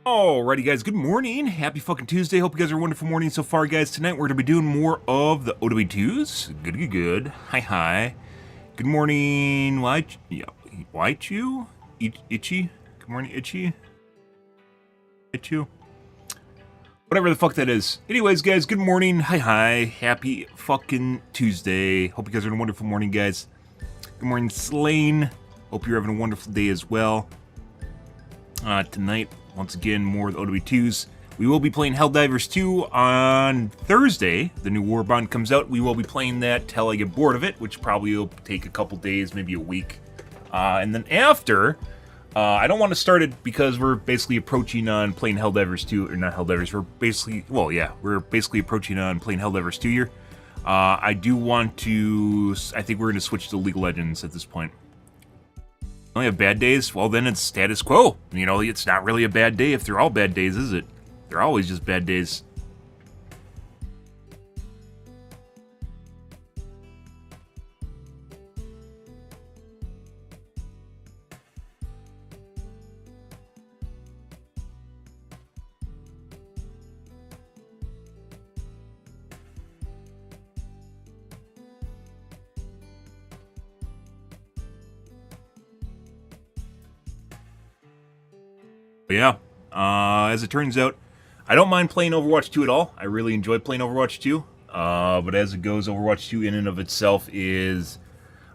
Alrighty guys, good morning. Happy fucking Tuesday. Hope you guys are a wonderful morning so far, guys. Tonight we're going to be doing more of the OW2s. Good. Hi. Good morning, Waichu? Itchy? Good morning, Itchy? Itchu? Whatever the fuck that is. Anyways, guys, good morning. Hi. Happy fucking Tuesday. Hope you guys are in a wonderful morning, guys. Good morning, Slane. Hope you're having a wonderful day as well. Tonight, once again, more of the OW2s. We will be playing Helldivers 2 on Thursday. The new Warbond comes out. We will be playing that till I get bored of it, which probably will take a couple days, maybe a week. And then after, I don't want to start it because we're basically approaching on playing Helldivers 2, or not Helldivers, we're basically approaching on playing Helldivers 2 here. I think we're going to switch to League of Legends at this point. Only have bad days? Well, then it's status quo. You know, it's not really a bad day if they're all bad days, is it? They're always just bad days. But yeah, as it turns out, I don't mind playing Overwatch 2 at all. I really enjoy playing Overwatch 2. But as it goes, Overwatch 2 in and of itself is...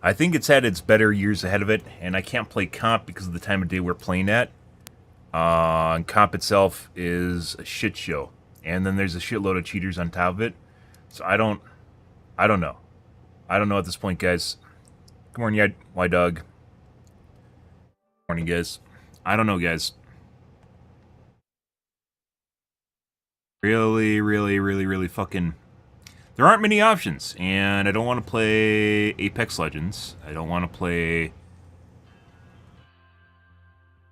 I think it's had its better years ahead of it, and I can't play comp because of the time of day we're playing at. And comp itself is a shit show. And then there's a shitload of cheaters on top of it. So I don't know. I don't know at this point, guys. Good morning, Y-Dog. Good morning, guys. I don't know, guys. Really fucking... There aren't many options, and I don't want to play Apex Legends. I don't want to play...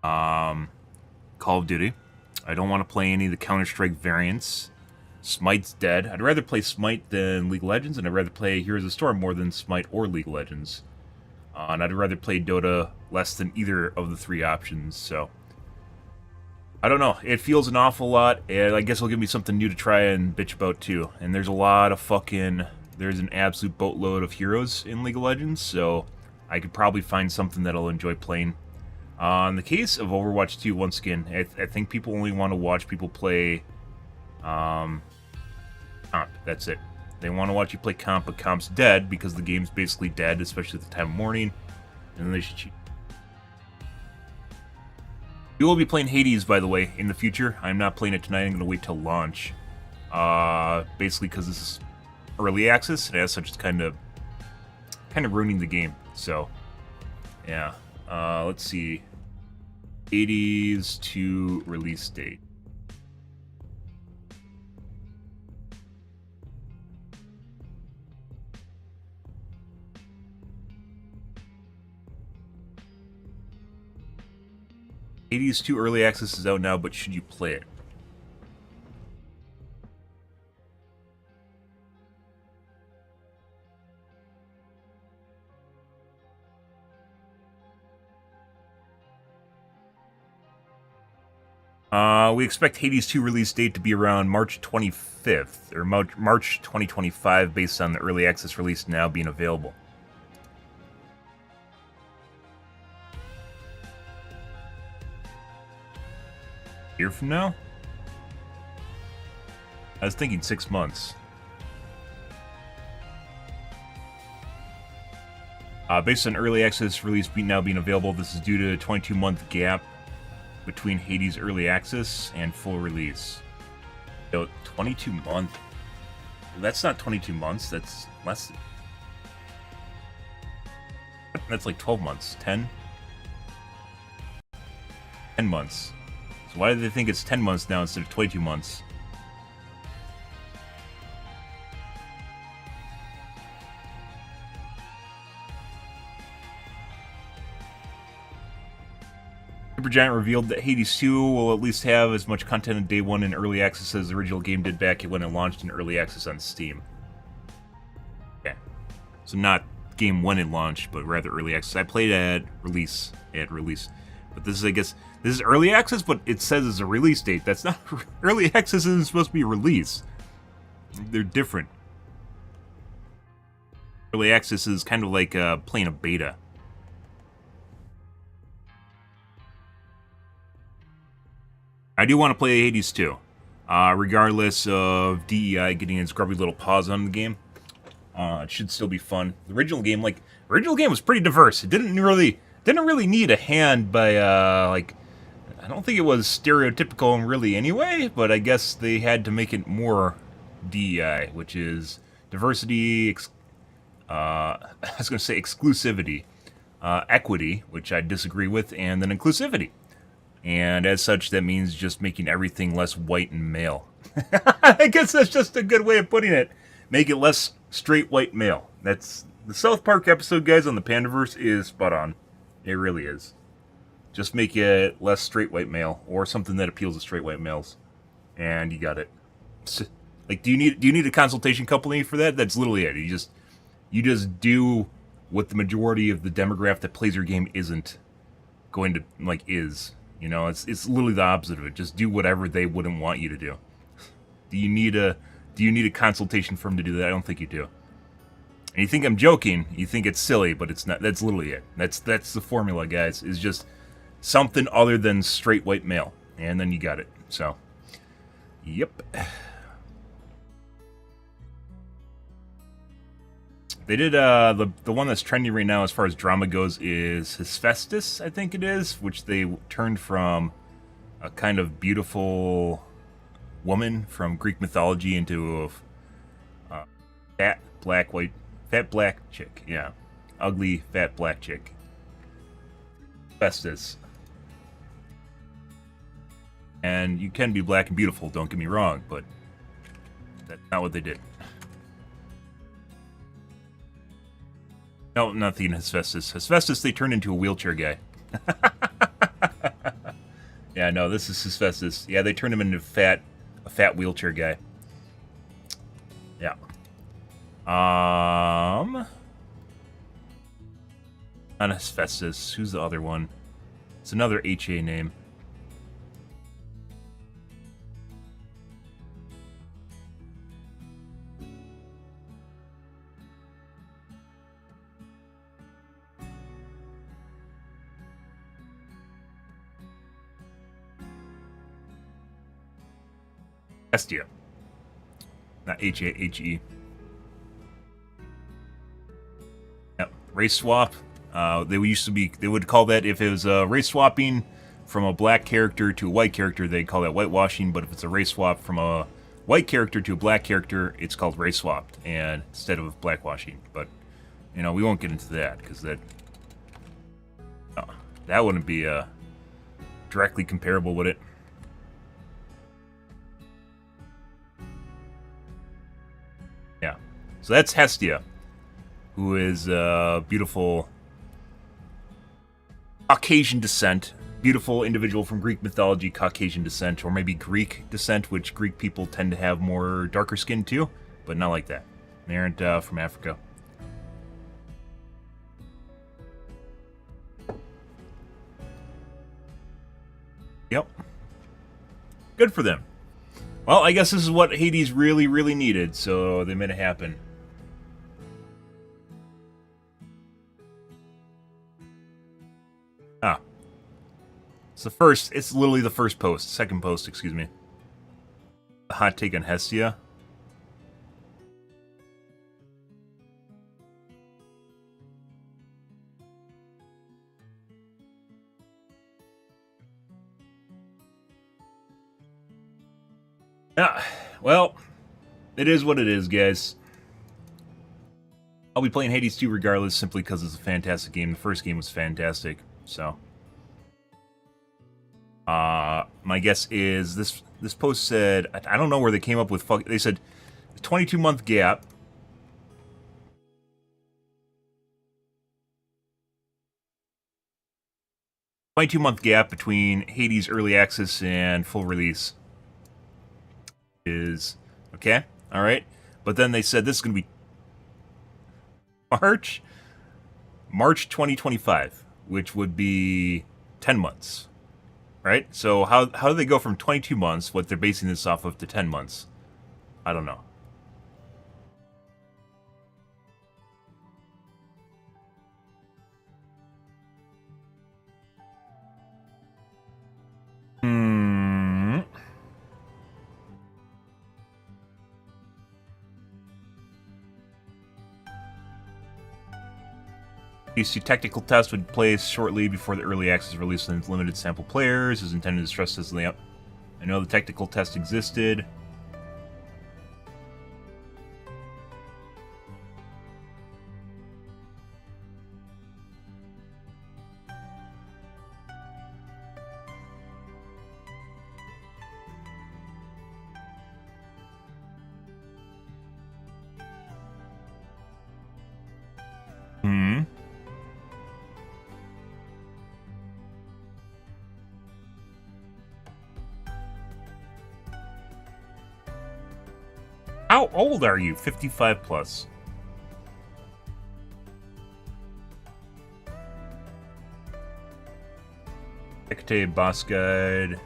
Call of Duty. I don't want to play any of the Counter-Strike variants. Smite's dead. I'd rather play Smite than League of Legends, and I'd rather play Heroes of the Storm more than Smite or League of Legends. And I'd rather play Dota less than either of the three options, so... I don't know. It feels an awful lot, and I guess it'll give me something new to try and bitch about too. And there's a lot of there's an absolute boatload of heroes in League of Legends, so I could probably find something that I'll enjoy playing. In the case of Overwatch 2, once again, I think people only want to watch people play comp. That's it. They want to watch you play comp, but comp's dead because the game's basically dead, especially at the time of morning, and then they should cheat. We will be playing Hades, by the way, in the future. I'm not playing it tonight. I'm going to wait till launch. Basically because this is early access, and as such, it's kind of ruining the game. So, yeah. Let's see. Hades 2 release date. Hades 2 early access is out now, but should you play it? We expect Hades 2 release date to be around March 25th, or March 2025, based on the early access release now being available. Year from now? I was thinking 6 months. Based on early access release now being available, this is due to a 22-month gap between Hades early access and full release. So, 22 months? That's not 22 months, that's less than... That's like 12 months. 10 months. So why do they think it's 10 months now instead of 22 months? Supergiant revealed that Hades 2 will at least have as much content on day one in early access as the original game did back when it launched in early access on Steam. Okay. So not game when it launched, but rather early access. I played at release. But this is, I guess, this is early access, but it says it's a release date. That's not early access. Isn't supposed to be a release. They're different. Early access is kind of like playing a beta. I do want to play Hades 2, regardless of DEI getting its grubby little paws on the game. It should still be fun. The original game, was pretty diverse. It didn't really need a hand by I don't think it was stereotypical really anyway, but I guess they had to make it more DEI, which is diversity. I was going to say exclusivity, equity, which I disagree with, and then inclusivity. And as such, that means just making everything less white and male. I guess that's just a good way of putting it. Make it less straight white male. That's the South Park episode, guys, on the Pandaverse is spot on. It really is. Just make it less straight white male, or something that appeals to straight white males, and you got it. Like, do you need a consultation company for that? That's literally it. You just do what the majority of the demographic that plays your game isn't going to is. You know, it's literally the opposite of it. Just do whatever they wouldn't want you to do. Do you need a consultation firm to do that? I don't think you do. And you think I'm joking, you think it's silly, but it's not. That's literally it. That's the formula, guys. Is just something other than straight white male. And then you got it. So, yep. They did, the one that's trending right now as far as drama goes is Hephaestus, I think it is, which they turned from a kind of beautiful woman from Greek mythology into a fat black chick, yeah. Ugly, fat black chick. Hephaestus. And you can be black and beautiful, don't get me wrong, but that's not what they did. No, nothing Hephaestus. Hephaestus, they turned into a wheelchair guy. Yeah, no, this is Hephaestus. Yeah, they turned him into a fat wheelchair guy. Yeah. Not Hephaestus. Who's the other one? It's another HA name. Hestia. Not H-A-H-E. Yep. Race swap. They would call that, if it was race swapping from a black character to a white character, they'd call that whitewashing, but if it's a race swap from a white character to a black character, it's called race swapped, and instead of blackwashing. But, you know, we won't get into that, because that wouldn't be directly comparable, would it? Yeah. So that's Hestia, who is beautiful Caucasian descent. Beautiful individual from Greek mythology, Caucasian descent, or maybe Greek descent, which Greek people tend to have more darker skin too, but not like that. They aren't from Africa. Yep. Good for them. Well, I guess this is what Hades really, really needed, so they made it happen. Ah. It's literally the second post, excuse me. The hot take on Hestia. Yeah, well, it is what it is, guys. I'll be playing Hades 2 regardless, simply because it's a fantastic game. The first game was fantastic, so. My guess is this post said, I don't know where they came up with, they said 22-month gap. $22-month gap between Hades early access and full release is okay, all right. But then they said this is going to be March 2025, which would be 10 months, right? So how do they go from 22 months, what they're basing this off of, to 10 months? I don't know. PC technical test would place shortly before the early access release with limited sample players. Is intended to stress this layout. I know the technical test existed. How old are you? 55 plus. Hecate boss guide.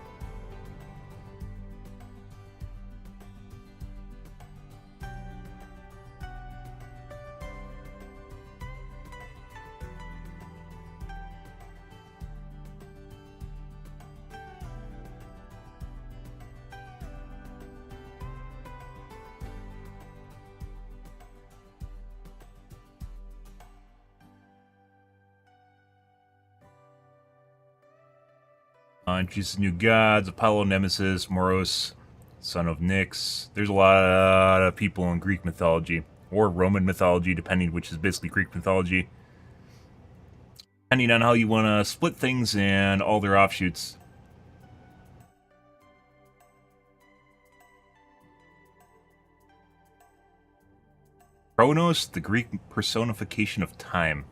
Introduces new gods, Apollo, Nemesis, Moros, son of Nyx. There's a lot of people in Greek mythology, or Roman mythology, depending, which is basically Greek mythology. Depending on how you want to split things and all their offshoots. Chronos, the Greek personification of time.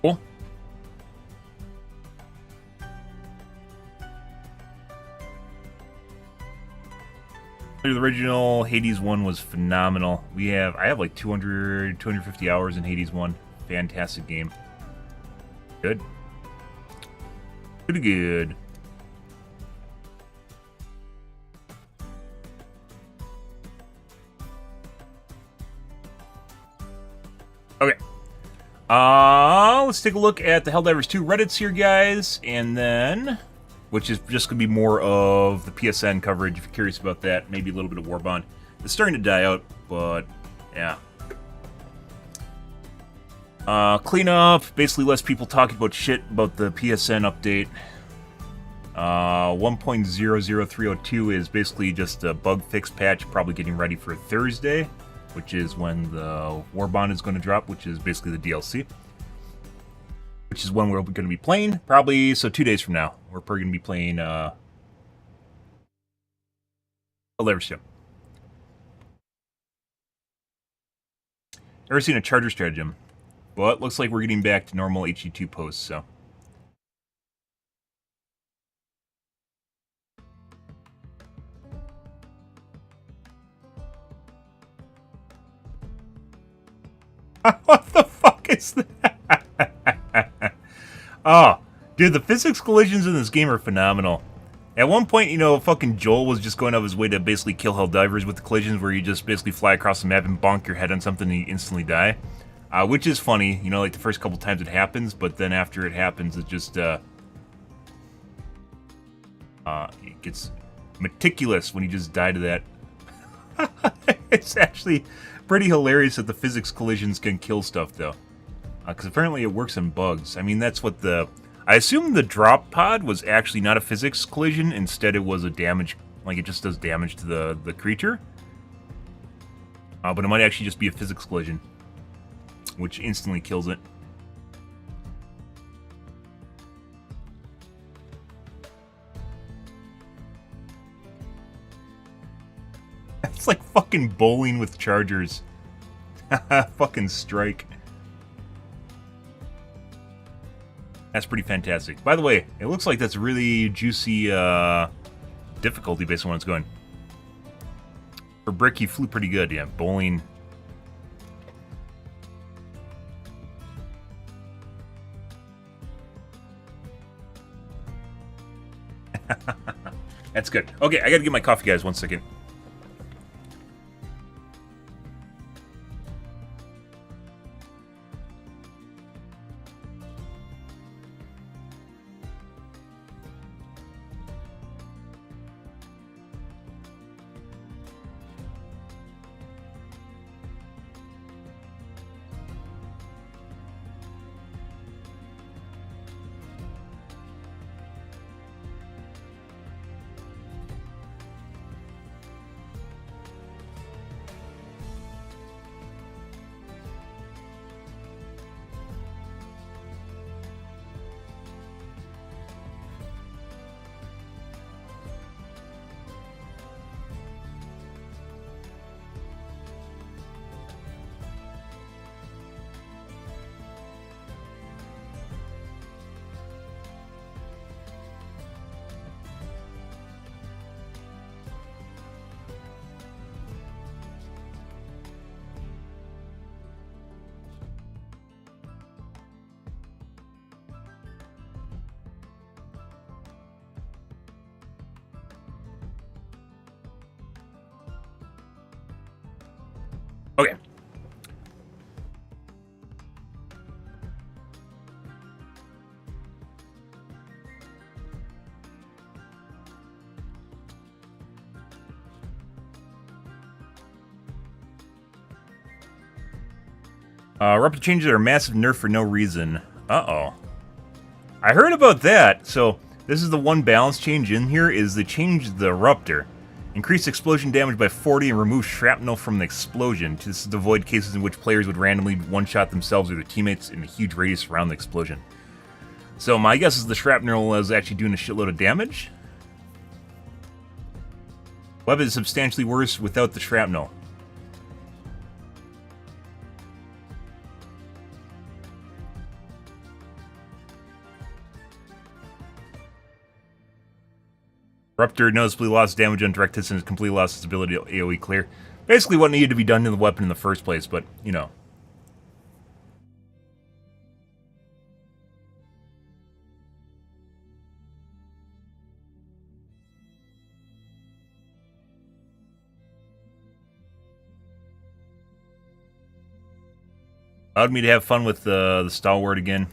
Cool. The original Hades 1 was phenomenal. I have like 250 hours in Hades 1. Fantastic game. Good. Pretty good. Okay. Let's take a look at the Helldivers 2 Reddits here, guys, and then, which is just going to be more of the PSN coverage, if you're curious about that, maybe a little bit of Warbond. It's starting to die out, but, yeah. Cleanup, basically less people talking about shit about the PSN update. 1.00302 is basically just a bug fix patch, probably getting ready for Thursday, which is when the Warbond is going to drop, which is basically the DLC. Which is when we're going to be playing, probably, so 2 days from now. We're probably going to be playing, Helldivers 2. Never seen a charger stratagem, but looks like we're getting back to normal HE2 posts, so. What the fuck is that? Oh, dude, the physics collisions in this game are phenomenal. At one point, you know, fucking Joel was just going out of his way to basically kill Helldivers with the collisions where you just basically fly across the map and bonk your head on something and you instantly die. Which is funny, you know, like the first couple times it happens, but then after it happens, it just, it gets meticulous when you just die to that. It's actually pretty hilarious that the physics collisions can kill stuff, though. Because apparently it works in bugs. I mean, that's what the... I assume the drop pod was actually not a physics collision. Instead, it was a damage... Like, it just does damage to the creature. But it might actually just be a physics collision, which instantly kills it. It's like fucking bowling with chargers. Fucking strike. That's pretty fantastic. By the way, it looks like that's really juicy difficulty based on what it's going. For Brick, you flew pretty good. Yeah, bowling. That's good. Okay, I gotta get my coffee, guys. 1 second. Okay. Rapid changes are a massive nerf for no reason. Uh-oh. I heard about that. So, this is the one balance change in here, is they changed the Ruptor. Increase explosion damage by 40 and remove shrapnel from the explosion. This is to avoid cases in which players would randomly one-shot themselves or their teammates in a huge radius around the explosion. So my guess is the shrapnel is actually doing a shitload of damage. Weapon is substantially worse without the shrapnel. Ruptor noticeably lost damage on direct hits and has completely lost its ability to AoE clear. Basically what needed to be done to the weapon in the first place, but, you know. Allowed me to have fun with the Stalwart again.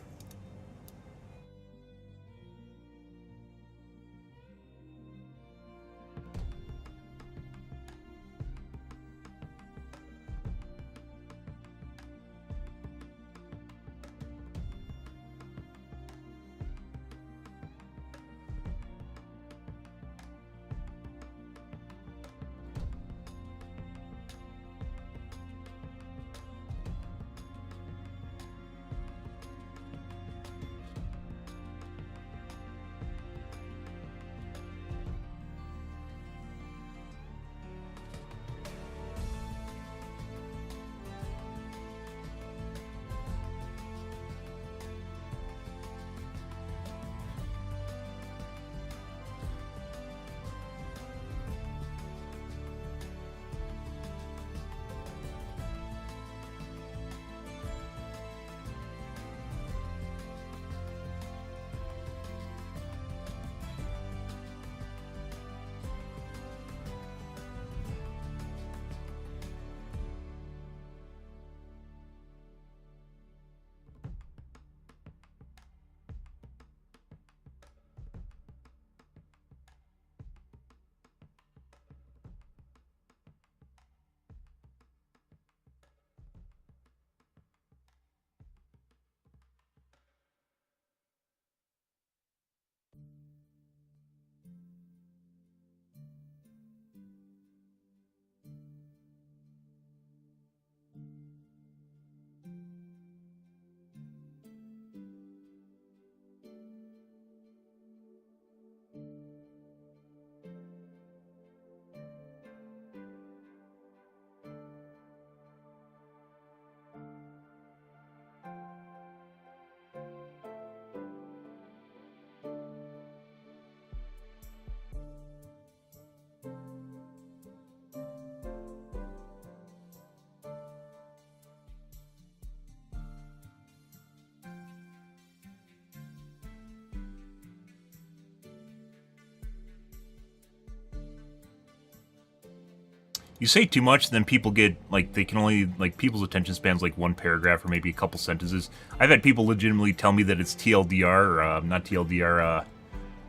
You say too much, then people get, like, they can only, like, people's attention spans like one paragraph or maybe a couple sentences. I've had people legitimately tell me that it's TLDR, or, not TLDR,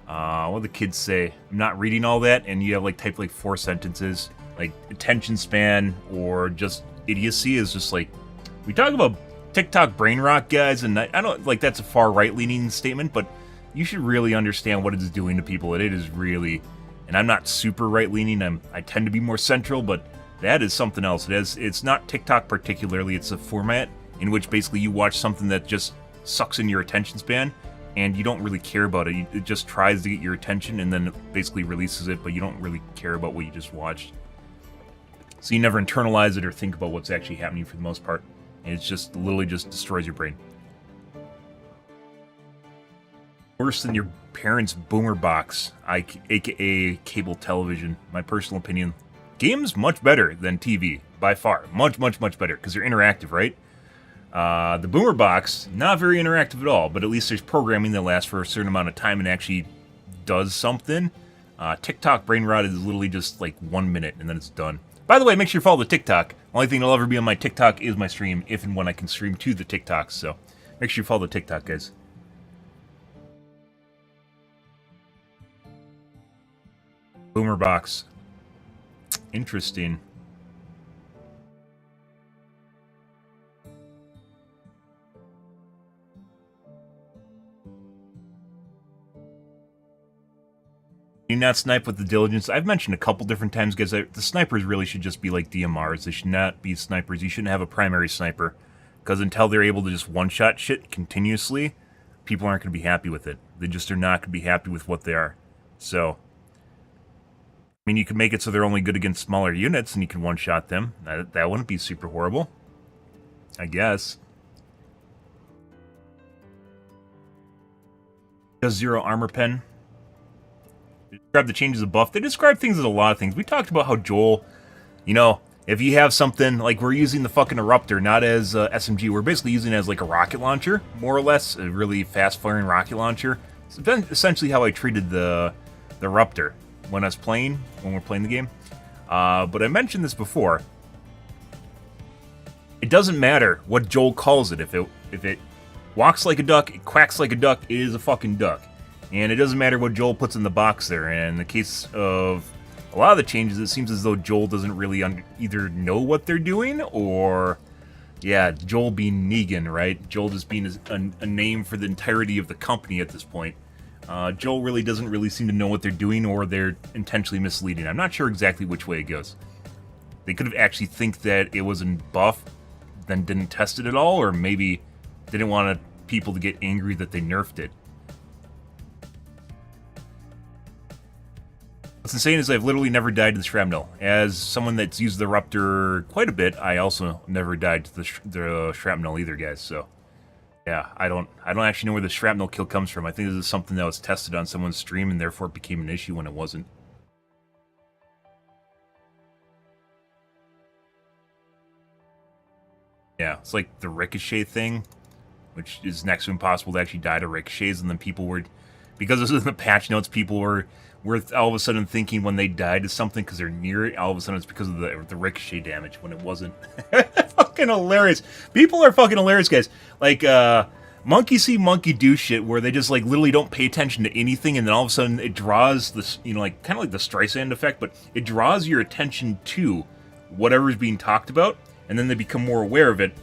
what do the kids say? I'm not reading all that, and you have, like, type, like, 4 sentences. Like, attention span or just idiocy is just, like, we talk about TikTok brain rot, guys, and I don't, like, that's a far right-leaning statement, but you should really understand what it's doing to people, and it is really... And I'm not super right-leaning, I tend to be more central, but that is something else. It's not TikTok particularly, it's a format in which basically you watch something that just sucks in your attention span, and you don't really care about it. It just tries to get your attention, and then it basically releases it, but you don't really care about what you just watched. So you never internalize it or think about what's actually happening for the most part, and it's just literally just destroys your brain. Worse than your parents' boomer box, aka cable television. My personal opinion. Games much better than TV, by far. Much, much, much better, because they're interactive, right? The boomer box, not very interactive at all, but at least there's programming that lasts for a certain amount of time and actually does something. TikTok brain rot is literally just like 1 minute and then it's done. By the way, make sure you follow the TikTok. Only thing that'll ever be on my TikTok is my stream, if and when I can stream to the TikToks, so make sure you follow the TikTok, guys. Boomer box. Interesting. Do not snipe with the diligence. I've mentioned a couple different times, guys, the snipers really should just be like DMRs. They should not be snipers. You shouldn't have a primary sniper. Because until they're able to just one-shot shit continuously, people aren't going to be happy with it. They just are not going to be happy with what they are. So... I mean, you can make it so they're only good against smaller units, and you can one-shot them. That wouldn't be super horrible. I guess. Does 0 armor pen. Describe the changes of buff. They describe things as a lot of things. We talked about how Joel, you know, if you have something, like we're using the fucking Eruptor, not as SMG, we're basically using it as like a rocket launcher, more or less, a really fast-firing rocket launcher. It's essentially how I treated the Eruptor when we're playing the game. But I mentioned this before. It doesn't matter what Joel calls it. If it walks like a duck, it quacks like a duck, it is a fucking duck. And it doesn't matter what Joel puts in the box there. And in the case of a lot of the changes, it seems as though Joel doesn't really either know what they're doing, or... Yeah, Joel being Negan, right? Joel just being a name for the entirety of the company at this point. Joel really doesn't really seem to know what they're doing, or they're intentionally misleading. I'm not sure exactly which way it goes. They could have actually think that it was in buff, then didn't test it at all, or maybe didn't want people to get angry that they nerfed it. What's insane is I've literally never died to the shrapnel. As someone that's used the Ruptor quite a bit, I also never died to the shrapnel either, guys, so... Yeah, I don't actually know where the shrapnel kill comes from. I think this is something that was tested on someone's stream and therefore it became an issue when it wasn't. Yeah, it's like the ricochet thing, which is next to impossible to actually die to ricochets, and then people were, because this is in the patch notes, people were all of a sudden thinking when they died to something because they're near it, all of a sudden it's because of the ricochet damage when it wasn't. Fucking hilarious. People are fucking hilarious, guys. Like, monkey see, monkey do shit where they just, like, literally don't pay attention to anything, and then all of a sudden it draws this, you know, like, kind of like the Streisand effect, but it draws your attention to whatever is being talked about, and then they become more aware of it.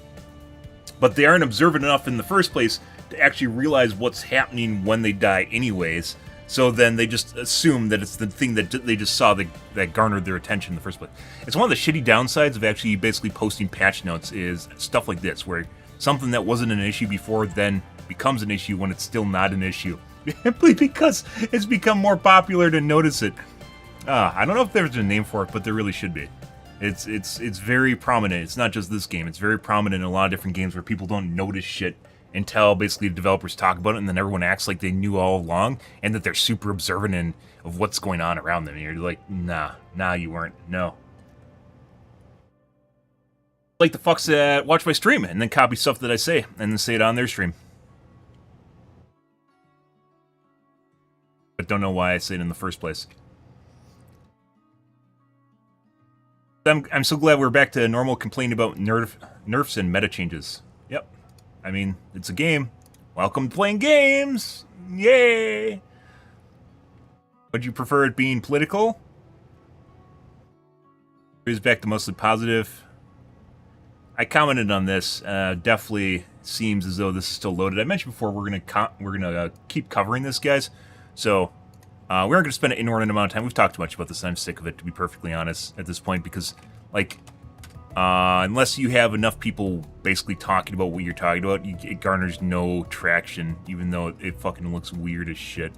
But they aren't observant enough in the first place to actually realize what's happening when they die anyways. So then they just assume that it's the thing that they just saw that garnered their attention in the first place. It's one of the shitty downsides of actually basically posting patch notes is stuff like this, where something that wasn't an issue before then becomes an issue when it's still not an issue. Simply because it's become more popular to notice it. I don't know if there's a name for it, but there really should be. It's very prominent. It's not just this game. It's very prominent in a lot of different games where people don't notice shit until basically the developers talk about it, and then everyone acts like they knew all along, and that they're super observant of what's going on around them. And you're like, nah, you weren't. No. Like the fucks that watch my stream and then copy stuff that I say, and then say it on their stream. But don't know why I say it in the first place. I'm so glad we're back to normal complaining about nerfs and meta changes. Yep. I mean, it's a game. Welcome to playing games! Yay! Would you prefer it being political? Here's back to mostly positive. I commented on this. Definitely seems as though this is still loaded. I mentioned before we're gonna keep covering this, guys. So we aren't gonna spend an inordinate amount of time. We've talked too much about this. And I'm sick of it, to be perfectly honest, at this point, because like, unless you have enough people basically talking about what you're talking about, it garners no traction, even though it fucking looks weird as shit.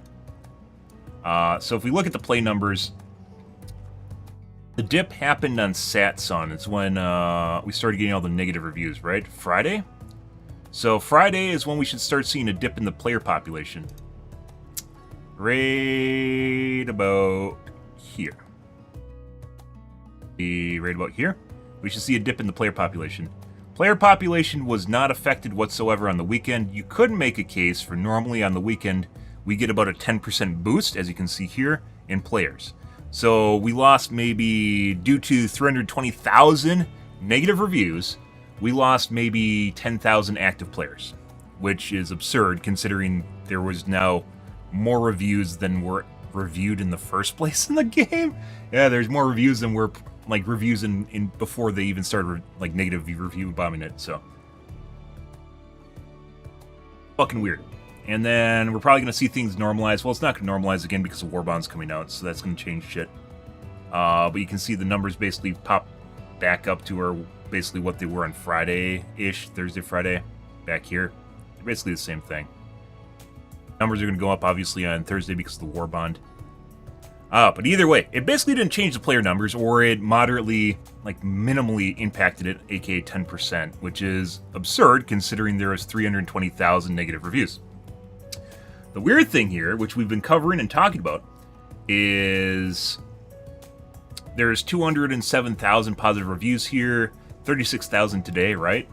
So if we look at the play numbers. The dip happened on Satsun. It's when we started getting all the negative reviews, right? Friday? So Friday is when we should start seeing a dip in the player population. Right about here. Right about here. We should see a dip in the player population. Player population was not affected whatsoever on the weekend. You could make a case for normally on the weekend, we get about a 10% boost, as you can see here, in players. So we lost maybe, due to 320,000 negative reviews, we lost maybe 10,000 active players, which is absurd considering there was now more reviews than were reviewed in the first place in the game. Yeah, there's more reviews than were like reviews in before they even started like negative review bombing it. So fucking weird. And then we're probably going to see things normalize. Well, it's not going to normalize again because of Warbond's coming out, so that's going to change shit. But you can see the numbers basically pop back up to where basically what they were on Friday-ish, Thursday, Friday, back here. They're basically the same thing. Numbers are going to go up, obviously, on Thursday because of the Warbond. But either way, it basically didn't change the player numbers, or it moderately, like minimally impacted it, aka 10%, which is absurd considering there was 320,000 negative reviews. The weird thing here, which we've been covering and talking about, is there's 207,000 positive reviews here, 36,000 today, right?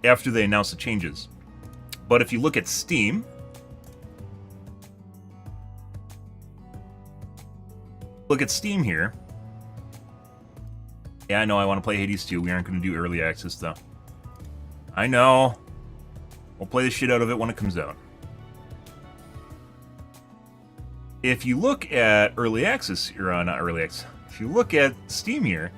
After they announced the changes. But if you look at Steam, here. Yeah, I know I want to play Hades 2. We aren't going to do early access, though. I know. We'll play the shit out of it when it comes out. If you look at early access, or not early access, if you look at Steam here,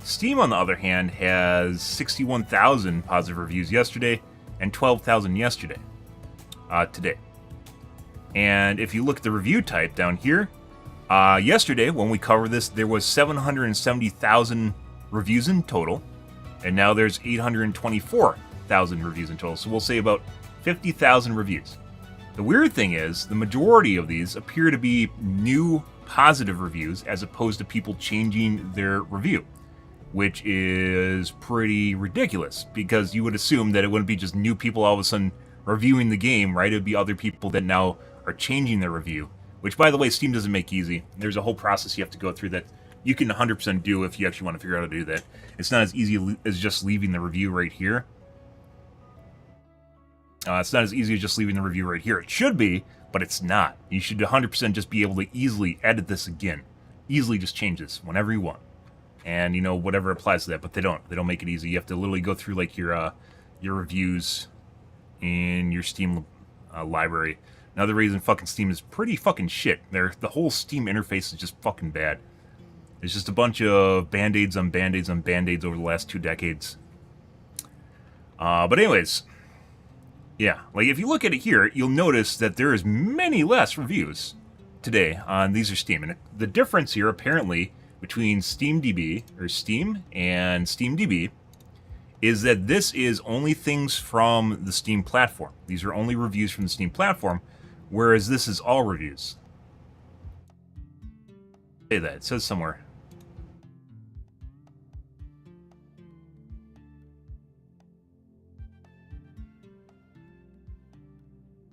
Steam, on the other hand, has 61,000 positive reviews yesterday and 12,000 yesterday, today. And if you look at the review type down here, yesterday, when we covered this, there was 770,000 reviews in total, and now there's 824,000 reviews in total. So we'll say about 50,000 reviews. The weird thing is, the majority of these appear to be new positive reviews as opposed to people changing their review, which is pretty ridiculous because you would assume that it wouldn't be just new people all of a sudden reviewing the game, right? It would be other people that now are changing their review, which, by the way, Steam doesn't make easy. There's a whole process you have to go through that you can 100% do if you actually want to figure out how to do that. It's not as easy as just leaving the review right here. It's not as easy as just leaving the review right here. It should be, but it's not. You should 100% just be able to easily edit this again. Easily just change this whenever you want. And, you know, whatever applies to that. But they don't. They don't make it easy. You have to literally go through, like, your reviews in your Steam library. Another reason fucking Steam is pretty fucking shit. The whole Steam interface is just fucking bad. It's just a bunch of Band-Aids on Band-Aids on Band-Aids over the last 2 decades. But anyways... yeah, like if you look at it here, you'll notice that there is many less reviews today on These Are Steam. And the difference here, apparently, between SteamDB, or Steam, and SteamDB, is that this is only things from the Steam platform. These are only reviews from the Steam platform, whereas this is all reviews. Say that, it says somewhere.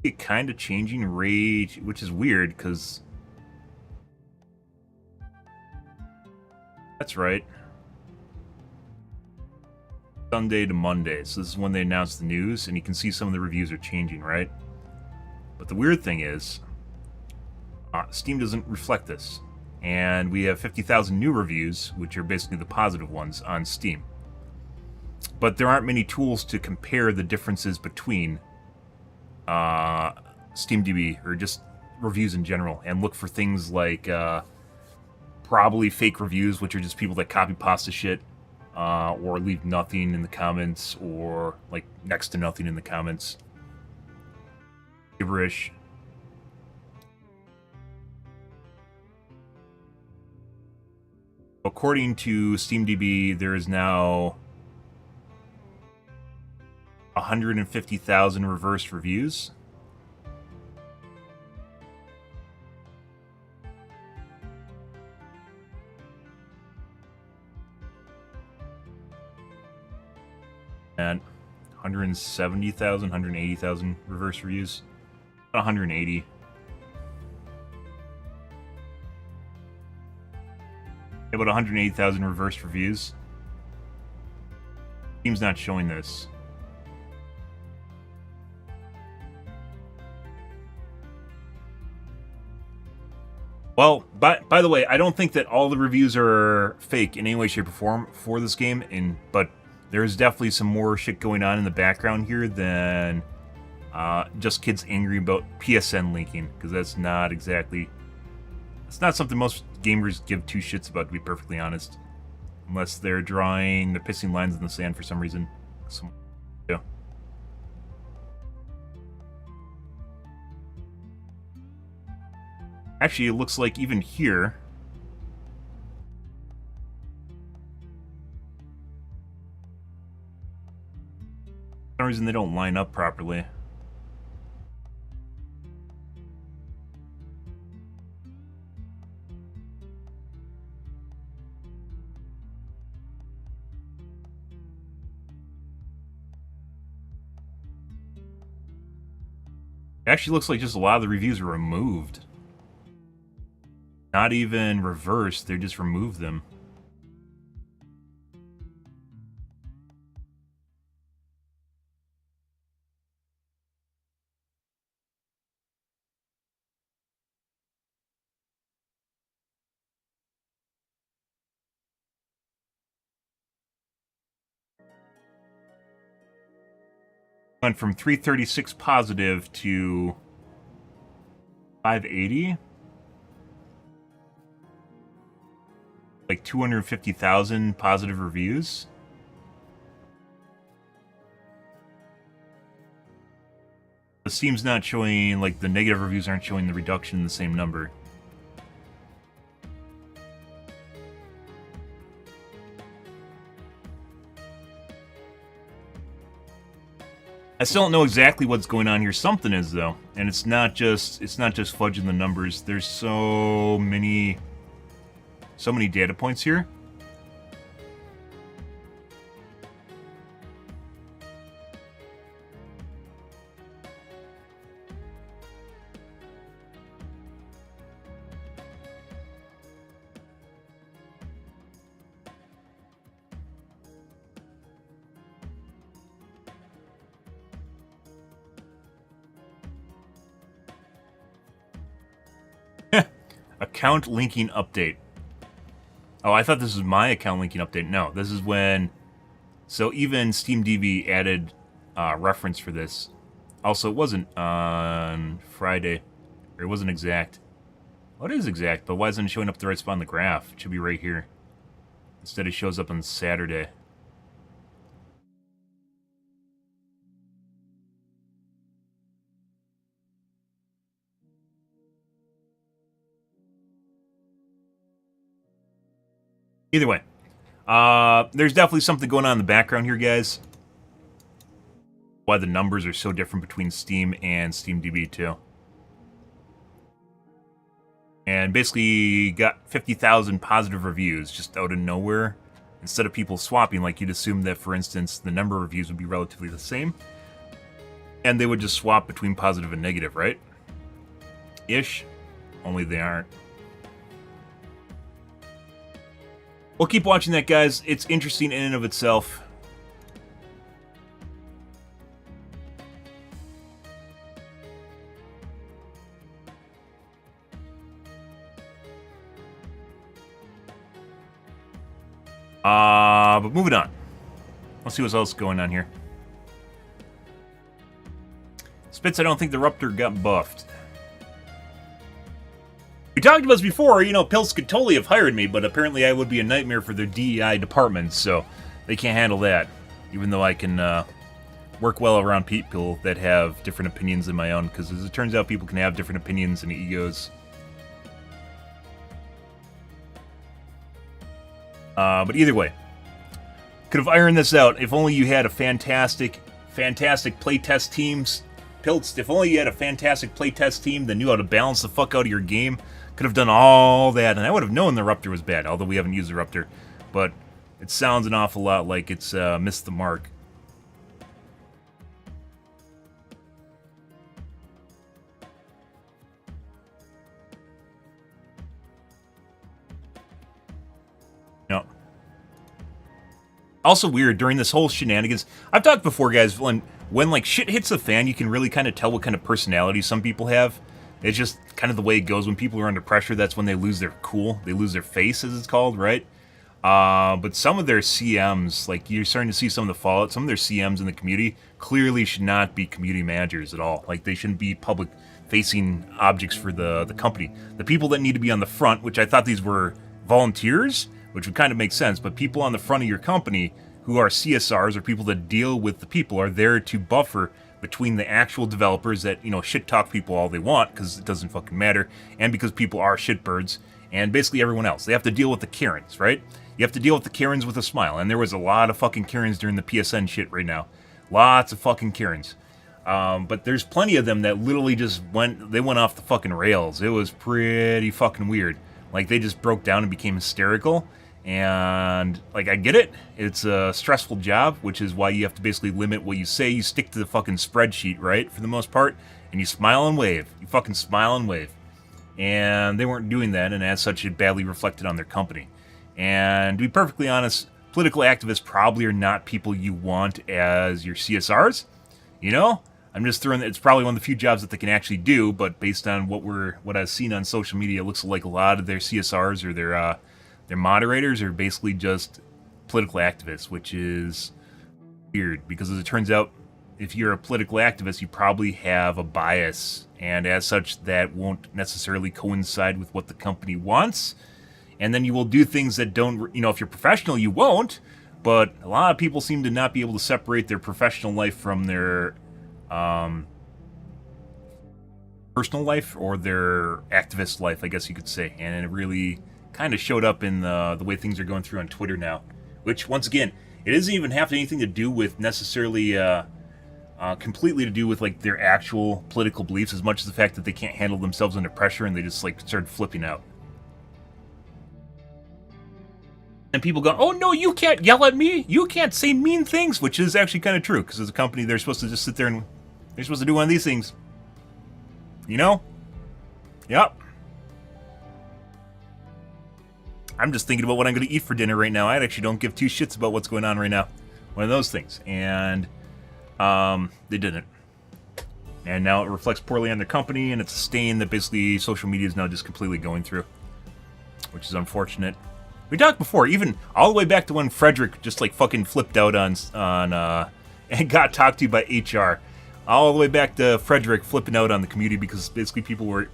It kind of changing rate, which is weird because that's right. Sunday to Monday. So this is when they announced the news, and you can see some of the reviews are changing, right? But the weird thing is, Steam doesn't reflect this. And we have 50,000 new reviews, which are basically the positive ones on Steam. But there aren't many tools to compare the differences between SteamDB or just reviews in general, and look for things like probably fake reviews, which are just people that copy pasta shit, or leave nothing in the comments, or like next to nothing in the comments. Gibberish. According to SteamDB, there is now 150,000 reversed reviews. And 170,000, 180,000 reverse reviews. 180. About 180,000 reverse reviews. Steam's not showing this. Well, by the way, I don't think that all the reviews are fake in any way, shape, or form for this game, but there's definitely some more shit going on in the background here than just kids angry about PSN linking, because that's not exactly... It's not something most gamers give two shits about, to be perfectly honest. Unless they're pissing lines in the sand for some reason. Yeah. Actually, it looks like even here... For some reason they don't line up properly. It actually looks like just a lot of the reviews are removed. Not even reversed, they just removed them. Went from 336 positive to 580. Like 250,000 positive reviews. The Steam's not showing, like, the negative reviews aren't showing the reduction in the same number. I still don't know exactly what's going on here. Something is, though, and it's not just fudging the numbers. There's so many data points here. Account linking update. Oh, I thought this was my account linking update. No, this is when... So even SteamDB added reference for this. Also, it wasn't on Friday. Or it wasn't exact. Well, it is exact, but why isn't it showing up the right spot on the graph? It should be right here. Instead, it shows up on Saturday. Either way, there's definitely something going on in the background here, guys. Why the numbers are so different between Steam and SteamDB, too. And basically got 50,000 positive reviews just out of nowhere. Instead of people swapping, like you'd assume that, for instance, the number of reviews would be relatively the same. And they would just swap between positive and negative, right? Ish. Only they aren't. We'll keep watching that, guys. It's interesting in and of itself. But moving on. Let's see what else is going on here. Spitz, I don't think the Ruptor got buffed. We talked about this before, you know, Pils could totally have hired me, but apparently I would be a nightmare for their DEI department, so they can't handle that. Even though I can work well around people that have different opinions than my own, because as it turns out, people can have different opinions and egos. But either way, could have ironed this out if only you had a fantastic playtest teams. Pilts, if only you had a fantastic playtest team that knew how to balance the fuck out of your game. Could have done all that, and I would have known the Ruptor was bad, although we haven't used the Ruptor. But it sounds an awful lot like it's missed the mark. No. Also weird, during this whole shenanigans, I've talked before, guys, when like shit hits the fan, you can really kind of tell what kind of personality some people have. It's just kind of the way it goes. When people are under pressure, that's when they lose their cool. They lose their face, as it's called, right? But some of their CMs, like you're starting to see some of the fallout, some of their CMs in the community clearly should not be community managers at all. Like they shouldn't be public-facing objects for the company. The people that need to be on the front, which I thought these were volunteers, which would kind of make sense, but people on the front of your company who are CSRs or people that deal with the people are there to buffer between the actual developers that, you know, shit talk people all they want because it doesn't fucking matter, and because people are shitbirds, and basically everyone else. They have to deal with the Karens, right? You have to deal with the Karens with a smile, and there was a lot of fucking Karens during the PSN shit right now. Lots of fucking Karens. But there's plenty of them that literally just went off the fucking rails. It was pretty fucking weird. Like, they just broke down and became hysterical. And, like, I get it. It's a stressful job, which is why you have to basically limit what you say. You stick to the fucking spreadsheet, right, for the most part, and you smile and wave. You fucking smile and wave. And they weren't doing that, and as such, it badly reflected on their company. And to be perfectly honest, political activists probably are not people you want as your CSRs. You know? I'm just throwing, it's probably one of the few jobs that they can actually do, but based on what I've seen on social media, it looks like a lot of their CSRs or their moderators are basically just political activists, which is weird, because as it turns out, if you're a political activist, you probably have a bias, and as such, that won't necessarily coincide with what the company wants, and then you will do things that don't, you know, if you're professional, you won't, but a lot of people seem to not be able to separate their professional life from their personal life, or their activist life, I guess you could say, and it really kind of showed up in the way things are going through on Twitter now, which, once again, it doesn't even have anything to do with necessarily completely to do with like their actual political beliefs, as much as the fact that they can't handle themselves under pressure and they just like started flipping out. And people go, oh no, you can't yell at me, you can't say mean things, which is actually kind of true, because as a company they're supposed to just sit there and they're supposed to do one of these things, you know? Yep. I'm just thinking about what I'm going to eat for dinner right now. I actually don't give two shits about what's going on right now. One of those things. And they didn't. And now it reflects poorly on their company, and it's a stain that basically social media is now just completely going through, which is unfortunate. We talked before, even all the way back to when Frederick just like fucking flipped out on and got talked to by HR. All the way back to Frederick flipping out on the community because basically people were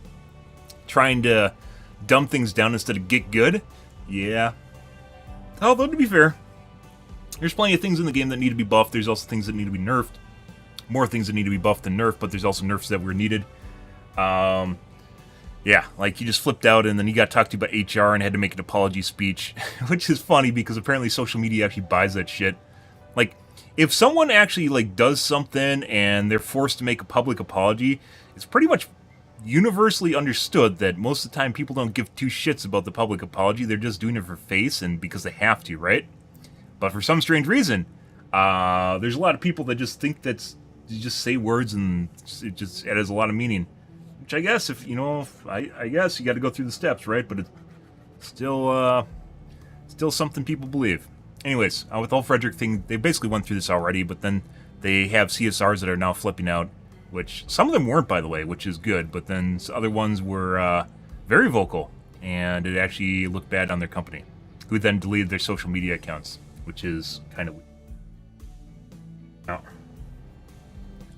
trying to dumb things down instead of get good. Yeah. Although, to be fair, there's plenty of things in the game that need to be buffed. There's also things that need to be nerfed. More things that need to be buffed than nerfed, but there's also nerfs that were needed. Yeah, like he just flipped out and then he got talked to by HR and had to make an apology speech, which is funny because apparently social media actually buys that shit. Like, if someone actually like does something and they're forced to make a public apology, it's pretty much universally understood that most of the time people don't give two shits about the public apology. They're just doing it for face and because they have to, right? But for some strange reason, there's a lot of people that just think that you just say words and it has a lot of meaning. Which I guess, if you know, I guess you got to go through the steps, right? But it's still something people believe. Anyways, with the whole Frederick thing, they basically went through this already, but then they have CSRs that are now flipping out, which some of them weren't, by the way, which is good, but then other ones were very vocal, and it actually looked bad on their company. who then deleted their social media accounts, which is kind of weird.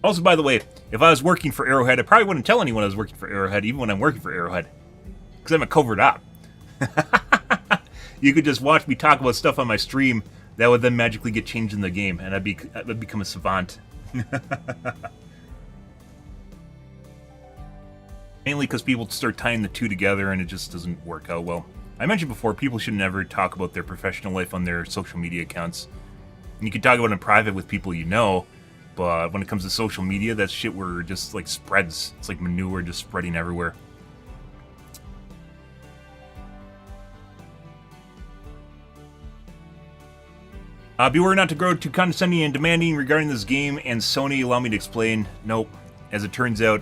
Also, by the way, if I was working for Arrowhead, I probably wouldn't tell anyone I was working for Arrowhead, even when I'm working for Arrowhead, because I'm a covert op. You could just watch me talk about stuff on my stream that would then magically get changed in the game, and I'd become a savant. Mainly because people start tying the two together, and it just doesn't work out well. I mentioned before, people should never talk about their professional life on their social media accounts. And you can talk about it in private with people you know, but when it comes to social media, that shit where it just like spreads. It's like manure just spreading everywhere. Beware not to grow too condescending and demanding regarding this game, and Sony, allow me to explain. Nope. As it turns out,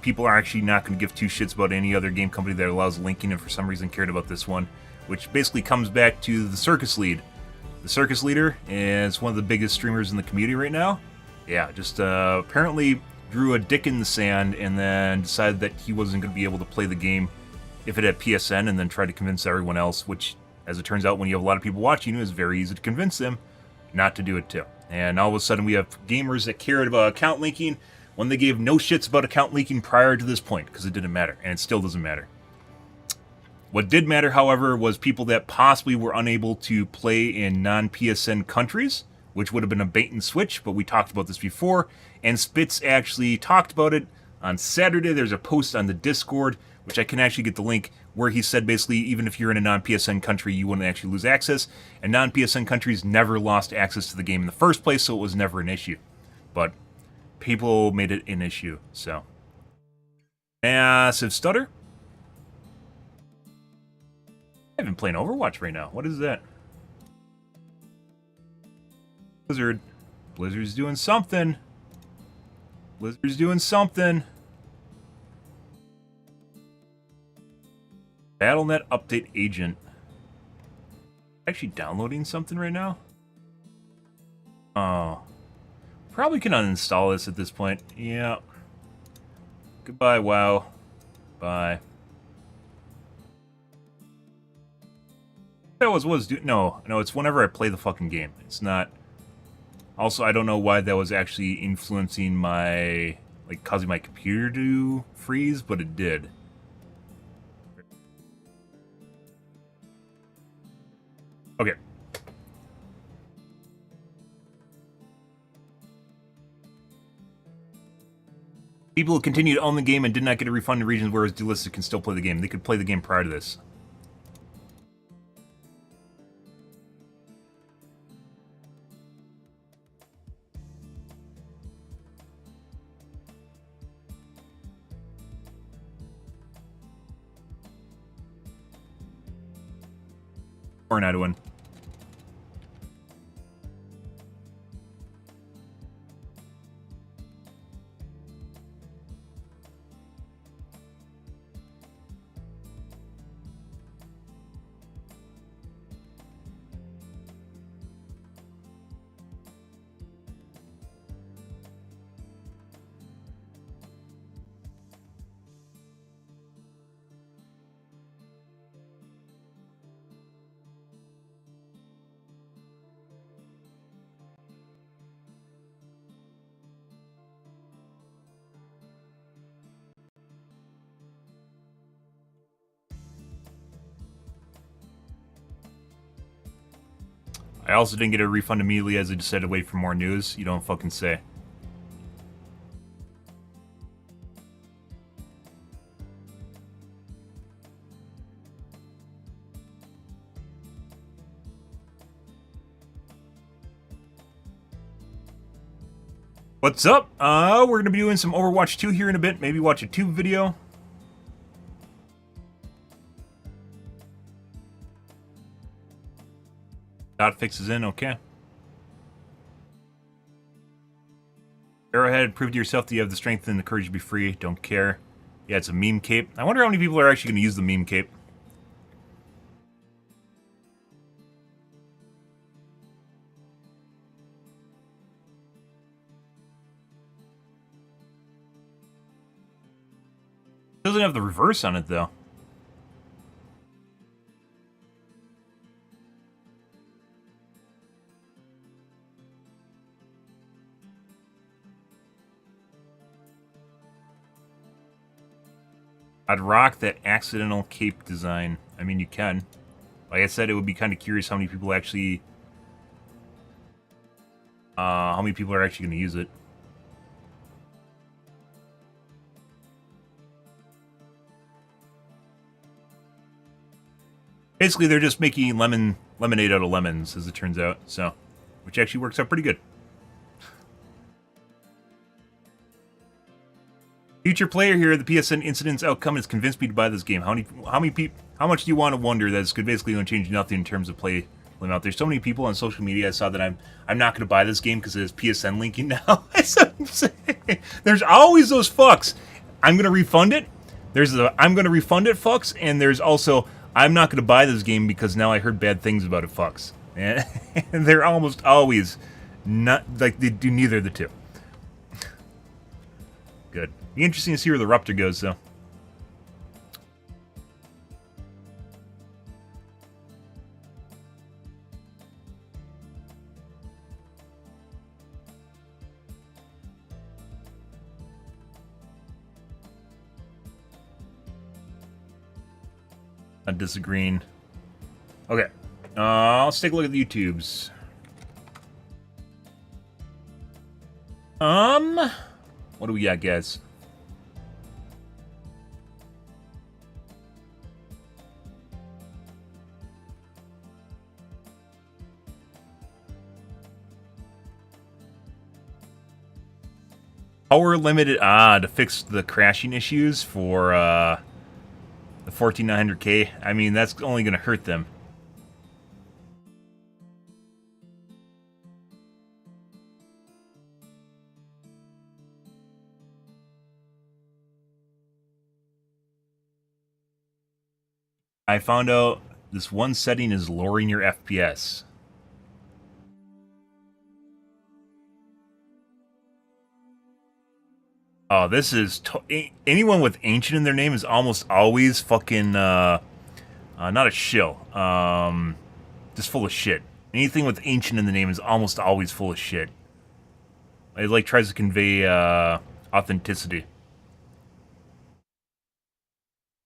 people are actually not going to give two shits about any other game company that allows linking, and for some reason cared about this one, which basically comes back to the Circus Lead. The Circus Leader is one of the biggest streamers in the community right now. Yeah, just apparently drew a dick in the sand and then decided that he wasn't going to be able to play the game if it had PSN, and then tried to convince everyone else, which, as it turns out, when you have a lot of people watching you, it's very easy to convince them not to do it too. And all of a sudden we have gamers that cared about account linking when they gave no shits about account leaking prior to this point, because it didn't matter, and it still doesn't matter. What did matter, however, was people that possibly were unable to play in non-PSN countries, which would have been a bait and switch, but we talked about this before, and Spitz actually talked about it on Saturday. There's a post on the Discord, which I can actually get the link, where he said basically even if you're in a non-PSN country, you wouldn't actually lose access, and non-PSN countries never lost access to the game in the first place, so it was never an issue. But people made it an issue, so. Massive stutter. I've been playing Overwatch right now. What is that? Blizzard. Blizzard's doing something. Blizzard's doing something. BattleNet Update Agent. Actually downloading something right now? Oh. Probably can uninstall this at this point. Yeah. Goodbye, WoW. Bye. That was no, it's whenever I play the fucking game. It's not. Also, I don't know why that was actually influencing my, like, causing my computer to freeze, but it did. Okay. People who continue to own the game and did not get a refund in regions where it was delisted can still play the game. They could play the game prior to this. Or not win. I also didn't get a refund immediately as I decided to wait for more news. You don't fucking say. What's up? We're going to be doing some Overwatch 2 here in a bit. Maybe watch a tube video. Dot fix is in, okay. Arrowhead, prove to yourself that you have the strength and the courage to be free. Don't care. Yeah, it's a meme cape. I wonder how many people are actually going to use the meme cape. It doesn't have the reverse on it, though. I'd rock that accidental cape design. I mean, you can. Like I said, it would be kind of curious how many people actually... how many people are actually going to use it. Basically, they're just making lemonade out of lemons, as it turns out. So, which actually works out pretty good. Future player here, the PSN incident's outcome has convinced me to buy this game. How much do you want to wonder that this could basically going to change nothing in terms of play amount? There's so many people on social media I saw that I'm not going to buy this game because it has PSN linking now. There's always those fucks. I'm going to refund it. There's the I'm going to refund it fucks, and there's also I'm not going to buy this game because now I heard bad things about it fucks. And they're almost always not like they do neither of the two. Good. Be interesting to see where the Ruptor goes, though. I'm disagreeing. Okay. Let's take a look at the YouTubes. What do we got, guys? Power limited, to fix the crashing issues for, the 14900K. I mean, that's only going to hurt them. I found out this one setting is lowering your FPS. Oh, this is... anyone with ancient in their name is almost always fucking, not a shill. Just full of shit. Anything with ancient in the name is almost always full of shit. It, like, tries to convey, authenticity.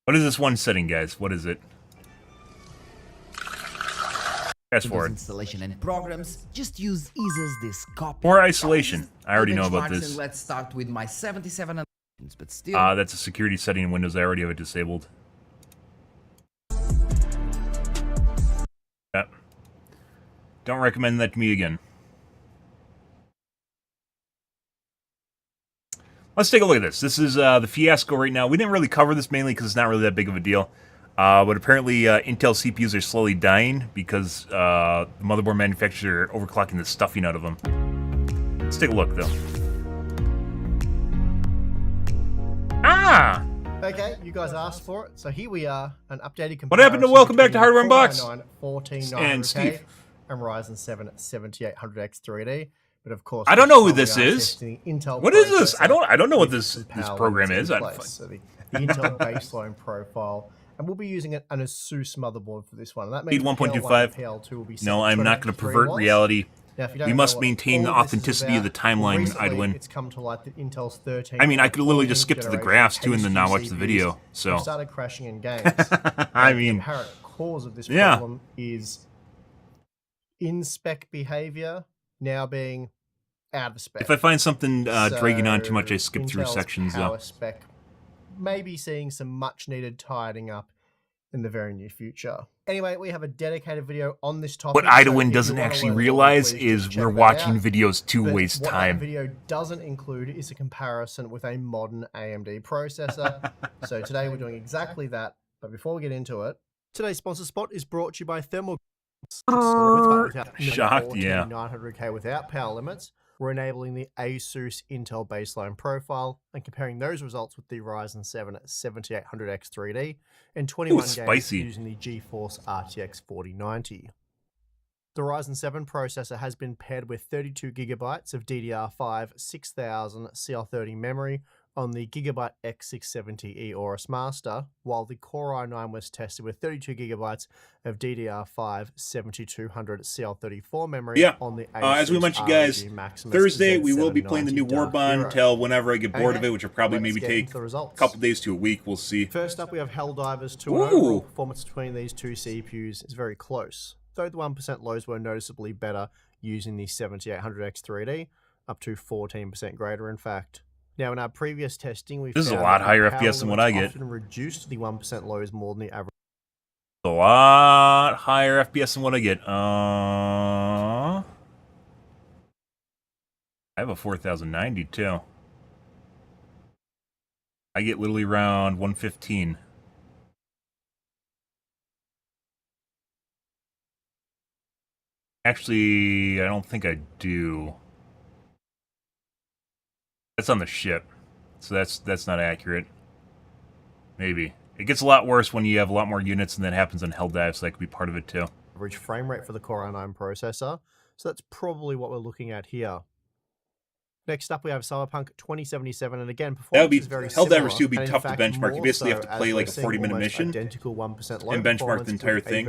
What is this one setting, guys? What is it? Fast forward. Installation and programs, just use this copy. More isolation. I already know about this. Let's start with my 77, but still. That's a security setting in Windows. I already have it disabled. Yeah. Don't recommend that to me again. Let's take a look at this. This is the fiasco right now. We didn't really cover this mainly because it's not really that big of a deal. But apparently Intel CPUs are slowly dying because the motherboard manufacturers are overclocking the stuffing out of them. Let's take a look, though. Ah! Okay, you guys asked for it, so here we are, an updated comparison. What happened to Welcome Back to Hardware Unboxed? 14900K And Steve. And Ryzen 7 7800X 3D. But of course, I don't know who this is. What is this? I don't know what this program is. So the Intel baseline profile. And we'll be using an ASUS motherboard for this one. And that means 1.25. PL2 will be No, I'm not going to pervert reality. Now, we must maintain the authenticity of the timeline, Idwin. It's come to light that Intel's 13. I mean, I could literally just skip to the graphs too and then not watch the video. So started crashing in games. I mean, the apparent cause of this problem is in-spec behavior now being out of spec. If I find something dragging on too much, I skip through Intel's sections. Power spec may be seeing some much-needed tidying up in the very near future. Anyway, we have a dedicated video on this topic. What Idwin doesn't actually realize is we're watching videos to waste time. What that video doesn't include is a comparison with a modern AMD processor. So today we're doing exactly that. But before we get into it, today's sponsor spot is brought to you by Thermal. Shocked, yeah. 900K without power limits. We're enabling the ASUS Intel baseline profile and comparing those results with the Ryzen 7 7800X 3D and 21 games using the GeForce RTX 4090. The Ryzen 7 processor has been paired with 32GB of DDR5 6000 CL30 memory, on the Gigabyte X670E Aorus Master, while the Core i9 was tested with 32GB of DDR5 7200 CL34 memory on the as we Asus mentioned, guys, ROG Maximus Thursday we will be Z790 playing the new Dark Warbond Hero. until whenever I get bored of Okay, it, which will probably let's maybe get take into the results. a couple days to a week. We'll see. First up, we have Helldivers 2, and overall performance between these two CPUs is very close, though the 1% lows were noticeably better using the 7800X3D, up to 14% greater in fact. Now, in our previous testing, we This is found a lot that higher power FPS than what limits I get. often reduced the 1% lows more than the average. A lot higher FPS than what I get. I have a 4090 too. I get literally around 115. Actually, I don't think I do. That's on the ship, so that's not accurate. Maybe. It gets a lot worse when you have a lot more units, and that happens on Helldive, so that could be part of it too. Average frame rate for the Core i9 processor, so that's probably what we're looking at here. Next up, we have Cyberpunk 2077, and again, performance is very similar. Helldivers 2 would be tough to benchmark. You basically have to play like a 40-minute mission identical 1% low and benchmark the entire thing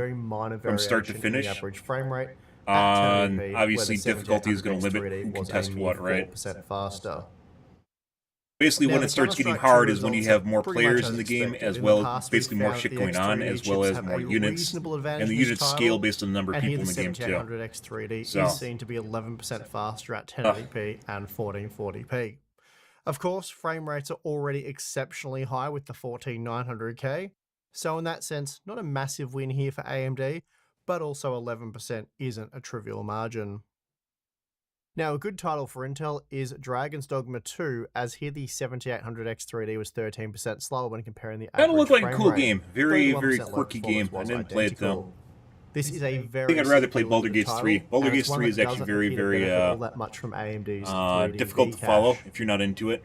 from start to finish. Average frame rate. Obviously, difficulty is going to limit who can test what, right? 4% faster. Basically, when it starts getting hard is when you have more players in the game, as well as basically more shit going on, as well as more units, and the units scale based on the number of people in the game too. X3D is seen to be 11% faster at 1080p and 1440p. Of course, frame rates are already exceptionally high with the 14900K, so in that sense, not a massive win here for AMD, but also 11% isn't a trivial margin. Now, a good title for Intel is Dragon's Dogma 2, as here the 7800X3D was 13% slower when comparing the average Kind of looked like a cool rate. game. Very, very quirky game. I didn't play it though. This is a very. I think I'd rather play Baldur's Gate 3. Baldur's Gate 3 is actually very, very all that much from AMD's difficult to follow if you're not into it.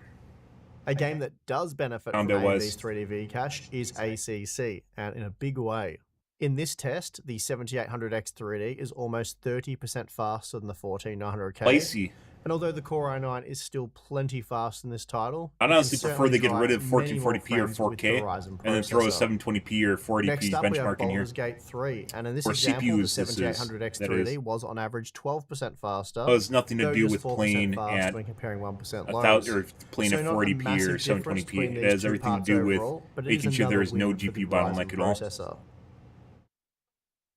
A game that does benefit from AMD's 3D cache is ACC, and in a big way. In this test, the 7800X3D is almost 30% faster than the 14900K. Spicy. And although the Core i9 is still plenty faster than this title, I'd honestly prefer they get rid of 1440p or 4K and then throw a 720p or 40p Next up, benchmark we have in here. Baldur's Gate 3, and in this Or example, CPUs, the this is, 7800X3D was on average 12% faster. It has nothing to though do just with 4% playing faster at when comparing 1% 1,000 lows. or playing So at not a 40p massive or difference 720p. between It these has two everything to parts do with overall, but it is making sure there another is no win for the GPU bottleneck Ryzen at all. processor.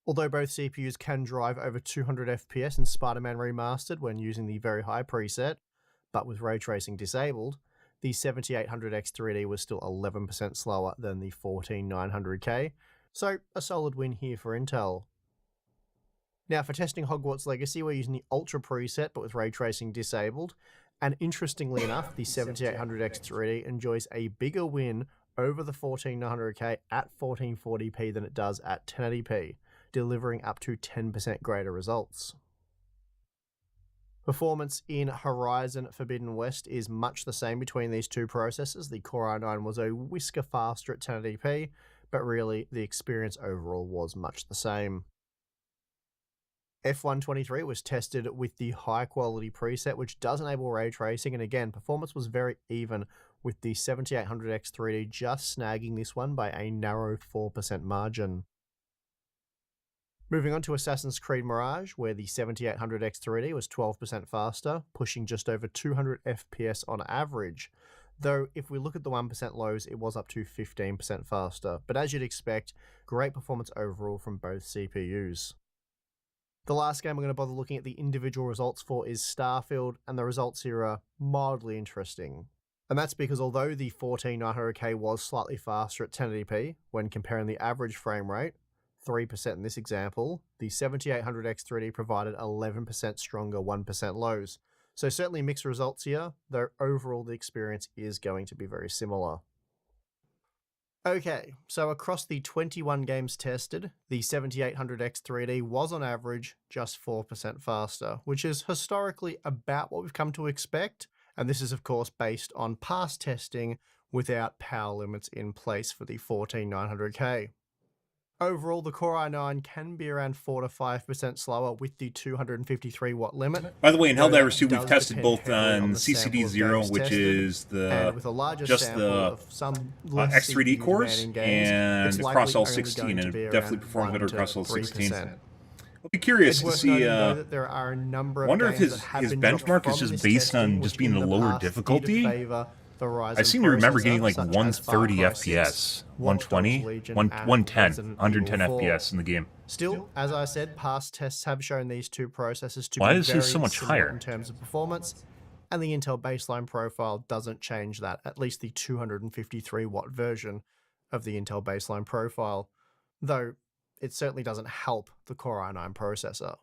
Although both CPUs can drive over 200 FPS in Spider-Man Remastered when using the very high preset, but with ray tracing disabled, the 7800X3D was still 11% slower than the 14900K, so a solid win here for Intel. Now for testing Hogwarts Legacy, we're using the Ultra preset but with ray tracing disabled, and interestingly enough, the 7800X3D enjoys a bigger win over the 14900K at 1440p than it does at 1080p, delivering up to 10% greater results. Performance in Horizon Forbidden West is much the same between these two processors. The Core i9 was a whisker faster at 1080p, but really the experience overall was much the same. F123 was tested with the high quality preset, which does enable ray tracing, and again, performance was very even, with the 7800X3D just snagging this one by a narrow 4% margin. Moving on to Assassin's Creed Mirage, where the 7800X3D was 12% faster, pushing just over 200 FPS on average. Though, if we look at the 1% lows, it was up to 15% faster. But as you'd expect, great performance overall from both CPUs. The last game we're going to bother looking at the individual results for is Starfield, and the results here are mildly interesting. And that's because although the 14900K was slightly faster at 1080p, when comparing the average frame rate, 3% in this example, the 7800X3D provided 11% stronger 1% lows. So certainly mixed results here, though overall the experience is going to be very similar. Okay, so across the 21 games tested, the 7800X3D was on average just 4% faster, which is historically about what we've come to expect, and this is of course based on past testing without power limits in place for the 14900K. Overall, the Core i9 can be around 4 to 5% slower with the 253 watt limit. By the way, in though Helldivers that 2, we've does tested depend both heavily on the sample of CCD0, games which tested, is and with a larger just sample the of some less X3D CPU cores, demanding games, it's and likely across all only 16, going and to be it definitely around performs 1 better to across all 16. 3%. I'll be curious It's to worth see. noting, though, that there are a number of Wonder if games that have his been dropped benchmark is from just this based testing, on which just being in a the lower past did difficulty. favor the Ryzen I seem to remember getting like processor, such as Far 130 Cry FPS, 6, 120, Watch Dogs Legion, 110, and Resident 110 Evil 4. FPS in the game. Still, as I said, past tests have shown these two processors to Why be is very this so much similar higher? in terms of performance, and the Intel baseline profile doesn't change that, at least the 253 watt version of the Intel baseline profile, though it certainly doesn't help the Core i9 processor.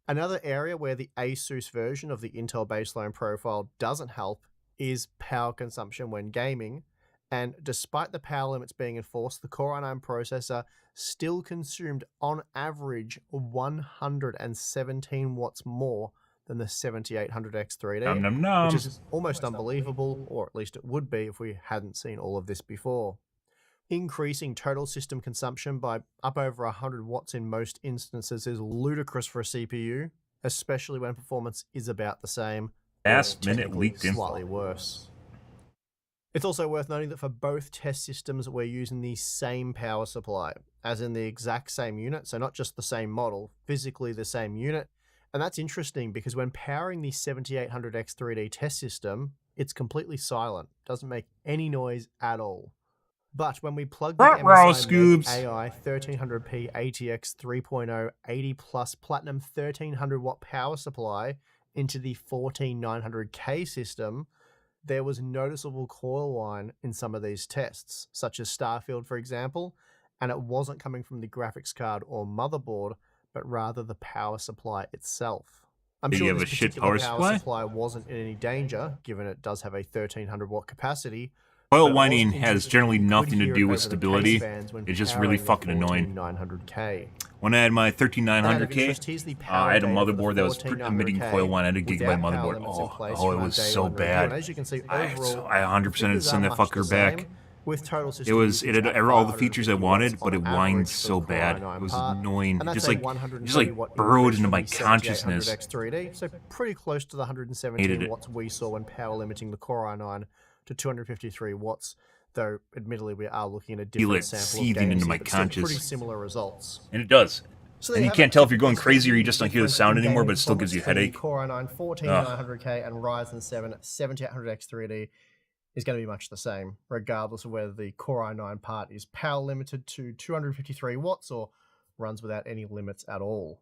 Another area where the ASUS version of the Intel baseline profile doesn't help is power consumption when gaming, and despite the power limits being enforced, the Core i9 processor still consumed on average 117 watts more than the 7800X3D, Nom nom nom. which is almost unbelievable, or at least it would be if we hadn't seen all of this before. Increasing total system consumption by up over 100 watts in most instances is ludicrous for a CPU, especially when performance is about the same, or Last-minute technically leaked info. slightly worse. It's also worth noting that for both test systems, we're using the same power supply, as in the exact same unit, so not just the same model, physically the same unit. And that's interesting because when powering the 7800X3D test system, it's completely silent, doesn't make any noise at all. But when we plug the Ruh-roh, MSI Scoobs. AI 1300p ATX 3.0 80 plus platinum 1300 watt power supply into the 14900K system, there was noticeable coil whine in some of these tests, such as Starfield, for example, and it wasn't coming from the graphics card or motherboard, but rather the power supply itself. I'm Did you sure have this a shit particular power power supply? wasn't in any danger, given it does have a 1300 watt capacity. Coil But it whining wasn't has interesting generally that you could nothing to hear it do with over the stability. case fans when It's just really powering the fucking annoying. 14900K. When I had my And out of 13900K, interest, here's the power I had a data for the motherboard that was emitting 14900K coil whine. I had a without gigabyte power motherboard. limits in place Oh, it from our was day so one review. bad. And as you can see, I overall, 100% had to send that fucker back. With total It system was, it usage had at all the features I 550 wanted, watts but it on whined average for so the Core bad. i9 It was part, annoying. and It that's just a like 130 watt burrowed increase into from my the consciousness. 7800X3D, so pretty close to the Hated 117 it. watts we saw when power limiting the Core i9 to 253 watts, though admittedly we are looking at a Feel different it sample of seething games into here, my but still pretty conscience. similar results. And it does. So And there you have can't it. tell if you're going That's crazy or you the just don't hear the difference sound in anymore, gaming but it still gives you a performance headache. between the Core i9 14900K and Ryzen 7 7800X3D is going to be much the same, regardless of whether the Core i9 part is power limited to 253 watts or runs without any limits at all.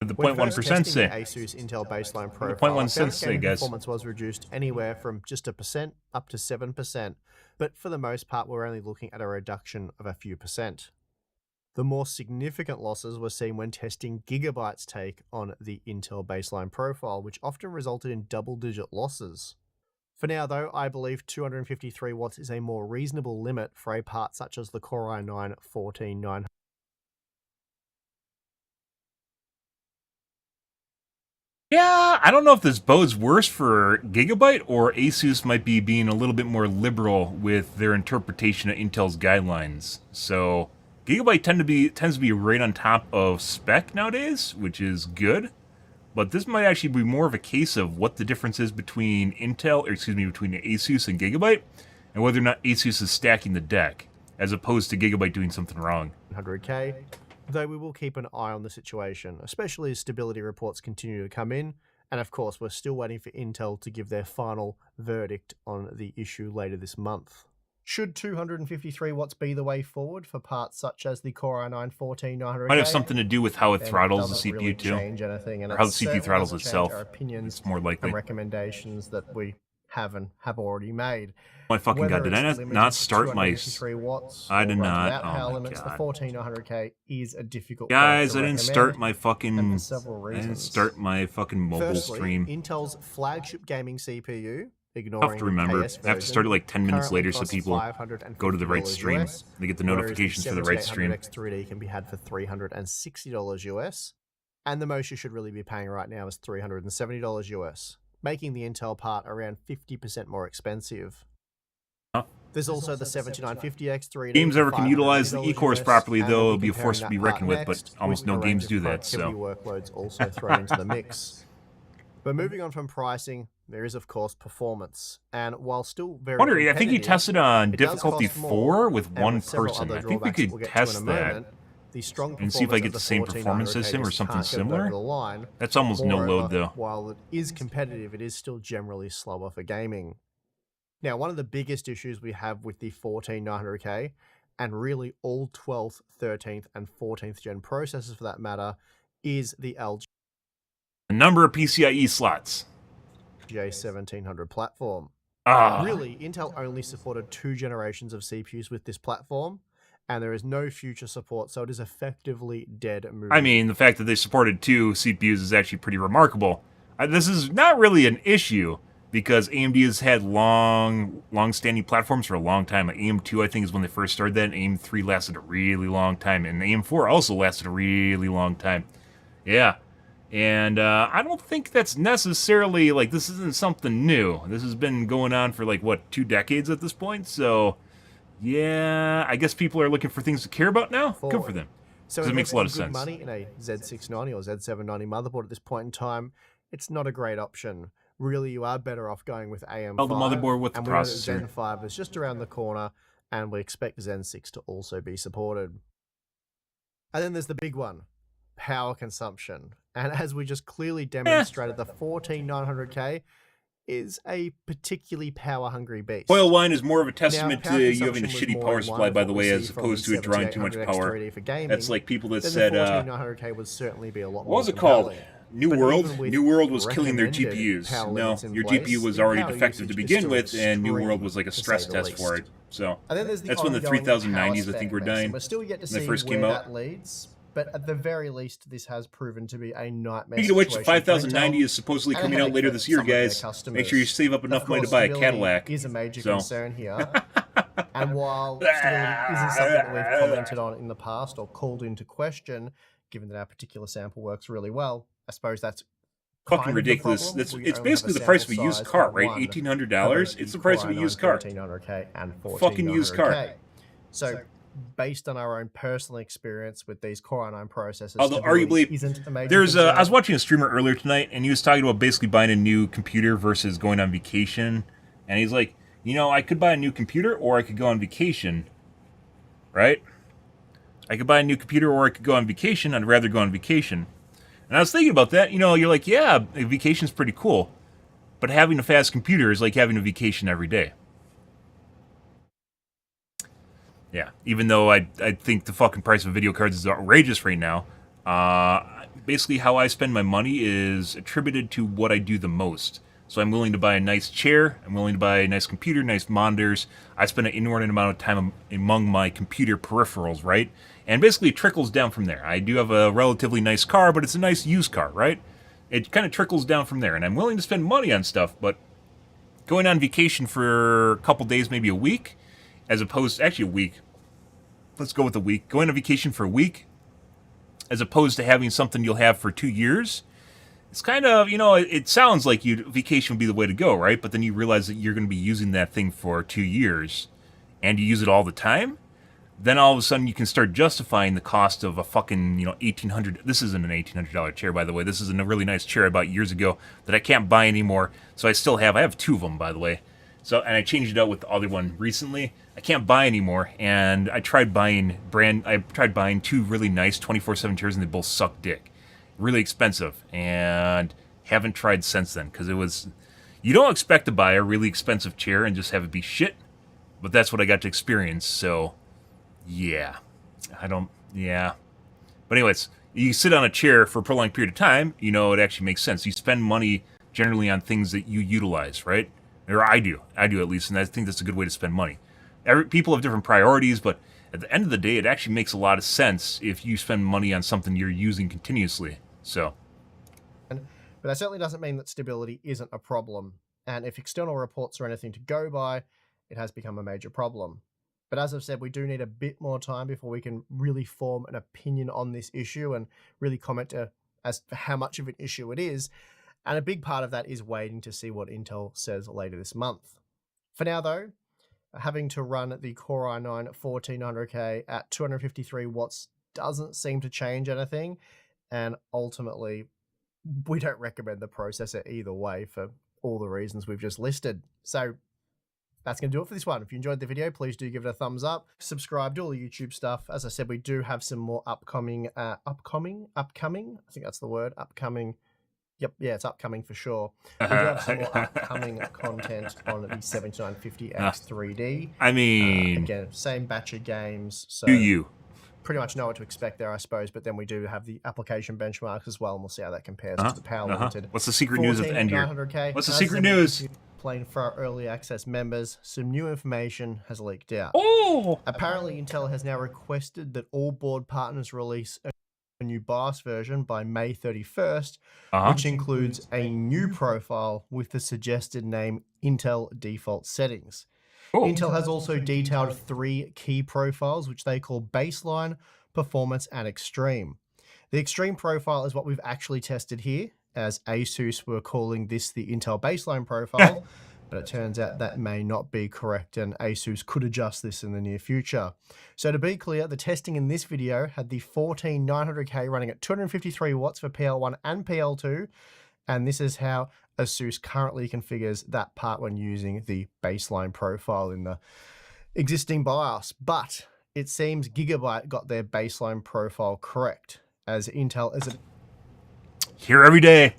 The When 0.1% first testing say. the ASUS Intel baseline The profile, I 0.1 found cents say, gaming guys. performance was reduced anywhere from just 1% up to 7%, but for the most part, we're only looking at a reduction of a few percent. The more significant losses were seen when testing Gigabyte's take on the Intel baseline profile, which often resulted in double-digit losses. For now, though, I believe 253 watts is a more reasonable limit for a part such as the Core i9 14900. Yeah, I don't know if this bodes worse for Gigabyte or Asus might be being a little bit more liberal with their interpretation of Intel's guidelines. So Gigabyte tends to be right on top of spec nowadays, which is good. But this might actually be more of a case of what the difference is between between Asus and Gigabyte, and whether or not Asus is stacking the deck, as opposed to Gigabyte doing something wrong. 100K, though we will keep an eye on the situation, especially as stability reports continue to come in, and of course we're still waiting for Intel to give their final verdict on the issue later this month. Should 253 watts be the way forward for parts such as the Core i9 14900K? Might have something to do with how it then throttles the doesn't CPU really too, change anything, and or it how the CPU certainly throttles doesn't change itself. our opinions It's more likely. and recommendations that we have already made. My fucking god, Whether did I it's not start my... 253 watts I or did runs not. without Oh power my limits, the god. 14900K is a difficult Guys, product to I didn't recommend, start my and fucking... for several I reasons. didn't start my fucking mobile Firstly, stream. Intel's flagship gaming CPU, ignoring Tough to remember. KS I have to start it like 10 minutes later so people go to the right stream. US, They get the whereas notifications for the right stream. 7800X3D can be had for $360 US, and the most you should really be paying right now is $370 US, making the Intel part around 50% more expensive. Huh? There's also the 7950X 3D. Games ever can utilize the E-cores properly, though, it'll be a force to be reckoned with, but almost no games do that, so. Workloads also thrown into the mix. But moving on from pricing, there is, of course, performance. And while still very I think you tested on difficulty 4 with one person. I think we could test that and see if I get the same performance as him or something similar. That's almost no load, though. While it is competitive, it is still generally slower for gaming. Now, one of the biggest issues we have with the 14900K, and really all 12th, 13th, and 14th gen processors for that matter, is the LG The number of PCIe slots. J1700 platform. Really, Intel only supported 2 generations of CPUs with this platform, and there is no future support, so it is effectively dead moving. I mean, the fact that they supported 2 CPUs is actually pretty remarkable. This is not really an issue, because AMD has had long-standing platforms for a long time. AM2, I think, is when they first started that, and AM3 lasted a really long time, and AM4 also lasted a really long time. Yeah. And I don't think that's necessarily, like, this isn't something new. This has been going on for, like, what, 2 decades at this point? So, yeah, I guess people are looking for things to care about now. Good for them. So it makes a lot of sense. Money in a Z690 or Z790 motherboard at this point in time, it's not a great option. Really, you are better off going with AM5. Well, the motherboard with the processor. Zen 5 is just around the corner, and we expect Zen 6 to also be supported. And then there's the big one, power consumption. And as we just clearly demonstrated, the 14900K is a particularly power-hungry beast. Oil wine is more of a testament to you having a shitty power supply, by the way, as opposed to it drawing too much power. That's like people that said, the 14900K would certainly be a lot more what was it called? New World? New World was killing their GPUs. No, your GPU was already defective to begin with, and New World was like a stress test for it. So that's when the 3090s, I think, were dying when they first came out. That leads, but at the very least, this has proven to be a nightmare. Speaking of which, the 5090 is supposedly coming out later this year, guys. Make sure you save up enough money to buy a Cadillac. Is a major concern here. And while stability isn't something that we've commented on in the past or called into question, given that our particular sample works really well, I suppose that's fucking ridiculous. It's basically the price of a used car, right? $1,800. It's the price of a used car. Fucking used car. So, based on our own personal experience with these Core i9 processors, although arguably, I was watching a streamer earlier tonight, and he was talking about basically buying a new computer versus going on vacation. And he's like, you know, I could buy a new computer or I could go on vacation, right? I could buy a new computer or I could go on vacation. I'd rather go on vacation. And I was thinking about that. You know, you're like, yeah, a vacation's pretty cool. But having a fast computer is like having a vacation every day. Yeah, even though I think the fucking price of video cards is outrageous right now. Basically, how I spend my money is attributed to what I do the most. So I'm willing to buy a nice chair. I'm willing to buy a nice computer, nice monitors. I spend an inordinate amount of time among my computer peripherals, right? And basically it trickles down from there. I do have a relatively nice car, but it's a nice used car, right? It kind of trickles down from there. And I'm willing to spend money on stuff, but going on vacation for a couple days, maybe a week, as opposed to, actually a week. Let's go with a week. Going on vacation for a week, as opposed to having something you'll have for 2 years. It's kind of, you know, it sounds like vacation would be the way to go, right? But then you realize that you're going to be using that thing for 2 years, and you use it all the time. Then all of a sudden you can start justifying the cost of a fucking, you know, $1,800. This isn't an $1,800 chair, by the way. This is a really nice chair I bought years ago that I can't buy anymore. So I have 2 of them, by the way. So, and I changed it out with the other one recently. I can't buy anymore, and I tried buying 2 really nice 24/7 chairs, and they both suck dick. Really expensive, and haven't tried since then, because it was, you don't expect to buy a really expensive chair and just have it be shit, but that's what I got to experience. So yeah, but anyways, you sit on a chair for a prolonged period of time, you know, it actually makes sense. You spend money generally on things that you utilize, right? Or I do at least, and I think that's a good way to spend money. People have different priorities, but at the end of the day, it actually makes a lot of sense if you spend money on something you're using continuously. So, but that certainly doesn't mean that stability isn't a problem. And if external reports are anything to go by, it has become a major problem. But as I've said, we do need a bit more time before we can really form an opinion on this issue and really comment as to how much of an issue it is. And a big part of that is waiting to see what Intel says later this month. For now, though, Having to run the Core i9 14900K at 253 watts doesn't seem to change anything, and ultimately we don't recommend the processor either way for all the reasons we've just listed. So that's going to do it for this one. If you enjoyed the video, please do give it a thumbs up. Subscribe to all the YouTube stuff. As I said, we do have some more upcoming, I think that's the word, upcoming. Yep, yeah, it's upcoming for sure. We do have some more upcoming content on the 7950X 3D. I mean... again, same batch of games. So do you? Pretty much know what to expect there, I suppose. But then we do have the application benchmarks as well, and we'll see how that compares to the power limited. What's the secret news at the end here? What's the secret news? Playing for our early access members, some new information has leaked out. Oh! Apparently, Intel has now requested that all board partners release a new BIOS version by May 31st, which includes a new profile with the suggested name Intel default settings. Intel has also detailed 3 key profiles, which they call baseline, performance, and extreme. The extreme profile is what we've actually tested here, as ASUS were calling this the Intel baseline profile, but it turns out that may not be correct, and ASUS could adjust this in the near future. So to be clear, the testing in this video had the 14900K running at 253 watts for PL1 and PL2, and this is how ASUS currently configures that part when using the baseline profile in the existing BIOS. But it seems Gigabyte got their baseline profile correct, as Intel is here every day.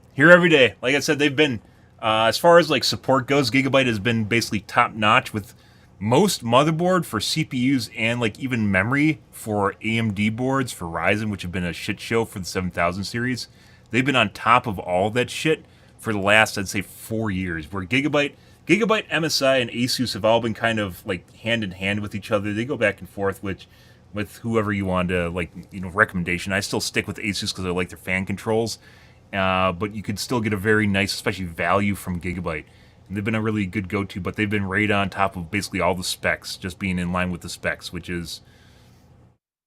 Like I said, they've been, as far as like support goes, Gigabyte has been basically top notch with most motherboard for CPUs and like even memory for AMD boards for Ryzen, which have been a shit show for the 7000 series. They've been on top of all that shit for the last, I'd say, 4 years, where Gigabyte, MSI, and ASUS have all been kind of like hand in hand with each other. They go back and forth with whoever you want to, like, you know, recommendation. I still stick with ASUS because I like their fan controls, but you could still get a very nice, especially value from Gigabyte. And they've been a really good go-to, but they've been right on top of basically all the specs, just being in line with the specs, which is,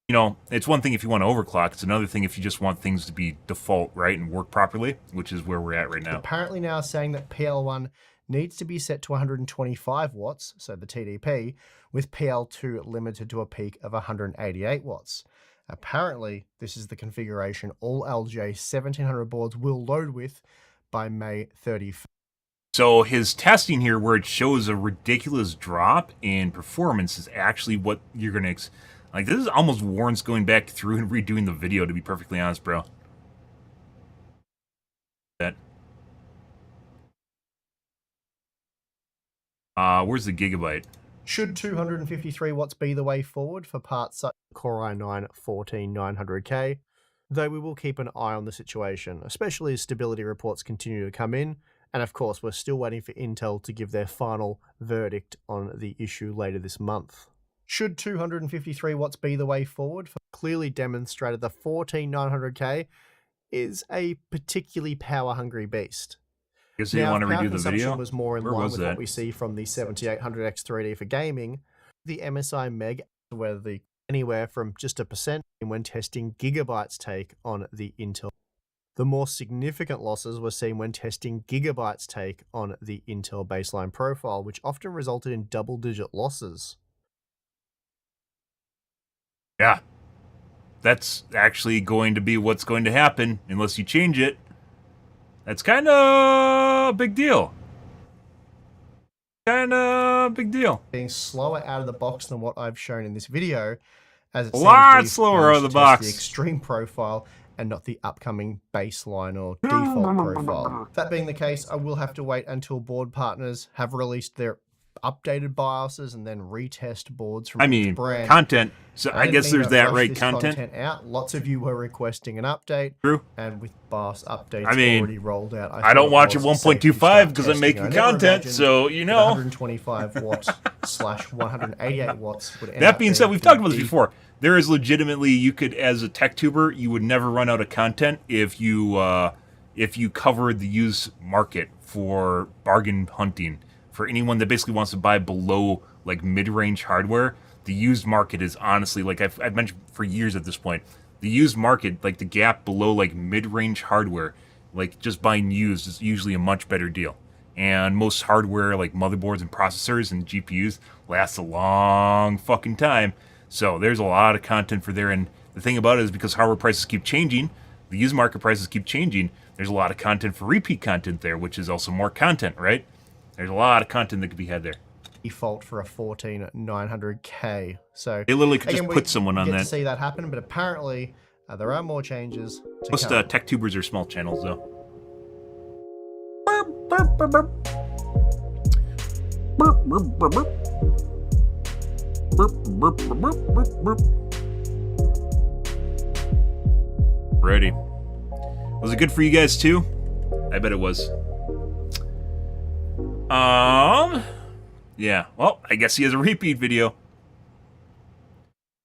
you know, it's one thing if you want to overclock. It's another thing if you just want things to be default, right, and work properly, which is where we're at right now. Apparently now saying that PL1 needs to be set to 125 watts, so the TDP, with PL2 limited to a peak of 188 watts. Apparently, this is the configuration all LJ 1700 boards will load with by May 31st. So his testing here, where it shows a ridiculous drop in performance, is actually what you're going to... Like, this is almost warrants going back through and redoing the video, to be perfectly honest, bro. Where's the Gigabyte? Should 253 watts be the way forward for parts such as Core i9 14900K? Though we will keep an eye on the situation, especially as stability reports continue to come in. And of course, we're still waiting for Intel to give their final verdict on the issue later this month. Should 253 watts be the way forward? Clearly demonstrated the 14900K is a particularly power-hungry beast. Guess you want to redo the video? Was more in line with what we see from the 7800X 3D for gaming. The MSI Meg, where anywhere from just 1% when testing Gigabyte's take on the Intel. The more significant losses were seen when testing Gigabyte's take on the Intel baseline profile, which often resulted in double-digit losses. Yeah, that's actually going to be what's going to happen unless you change it. That's kind of a big deal. Being slower out of the box than what I've shown in this video, as it's a lot slower out of the box. The extreme profile and not the upcoming baseline or default profile. That being the case, I will have to wait until board partners have released their updated BIOSes and then retest boards from each brand. Content. So I guess there's that, right? Content out. Lots of you were requesting an update. True. And with BIOS updates already rolled out, I don't watch it 1.25 because I'm making content, so you know. 125 watts / 188 watts would end That being said, we've talked about this before. There is legitimately, you could, as a tech tuber, you would never run out of content if you covered the used market for bargain hunting. For anyone that basically wants to buy below like mid-range hardware, the used market is honestly, like I've mentioned for years at this point, the used market, like the gap below like mid-range hardware, like just buying used is usually a much better deal. And most hardware, like motherboards and processors and GPUs, lasts a long fucking time. So there's a lot of content for there. And the thing about it is because hardware prices keep changing, the used market prices keep changing, there's a lot of content for repeat content there, which is also more content, right? There's a lot of content that could be had there. Default for a 14900K. So they literally could again, just put someone on get that. to see that happen, but apparently there are more changes to Most come. tech tubers are small channels, though. Burp, burp, burp, burp. Burp, burp, burp, burp. Burp, burp, burp, burp, burp, burp. Ready. Was it good for you guys too? I bet it was. Yeah. Well, I guess he has a repeat video.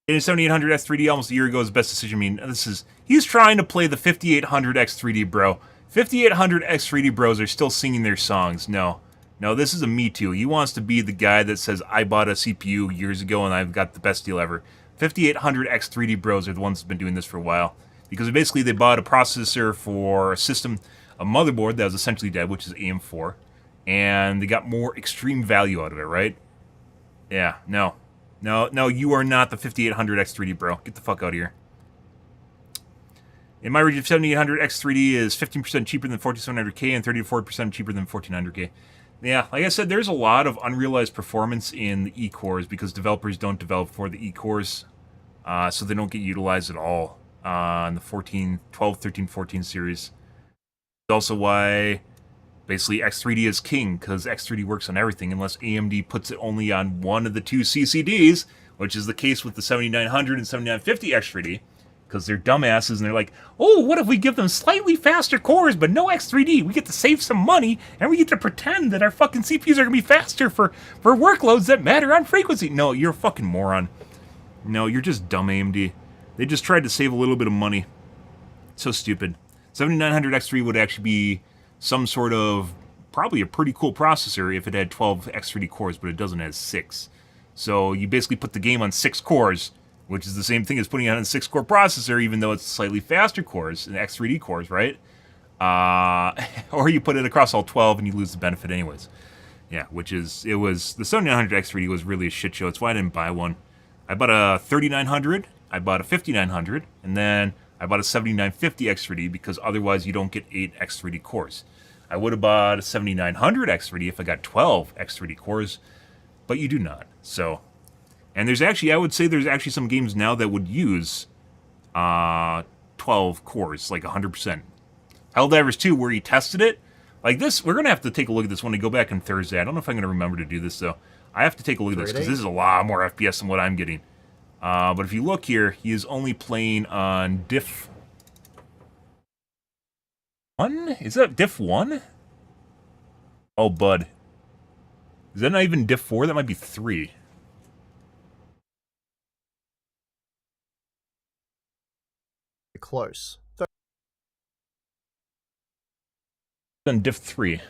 In 7800X3D almost a year ago is the best decision. I mean, he's trying to play the 5800X3D, bro. 5800X3D bros are still singing their songs. No, this is a Me Too. He wants to be the guy that says, I bought a CPU years ago and I've got the best deal ever. 5800X3D bros are the ones that have been doing this for a while. Because basically they bought a processor for a system, a motherboard that was essentially dead, which is AM4. And they got more extreme value out of it, right? Yeah, no, you are not the 5800X3D, bro. Get the fuck out of here. In my region, 7800X3D is 15% cheaper than 4700K and 30 to 40% cheaper than 1400K. Yeah, like I said, there's a lot of unrealized performance in the E-cores because developers don't develop for the E-cores, so they don't get utilized at all in the 12, 13, 14 series. That's also why basically X3D is king, because X3D works on everything unless AMD puts it only on one of the two CCDs, which is the case with the 7900 and 7950 X3D, because they're dumbasses and they're like, oh, what if we give them slightly faster cores but no X3D? We get to save some money and we get to pretend that our fucking CPUs are going to be faster for workloads that matter on frequency. No, you're a fucking moron. No, you're just dumb, AMD. They just tried to save a little bit of money. So stupid. 7900 X3 would actually be some sort of, probably a pretty cool processor if it had 12 X3D cores, but it doesn't, it has 6. So you basically put the game on 6 cores, which is the same thing as putting it on a 6-core processor, even though it's slightly faster cores, and X3D cores, right? Or you put it across all 12 and you lose the benefit anyways. Yeah, the 7900 X3D was really a shit show. It's why I didn't buy one. I bought a 3900, I bought a 5900, and then I bought a 7950 X3D because otherwise you don't get 8 X3D cores. I would have bought a 7900 X3D if I got 12 X3D cores, but you do not. So, and I would say there's actually some games now that would use 12 cores, like 100%. Helldivers 2, where he tested it, like this, we're going to have to take a look at this when we go back on Thursday. I don't know if I'm going to remember to do this, though. I have to take a look at this, because this is a lot more FPS than what I'm getting. But if you look here, he is only playing on diff 1? Is that diff 1? Oh, bud. Is that not even diff 4? That might be 3. Close. On diff 3.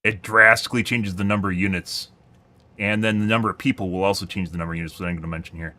It drastically changes the number of units. And then the number of people will also change the number of units, which I'm going to mention here.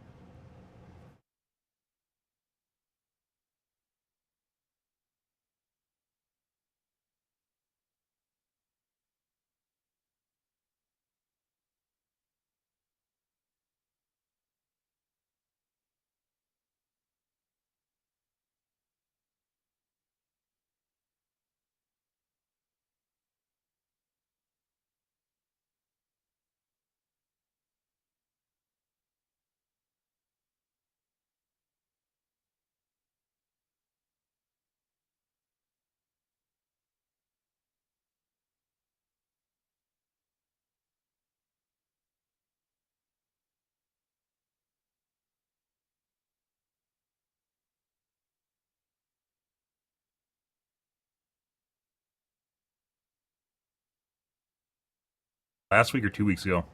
Last week or 2 weeks ago.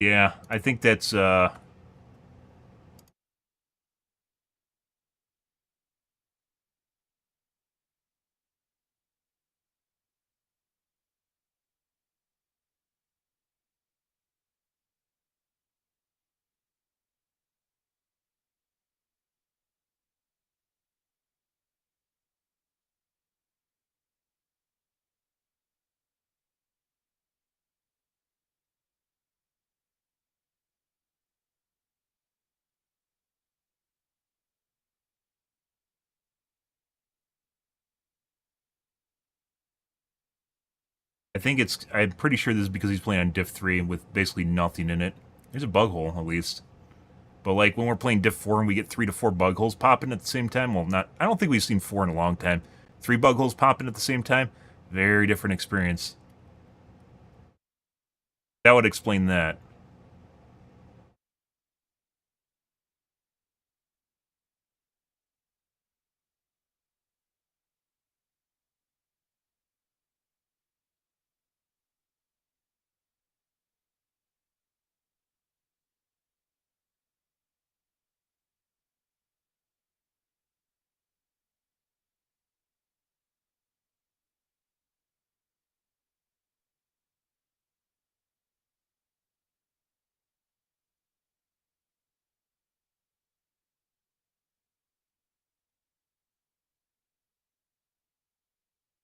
Yeah, I think that's I think it's I'm pretty sure this is because he's playing on Diff 3 with basically nothing in it. There's a bug hole at least. But like when we're playing Diff 4 and we get 3 to 4 bug holes popping at the same time, well not I don't think we've seen 4 in a long time. 3 bug holes popping at the same time, very different experience. That would explain that.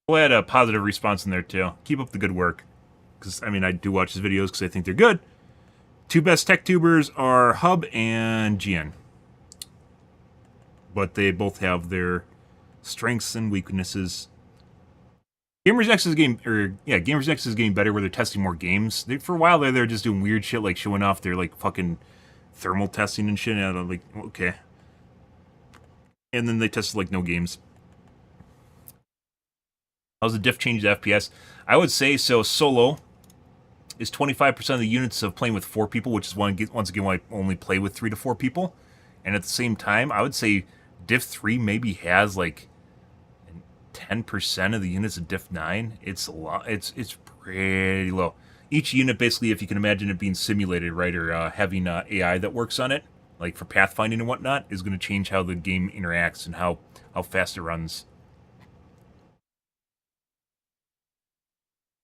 We'll add a positive response in there too. Keep up the good work. Because, I mean, I do watch his videos because I think they're good. Two best tech tubers are Hub and GN. But they both have their strengths and weaknesses. Gamers X is Gamers X is getting better where they're testing more games. For a while there, they're just doing weird shit like showing off their like fucking thermal testing and shit. And I'm like, okay. And then they tested like no games. How's the diff change the FPS? I would say so. Solo is 25% of the units of playing with 4 people, which is once again why I only play with 3 to 4 people. And at the same time, I would say Diff 3 maybe has like 10% of the units of Diff 9. It's a lot. It's pretty low. Each unit, basically, if you can imagine it being simulated, right, or having AI that works on it, like for pathfinding and whatnot, is going to change how the game interacts and how fast it runs.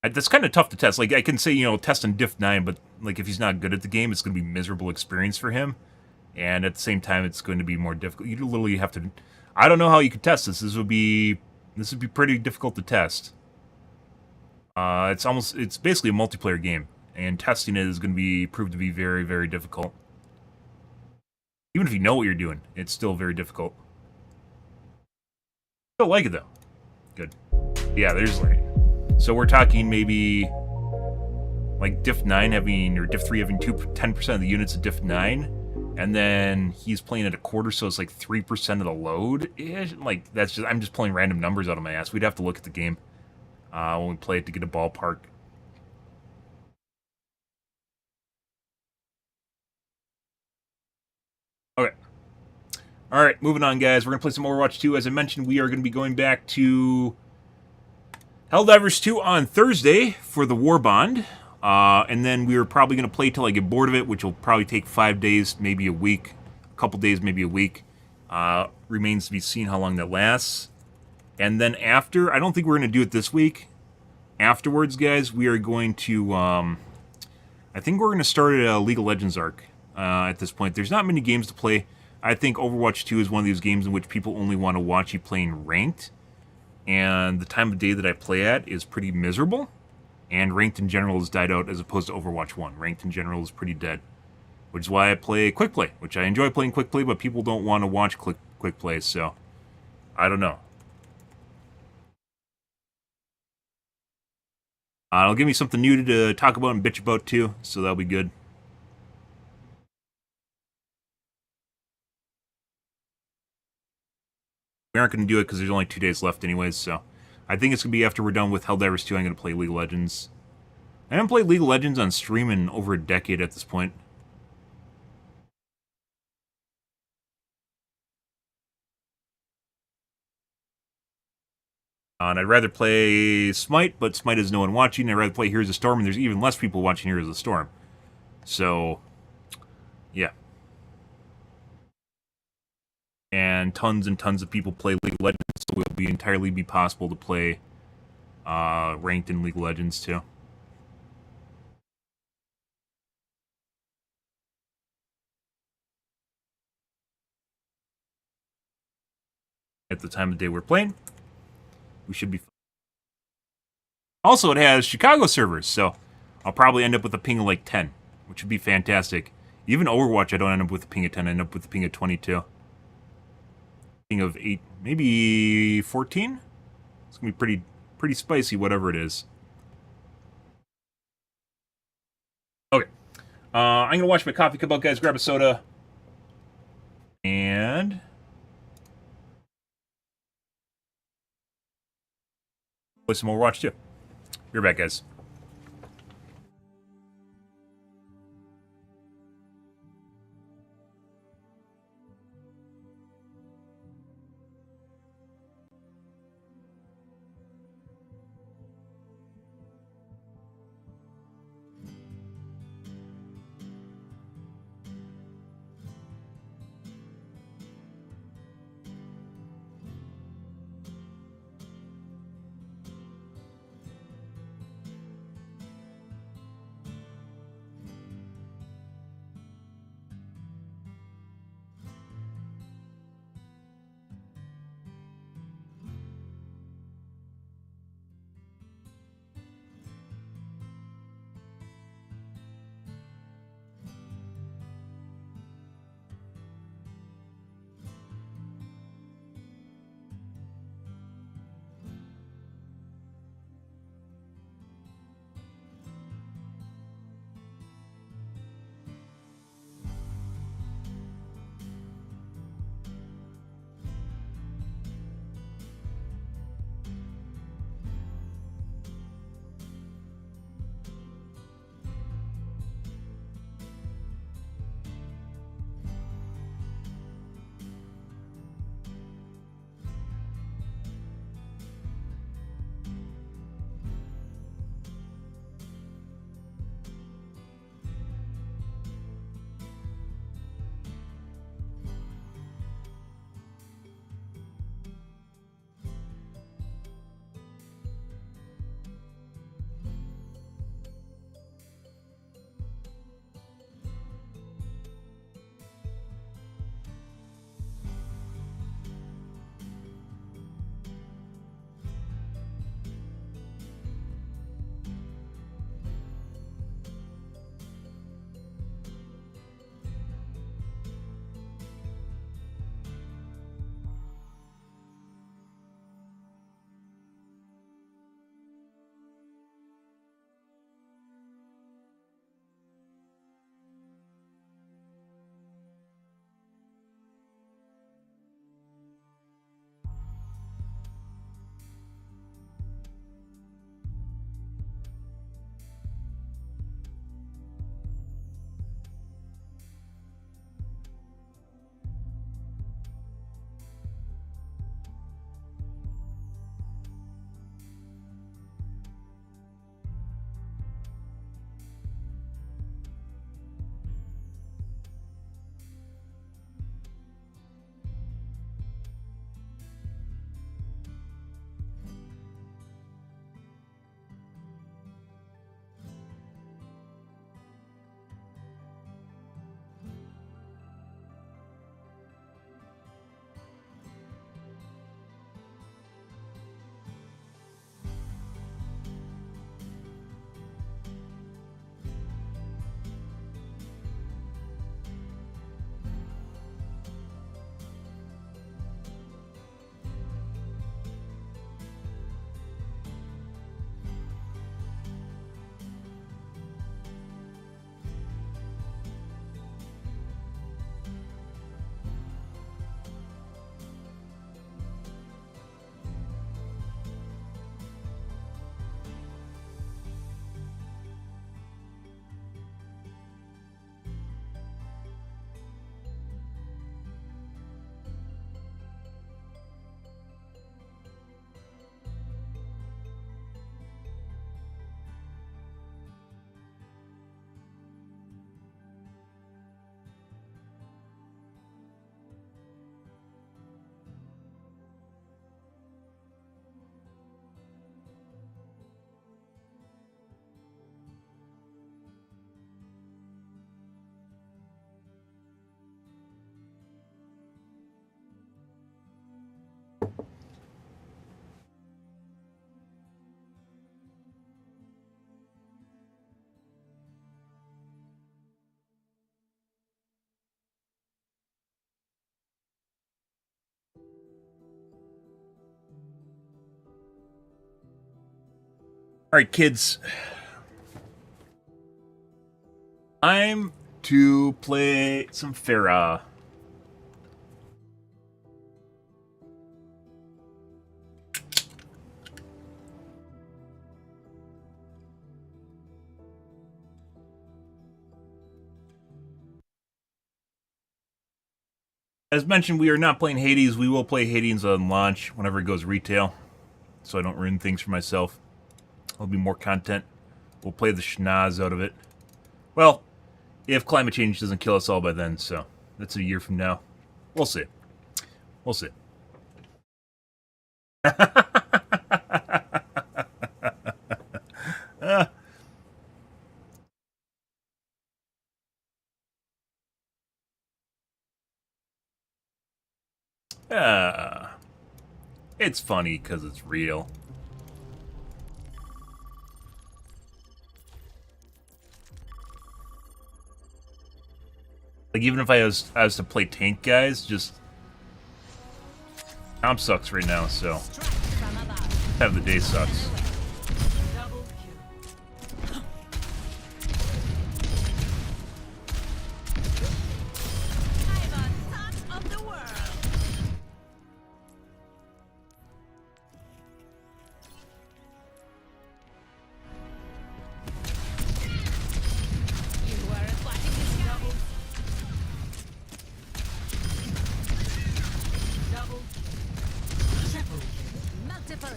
That's kind of tough to test. Like, I can say, you know, test on Diff 9, but, like, if he's not good at the game, it's going to be a miserable experience for him. And at the same time, it's going to be more difficult. You literally have to... I don't know how you could test this. This would be pretty difficult to test. It's basically a multiplayer game. And testing it is going to be proved to be very, very difficult. Even if you know what you're doing, it's still very difficult. Still like it, though. Good. Yeah, there's like... So we're talking maybe like Diff 9 having, or Diff 3 having 10% of the units of Diff 9, and then he's playing at a quarter, so it's like 3% of the load. Like, that's just, I'm just pulling random numbers out of my ass. We'd have to look at the game when we play it to get a ballpark. Okay. Alright, moving on, guys. We're going to play some Overwatch 2. As I mentioned, we are going to be going back to Helldivers 2 on Thursday for the War Bond. And then we're probably going to play till I get bored of it, which will probably take 5 days, maybe a week. A couple days, maybe a week. Remains to be seen how long that lasts. And then after, I don't think we're going to do it this week. Afterwards, guys, we are going to... I think we're going to start a League of Legends arc at this point. There's not many games to play. I think Overwatch 2 is one of these games in which people only want to watch you playing ranked. And the time of day that I play at is pretty miserable. And ranked in general has died out as opposed to Overwatch 1. Ranked in general is pretty dead. Which is why I play quick play, which I enjoy playing quick play, but people don't want to watch quick play, so I don't know. It'll give me something new to talk about and bitch about too, so that'll be good. We aren't going to do it because there's only 2 days left anyways, so I think it's going to be after we're done with Helldivers 2, I'm going to play League of Legends. I haven't played League of Legends on stream in over a decade at this point. And I'd rather play Smite, but Smite has no one watching. I'd rather play Heroes of the Storm, and there's even less people watching Heroes of the Storm. So, yeah. And tons of people play League of Legends, so it will entirely be possible to play ranked in League of Legends too. At the time of day we're playing, we should be fine. Also, it has Chicago servers, so I'll probably end up with a ping of like 10, which would be fantastic. Even Overwatch, I don't end up with a ping of 10, I end up with a ping of 22. Ping of 8, maybe 14? It's going to be pretty spicy, whatever it is. Okay. I'm going to watch my coffee cup out, guys, grab a soda. And play some Overwatch too. Be right back, guys. Alright, kids. Time to play some Farah. As mentioned, we are not playing Hades. We will play Hades on launch whenever it goes retail, so I don't ruin things for myself. There'll be more content. We'll play the schnoz out of it. Well, if climate change doesn't kill us all by then, so that's a year from now. We'll see. We'll see. It's funny because it's real. Like, even if I was to play tank, guys, just... comp sucks right now, so... have the day sucks.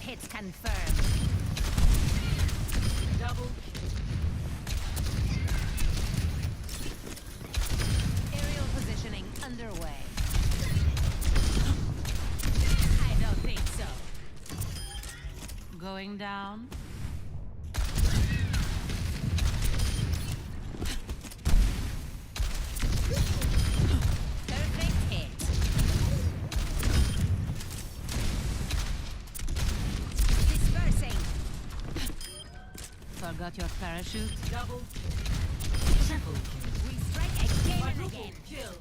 Hits confirmed. Double. Aerial positioning underway. I don't think so. Going down. Perfect hit. Forgot your parachute. Double. Triple kill. We strike again and again. Kill.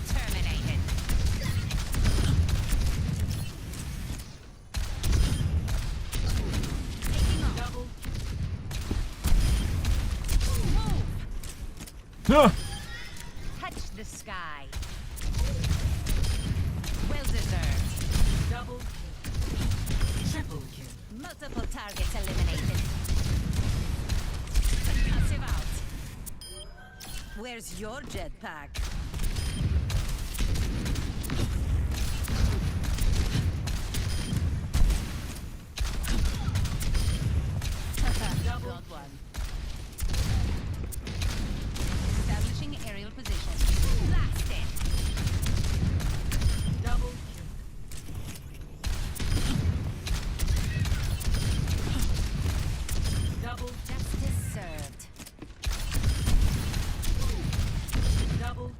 Terminated. Taking off. Double. Move. Touch the sky. Well deserved. Double. Triple kill. Multiple targets eliminated. Concussive out. Where's your jetpack? Got one. Establishing aerial position. Blasted. Double. Justice served. Double.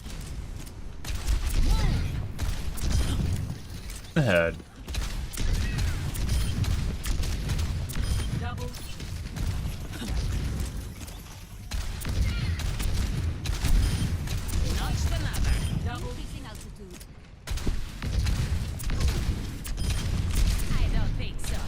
Ahead. Double. Notched another. Double. Increasing altitude. I don't think so.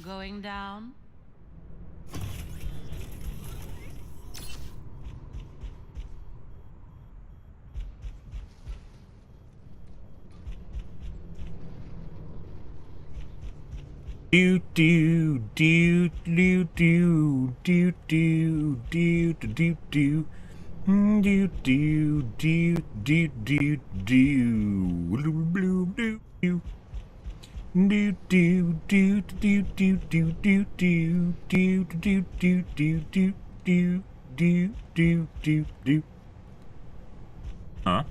Going down. Do do do do do do do do do do do do do do do do do do do. Do do do do do do do do do do do do do do do do do do. Huh?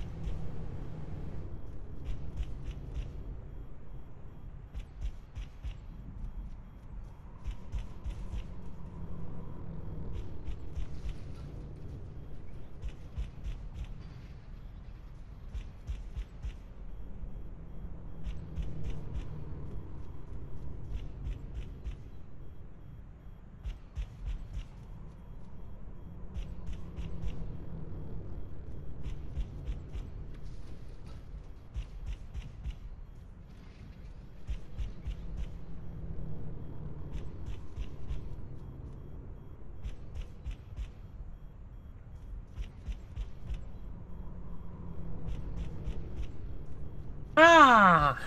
Ah,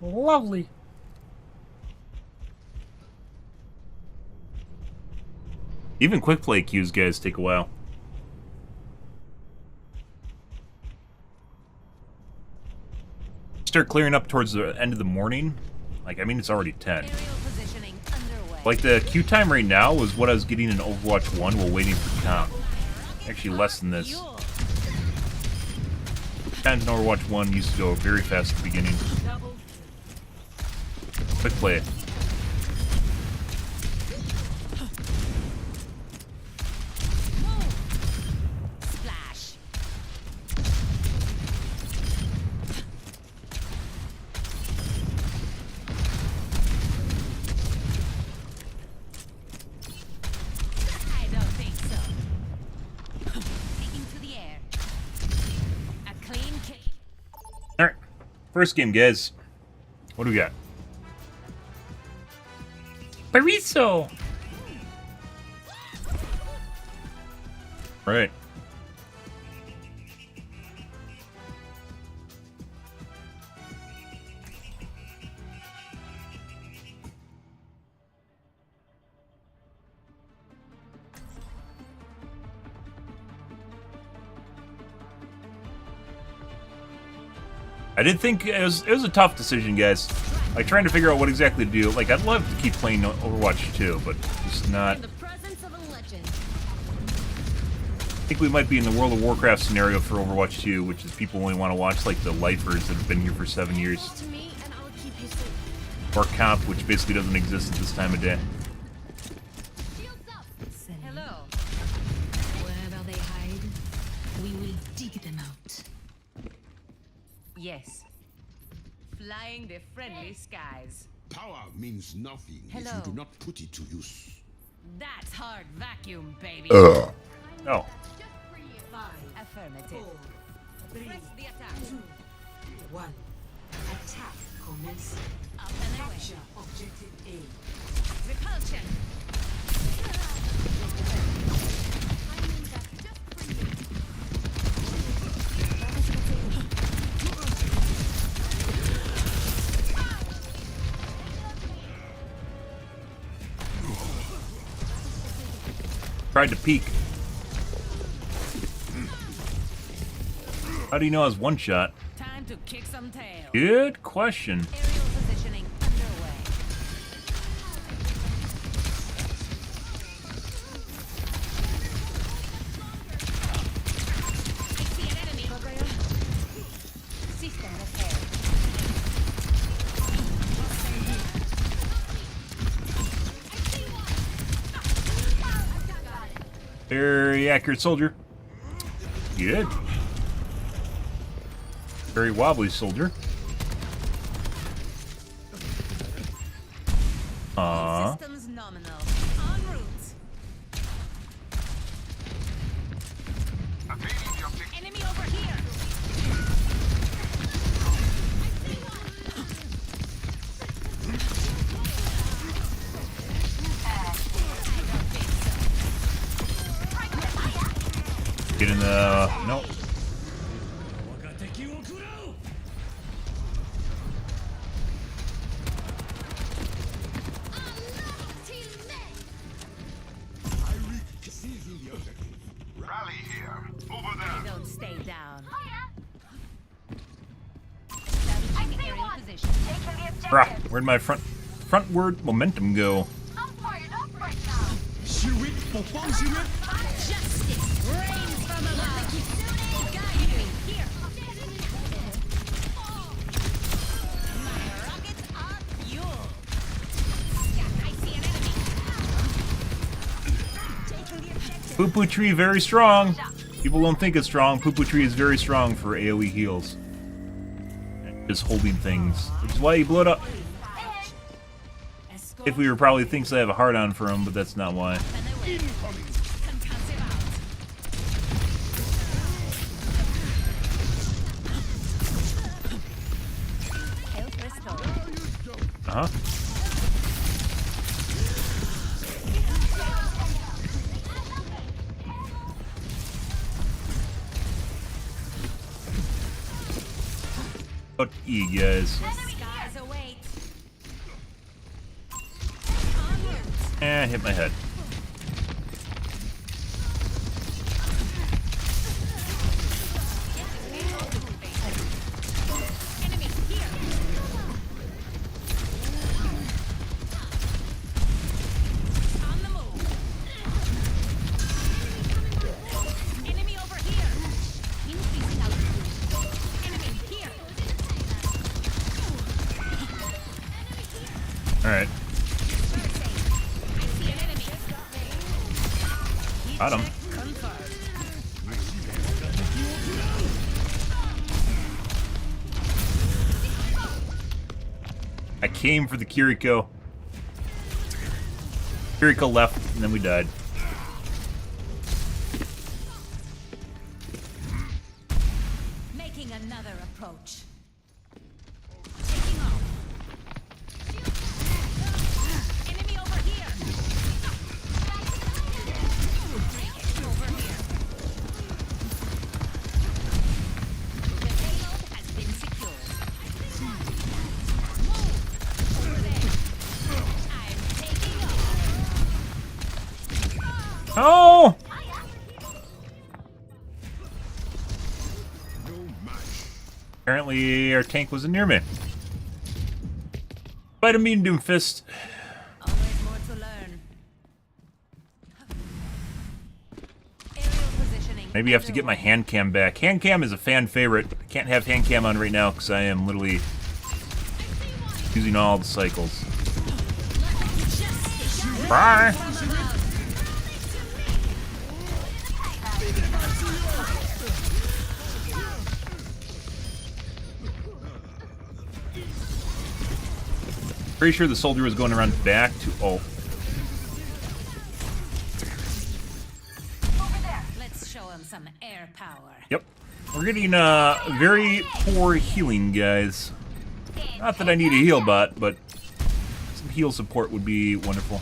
lovely. Even quick play queues, guys, take a while. Start clearing up towards the end of the morning. Like, I mean, it's already 10. Aerial positioning underway. Like, the queue time right now was what I was getting in Overwatch 1 while waiting for comp. Actually, less than this. Times in Overwatch 1 used to go very fast at the beginning. Quick play. Splash. I don't think so. Taking to the air. A clean kick. Alright. First game, guys. What do we got? Bariso. Right. I did think it was a tough decision, guys. Like, trying to figure out what exactly to do. Like, I'd love to keep playing Overwatch 2, but just not. In the presence of a legend. I think we might be in the World of Warcraft scenario for Overwatch 2, which is people only want to watch, like, the lifers that have been here for 7 years. To me, and I'll keep you safe. Or comp, which basically doesn't exist at this time of day. Shields up. Hello. Wherever they hide, we will dig them out. Yes. Flying the friendly skies. Power means nothing if Hello. you do not put it to use. That's hard vacuum, baby. Oh. Affirmative. Press the attack. 1. Attack commencing. Up and away. Capture objective A. Repulsion. Tried to peek. How do you know I was one shot? Time to kick some tail. Good question. Aerial positioning underway. I see an enemy. System repair. Very accurate soldier. Good. Very wobbly soldier. Systems nominal. En route. Enemy over here. Get in the... Nope. Rally here. Over there. Don't stay down. Establishing aerial position. Bruh, where'd my frontward momentum go? Justice reigns from above. Guide me here. My rockets are fuel. I see an enemy. Taking the objective. Poo-poo tree very strong. People don't think it's strong. Poo-poo tree is very strong for AoE heals. Just holding things, which is why you blow it up. If we were probably thinks I have a hard on for him, but that's not why. Concussive out. Health restored. Uh-huh. About E, guys. Skies await. Hit my head. Enemy here. On the move. Enemy over here. Increasing altitude. Enemy here. All right. I see an enemy. Got him. Confirmed. I came for the Kiriko. Kiriko left, and then we died. Making another approach. Taking off. Enemy over here. Over here. The payload has been secured. Move. Over there. I'm taking off. Oh! Apparently, our tank wasn't near me. Vitamin Doomfist. Always more to learn. Aerial positioning. Maybe I have to get my hand cam back. Hand cam is a fan favorite. I can't have hand cam on right now because I am literally using all the cycles. Bye. Pretty sure the soldier was going around back to. Oh, Let's show him some air power. yep. We're getting very poor healing, guys. Not that I need a heal bot, but some heal support would be wonderful.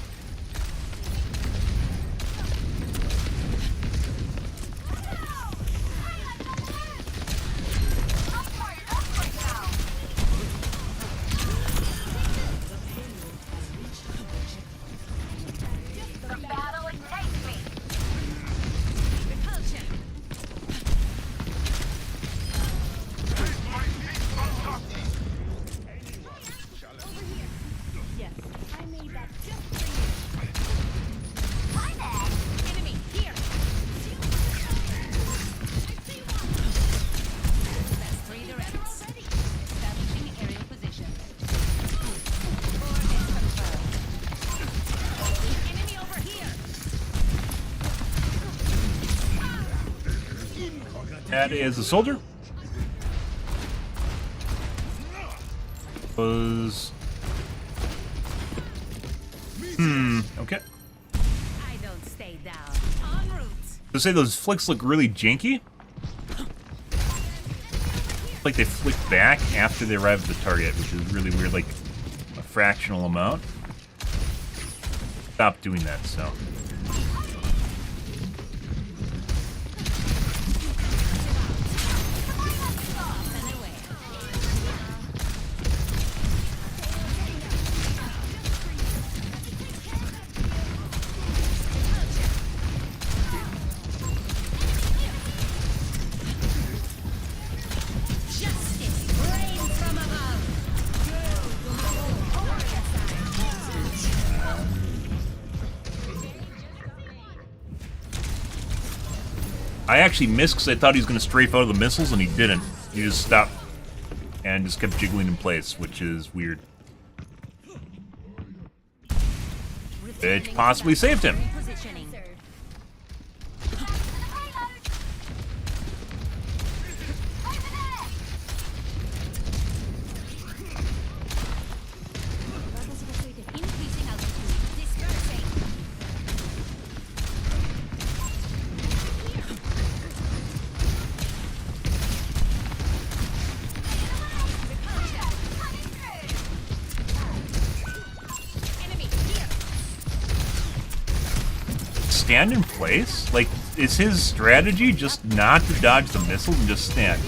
Repulsion. Enemy here. That's 3 directs. Establishing aerial position. Coordinates confirmed. Enemy over here. That is a soldier. Was. Okay. I don't stay down. En route. To say those flicks look really janky. Like they flick back after they arrive at the target, which is really weird, like a fractional amount. Stop doing that, so. And away. Justice reigns from above. I actually missed because I thought he was going to strafe out of the missiles, and he didn't. He just stopped and just kept jiggling in place, which is weird. Which possibly saved him. Positioning. Increasing altitude. Dispersing. Enemy here. Stand in place? Like, is his strategy just not to dodge the missiles and just stand?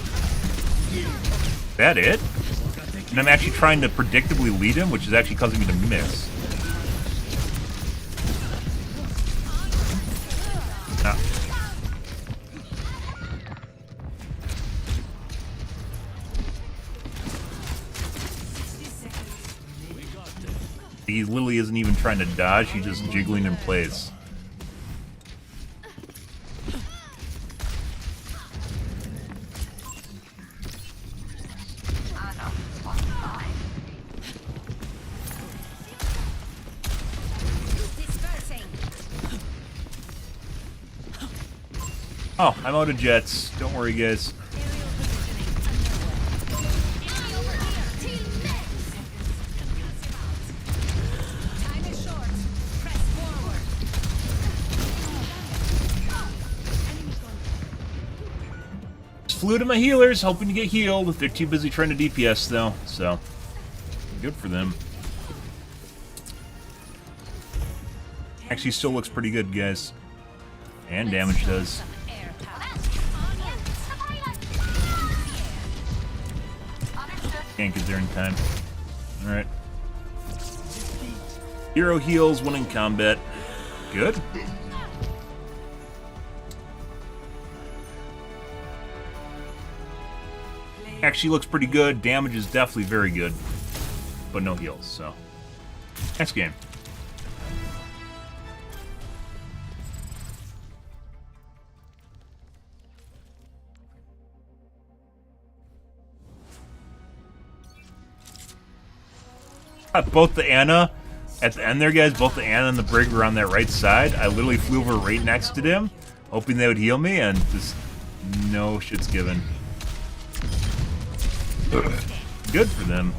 That it? And I'm actually trying to predictably lead him, which is actually causing me to miss. Ah. He literally isn't even trying to dodge, he's just jiggling in place. Oh, I'm out of jets. Don't worry, guys. Just flew to my healers, hoping to get healed. They're too busy trying to DPS, though, so good for them. Actually, still looks pretty good, guys. And damage does. Can't get there in time. Alright. Hero heals, winning combat. Good. Actually looks pretty good. Damage is definitely very good. But no heals, so. Next game. Both the Ana, at the end there, guys, both the Ana and the Brig were on that right side. I literally flew over right next to them, hoping they would heal me, and just no shit's given. Good for them.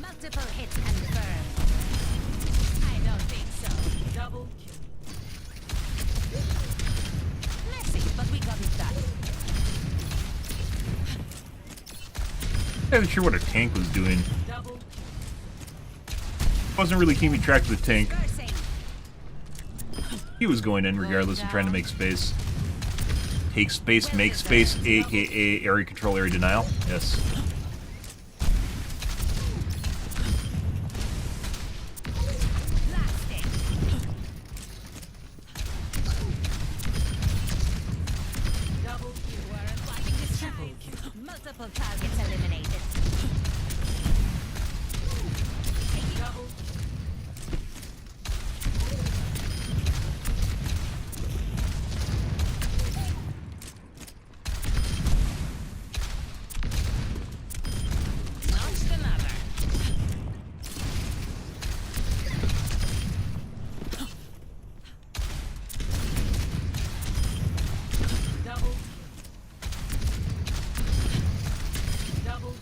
Multiple hits confirmed. I don't think so. Double kill. But we got it done. I'm not sure what a tank was doing. Wasn't really keeping track of the tank. He was going in regardless and trying to make space. Take space, make space, aka area control, area denial. Yes. Multiple targets eliminated. Launched another. Double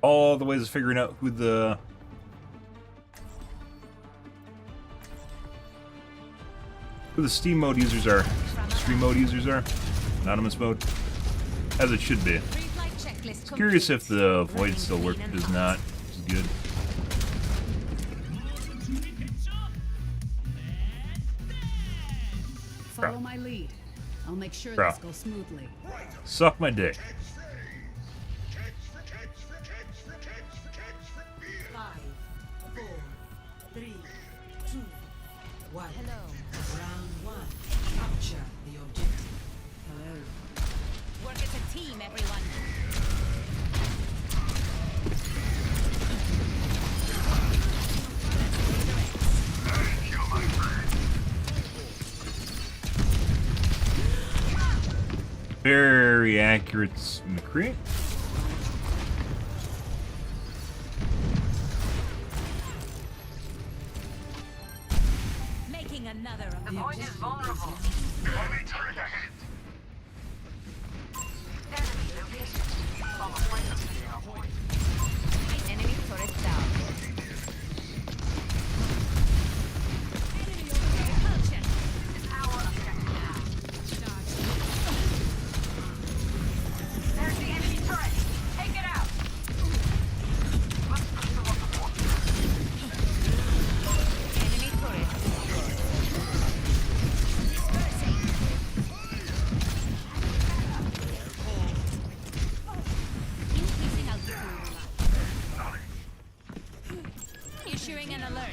all the ways of figuring out who the Steam mode users are, stream mode users are, anonymous mode, as it should be. Pre-flight checklist Curious if complete. the void Running still works. clean and Does hot. not. Which is good. Follow my lead. I'll make sure Bro. this goes smoothly. Suck my dick. 5, 4, 3, 2, 1. Hello. Round 1. Capture the objective. Hello. Work as a team, everyone. Very accurate, McCree. Making another of The them. point is vulnerable. Enemy turret ahead. Enemy turret down. Enemy over repulsion. Our objective now. There's the enemy turret. Take it out. Enemy turret. Dispersing. Increasing altitude. Issuing an alert.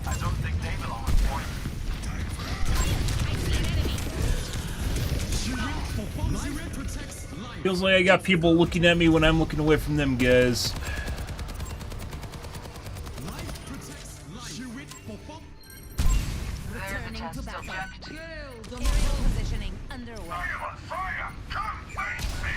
I don't think they belong on point. I see an enemy. Feels like I got people looking at me when I'm looking away from them, guys. Returning to battle. Aerial positioning underway. I am on fire. Come face me.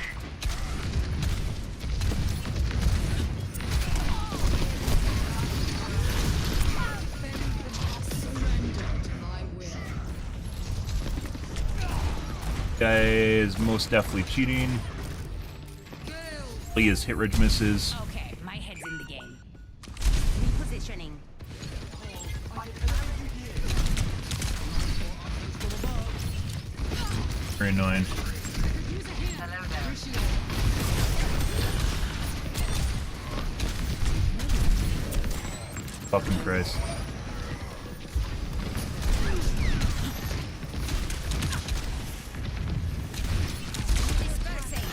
Guy is most definitely cheating. Leah's hit rate misses. Okay, my head's in the game. Repositioning. Very annoying. Fucking Christ. Dispersing.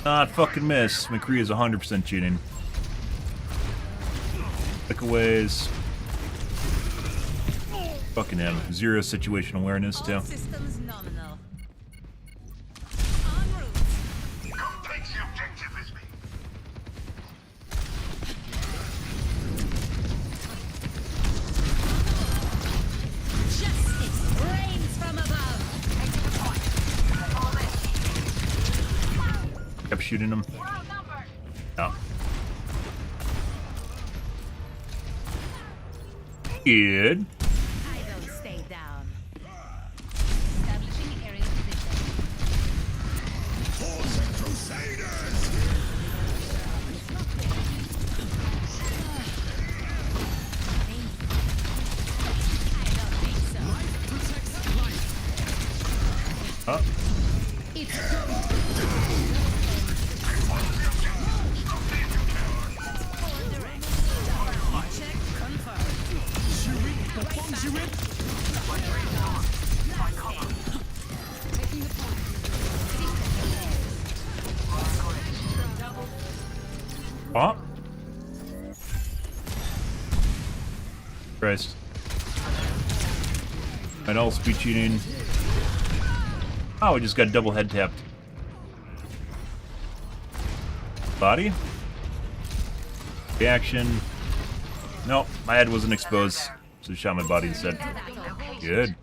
Not fucking miss. McCree is 100% cheating. Takeaways. Fucking him. Zero situation awareness, too. All systems nominal. En route. Come take the objective with me. Justice reigns from above. Taking the point. Kept shooting him. We're outnumbered. No. Good. I don't stay down. Establishing aerial position. I don't think so. Oh. Check confirmed. Oh. Christ. Might also be cheating. Oh, we just got double head tapped. Body. Reaction. Nope, my head wasn't exposed, so shot my body instead. Good.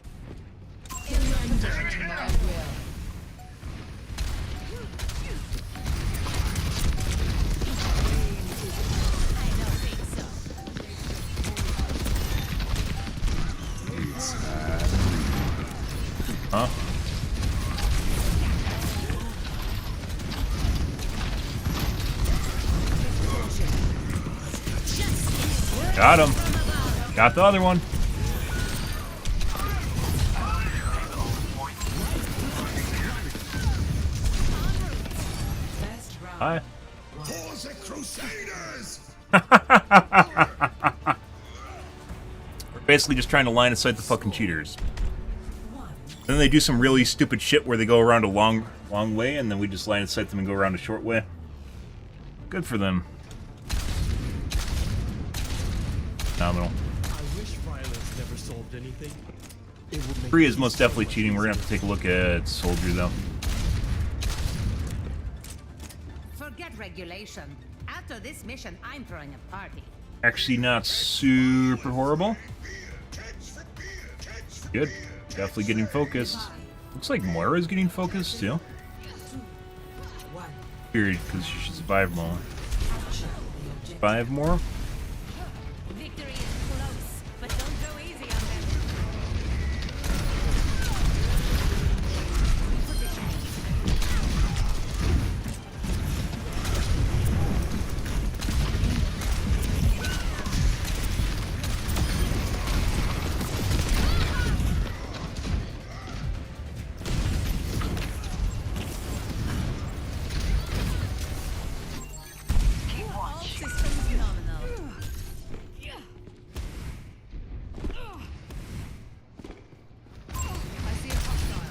Huh? Got him. Got the other one. Hi. We're basically just trying to line of sight the fucking cheaters. Then they do some really stupid shit where they go around a long way, and then we just line of sight them and go around a short way. Good for them. Phenomenal. I wish violence never solved anything. It would make Free is most definitely cheating. We're gonna have to take a look at Soldier though. Forget regulation. After this mission, I'm throwing a party. Actually, not super horrible. Good. Definitely getting focused. Looks like Moira's getting focused too. Weird, because she should survive more. Survive more? Victory is close, but don't go easy on them. All systems nominal. I see a hostile.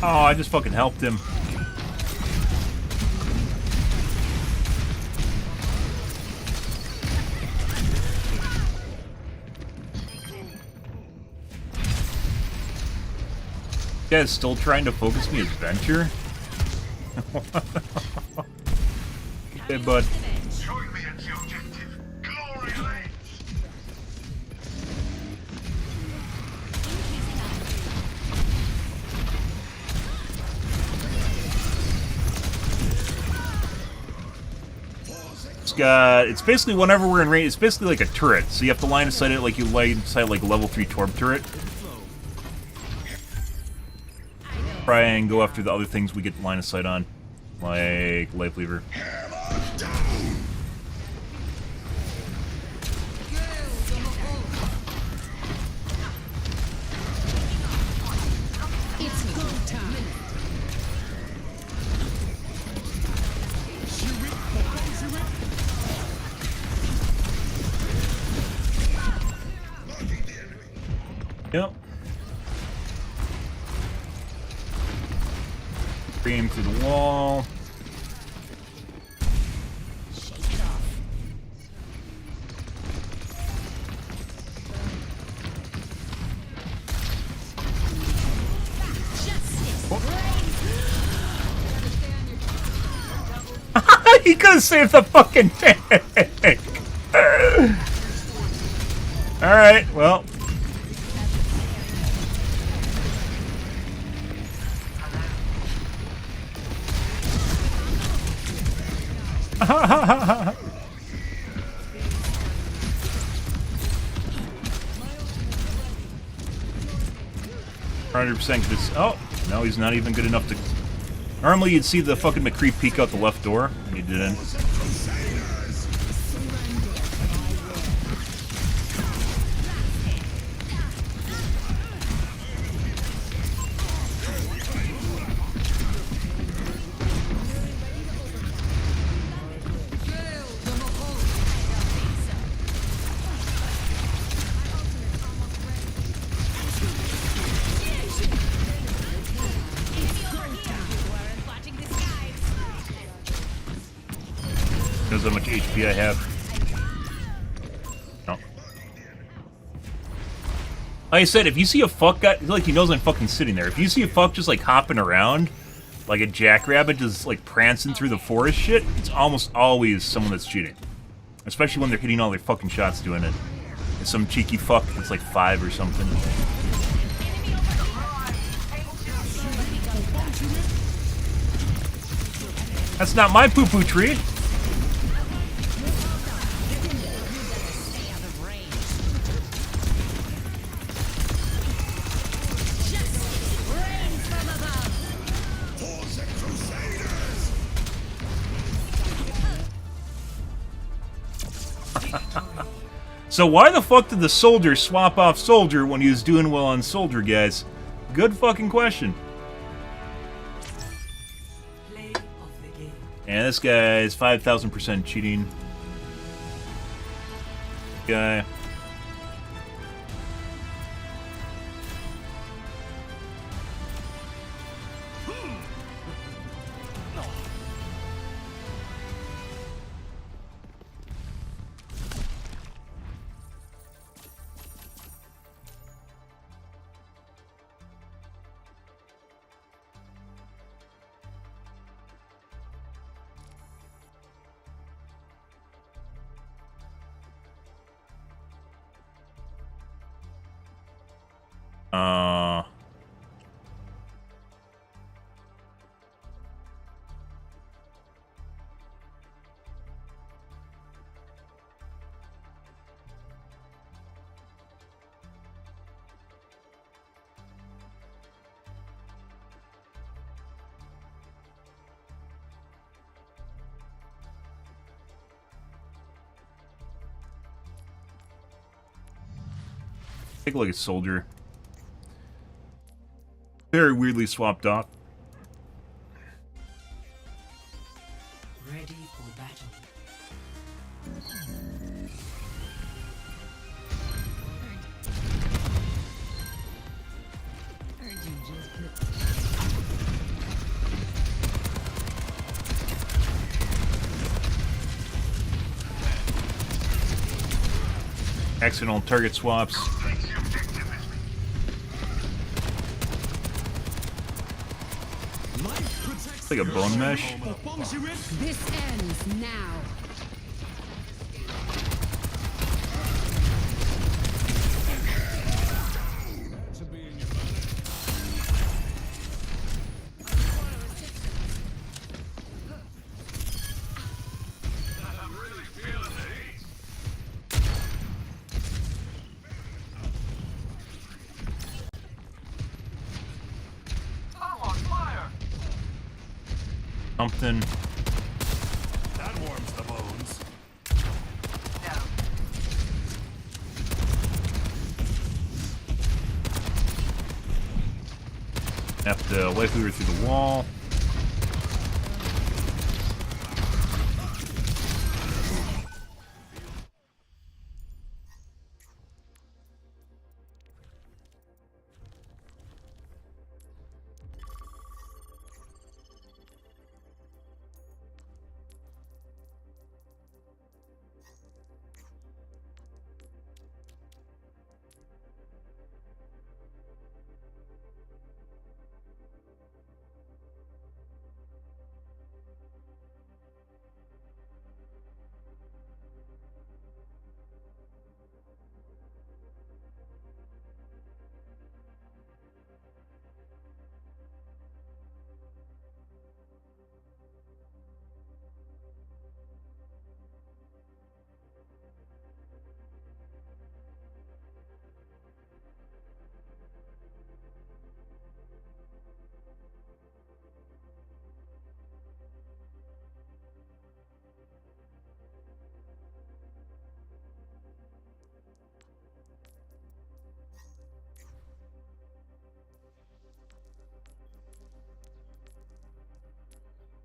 Oh, I just fucking helped him. You guys still trying to focus me as Venture? Hey, bud. Join me at the objective. Glory lanes. It's basically whenever we're in range, it's basically like a turret, so you have to line of sight it like you line of sight like a level 3 Torb turret. Try and go after the other things we get line of sight on, like Life Lever. It's go time. Yep. Beam through the wall. Shake it off. He could have saved the fucking tank. All right, well. %. Oh, no, he's not even good enough to. Normally, you'd see the fucking McCree peek out the left door, and he didn't. Knows how much HP I have. No. Like I said, if you see a fuck guy, like he knows I'm fucking sitting there. If you see a fuck just like hopping around, like a jackrabbit just like prancing through the forest shit, it's almost always someone that's cheating. Especially when they're hitting all their fucking shots doing it. It's some cheeky fuck that's like 5 or something. That's not my poo-poo tree. So why the fuck did the soldier swap off soldier when he was doing well on soldier, guys? Good fucking question. And this guy's 5,000% cheating. Guy. Take a look at soldier. Very weirdly swapped off. Ready for battle. Accidental target swaps. It's like a bone mesh. This ends now. Something. That warms the bones. Have to wipe her through the wall.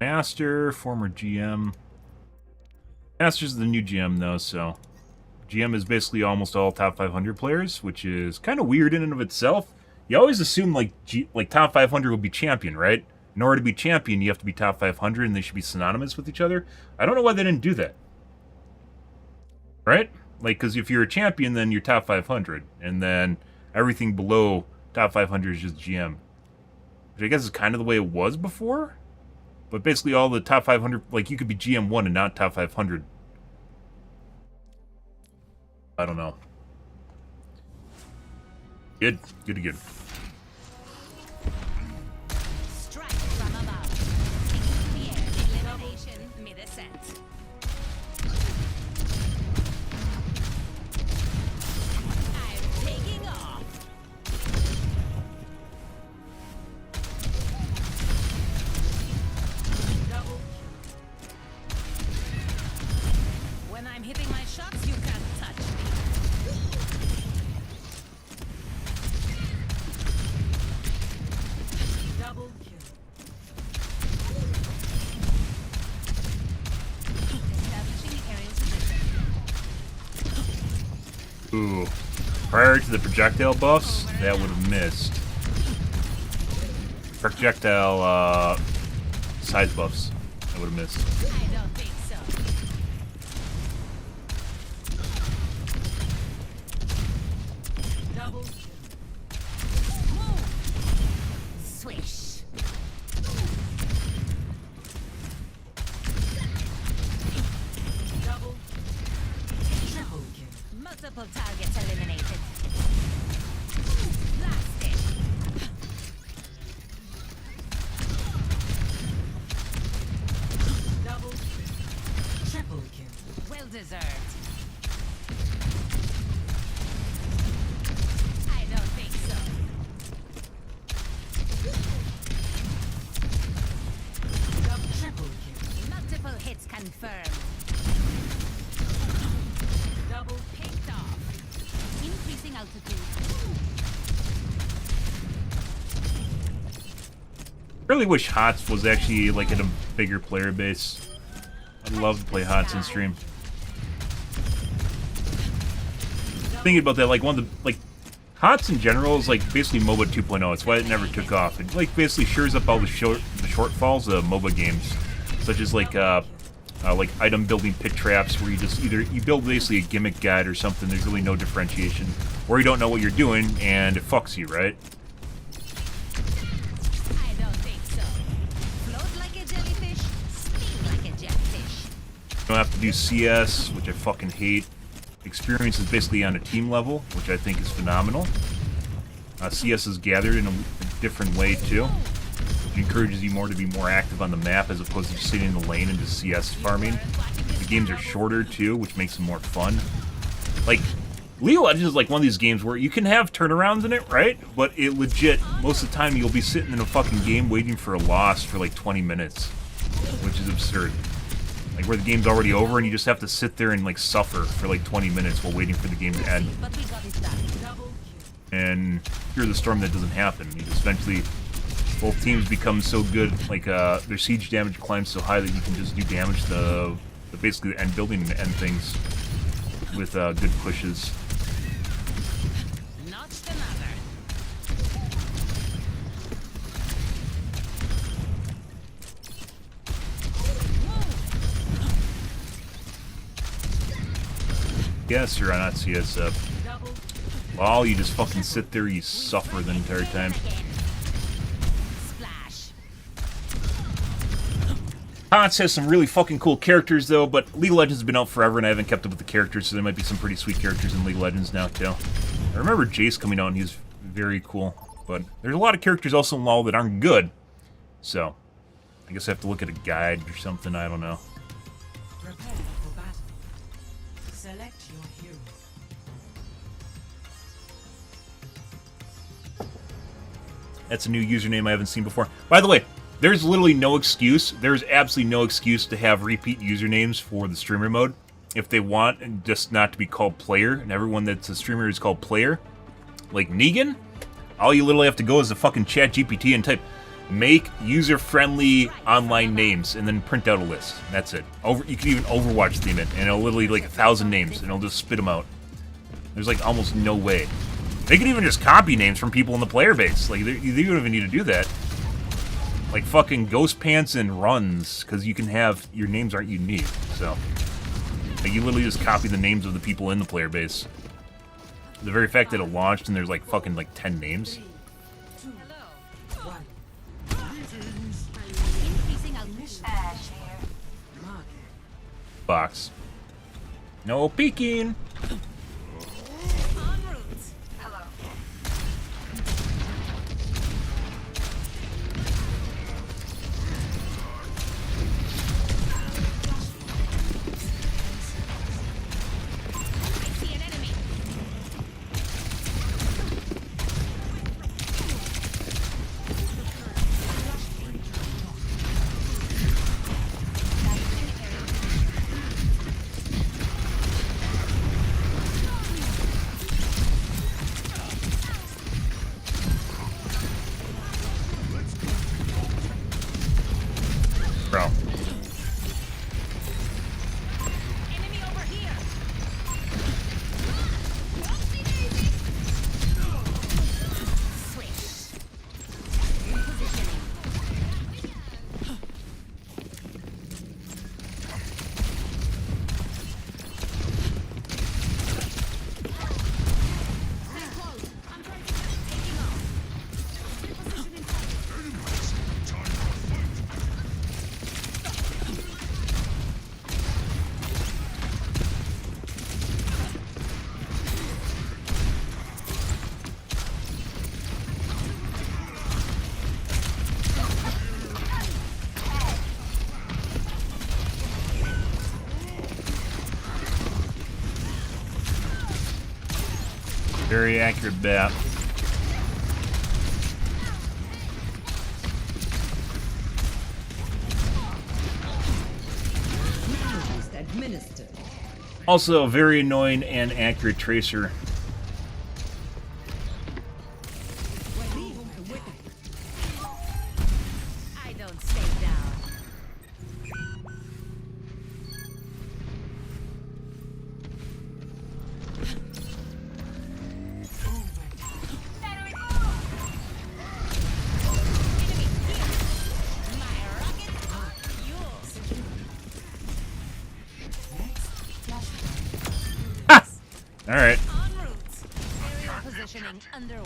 Master, former GM. Master's the new GM, though, so... GM is basically almost all top 500 players, which is kind of weird in and of itself. You always assume, like, top 500 will be champion, right? In order to be champion, you have to be top 500, and they should be synonymous with each other. I don't know why they didn't do that. Right? Like, because if you're a champion, then you're top 500. And then everything below top 500 is just GM. Which I guess is kind of the way it was before. But basically all the top 500, like you could be GM1 and not top 500. I don't know. Good. Good. Strike from above. Taking to the air. Elimination mid-ascent. I'm taking off. When I'm hitting my shots, you can't touch me. Double kill. Establishing the area's position. Ooh. Prior to the projectile buffs, that would have missed. Projectile, size buffs, that would have missed. I don't think so. Double kill. Move. Swish. Double. Triple kill. Multiple targets eliminated. Blasted. Double kill. Triple kill. Well deserved. I don't think so. Double triple kill. Multiple hits confirmed. Double Picked off. Increasing altitude. Really wish HOTS was actually like in a bigger player base. I'd love to play HOTS in stream. Thinking about that, like one of the HOTS in general is like basically MOBA 2.0. It's why it never took off. It like basically shores up all the shortfalls of MOBA games, such as like item building pit traps, where you just you build basically a gimmick guide or something. There's really no differentiation, or you don't know what you're doing and it fucks you, right? I don't think so. Float like a jellyfish, sting like a jetfish. You don't have to do CS, which I fucking hate. Experience is basically on a team level, which I think is phenomenal. CS is gathered in a different way too. It encourages you more to be more active on the map as opposed to just sitting in the lane and just CS farming. The games are shorter too, which makes them more fun. Like, League of Legends is like one of these games where you can have turnarounds in it, right? But it legit, most of the time you'll be sitting in a fucking game waiting for a loss for like 20 minutes, which is absurd. Like where the game's already over and you just have to sit there and like suffer for like 20 minutes while waiting for the game to end. But we got it done. Double And here's the storm that doesn't happen. You just eventually, both teams become so good, like their siege damage climbs so high that you can just do damage to basically the end building and end things with good pushes. Notched another. Yes, you're not CS up. Lol, you just fucking sit there, you suffer the entire time. Splash. HOTS has some really fucking cool characters though, but League of Legends has been out forever and I haven't kept up with the characters, so there might be some pretty sweet characters in League of Legends now too. I remember Jace coming out and he was very cool, but there's a lot of characters also in LoL that aren't good. So, I guess I have to look at a guide or something, I don't know. Prepare for battle. Select your hero. That's a new username I haven't seen before. By the way, there's literally no excuse. There's absolutely no excuse to have repeat usernames for the streamer mode. If they want and just not to be called player, and everyone that's a streamer is called player, like Negan, all you literally have to go is the fucking chat GPT and type, make user-friendly online names, and then print out a list. That's it. You can even Overwatch theme it, and it'll literally like 1,000 names, and it'll just spit them out. There's like almost no way. They can even just copy names from people in the player base. Like, you don't even need to do that. Like fucking Ghost Pants and Runs, because you can have, your names aren't unique, so. Like, you literally just copy the names of the people in the player base. The very fact that it launched and there's like fucking like 10 names. Increasing output. Box. No peeking. En route. I see an enemy. Bro. Enemy over here. Switch. Repositioning. Very accurate bat. Administered. Also, a very annoying and accurate tracer. I don't stay down. Enemy here. My rockets are yours. Alright. En route. Aerial positioning underway.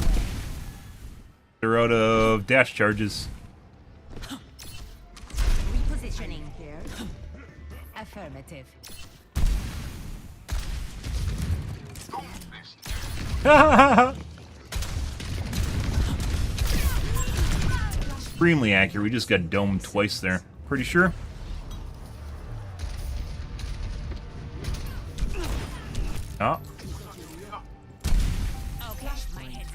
They're out of dash charges. Repositioning here. Affirmative. Extremely accurate. We just got domed twice there. Pretty sure. Oh. Okay, my head.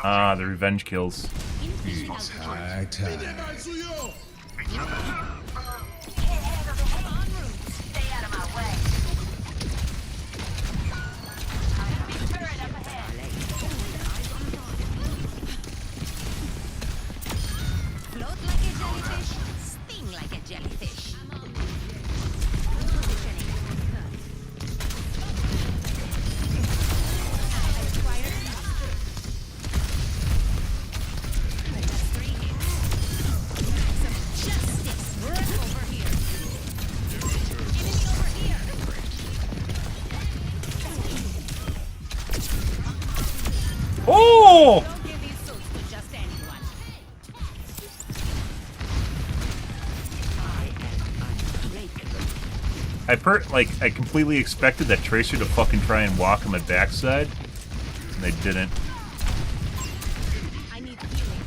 Ah, the revenge kills. Increasing altitude. High time. En route. Stay out of my way. Turret up ahead. Float like a jellyfish, sting like a jellyfish. Positioning. I acquired that's 3 hits. Some justice right over here. Enemy over here. Oh! Don't give these suits to just anyone. I completely expected that tracer to fucking try and walk on my backside, and they didn't. I need healing.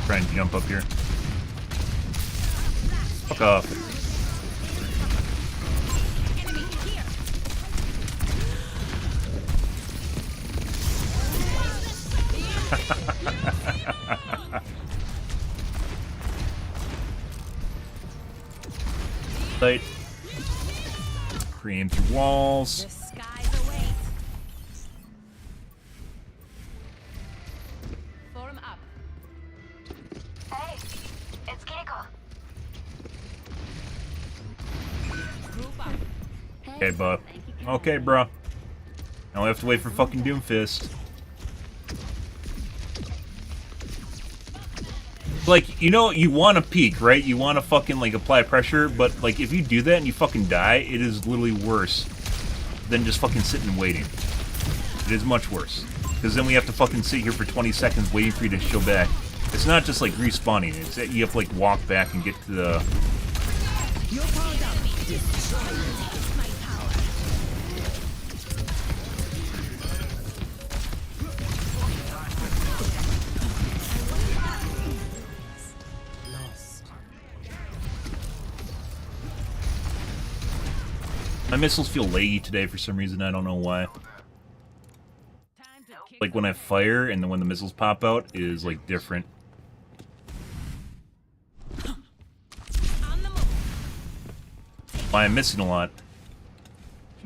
Try and jump up here. Fuck off. Enemy here. Light. Cream through walls. The skies await. Form up. Hey, it's Keiko. Group up. Okay, bud. Okay, bro. Now we have to wait for fucking Doomfist. Like, you know, you want to peek, right? You want to fucking, like, apply pressure, but, like, if you do that and you fucking die, it is literally worse than just fucking sitting and waiting. It is much worse. Because then we have to fucking sit here for 20 seconds waiting for you to show back. It's not just like respawning, it's that you have to like walk back and get to the... My missiles feel laggy today for some reason, I don't know why. Like when I fire and then when the missiles pop out is like different. Why I'm missing a lot.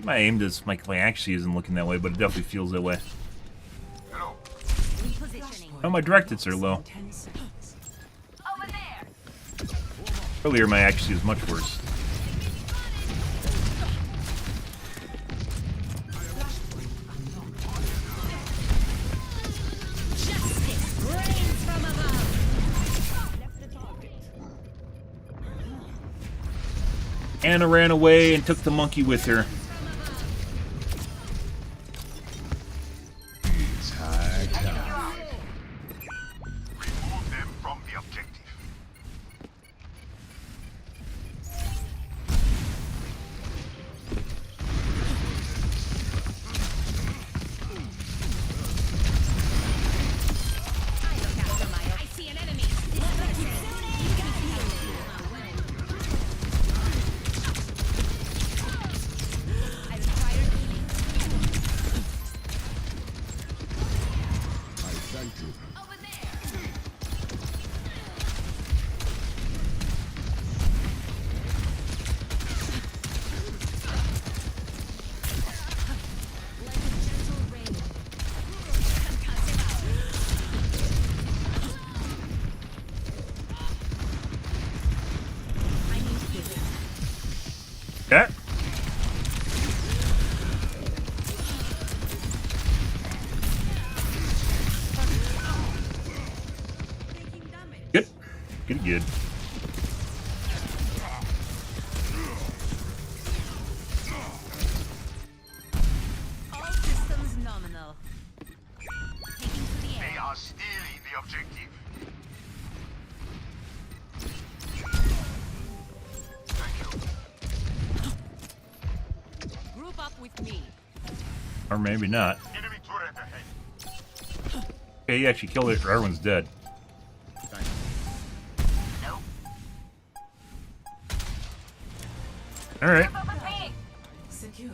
My aim does, my actually isn't looking that way, but it definitely feels that way. Oh, my direct hits are low. Earlier my actually is much worse. Anna ran away and took the monkey with her. It's high time. Remove them from the objective. I see an enemy. Yeah. Good. Good, good. All systems nominal. Taking to the They air. are stealing the objective. Group up with me. Or maybe not. Enemy turret ahead. Okay, you actually killed it, or everyone's dead. Alright. Secure. En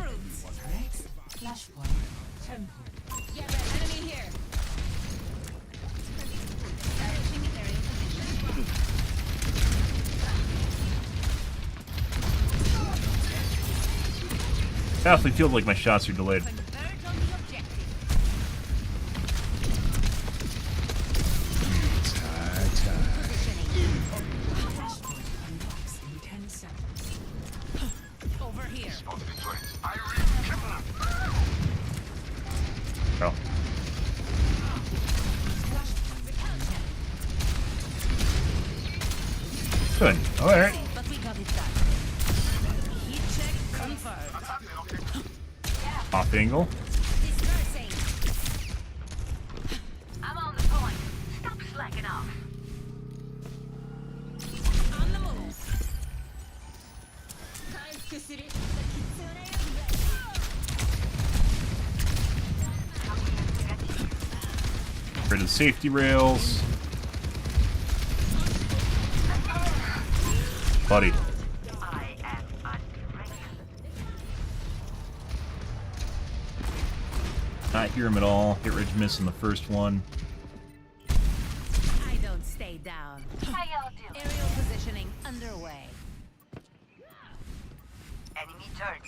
route. Next, flashpoint. Temple. Yeah, red enemy here. Establishing aerial position. Definitely feels like my shots are delayed. Converge on the objective. It's high time. Positioning. Flashpoint unlocks in 10 seconds. Over here. Spot the turret. I read Oh. Good. Alright. But we got it done. Heat check confirmed. Off angle. Dispersing. I'm on the point. Stop slacking off. On the move. Time to sit it. Rid of the safety rails. Buddy. I am unreal. Not hear him at all. Hit Ridge miss in the first one. I don't stay down. How y'all doing? Aerial positioning underway. Enemy turret.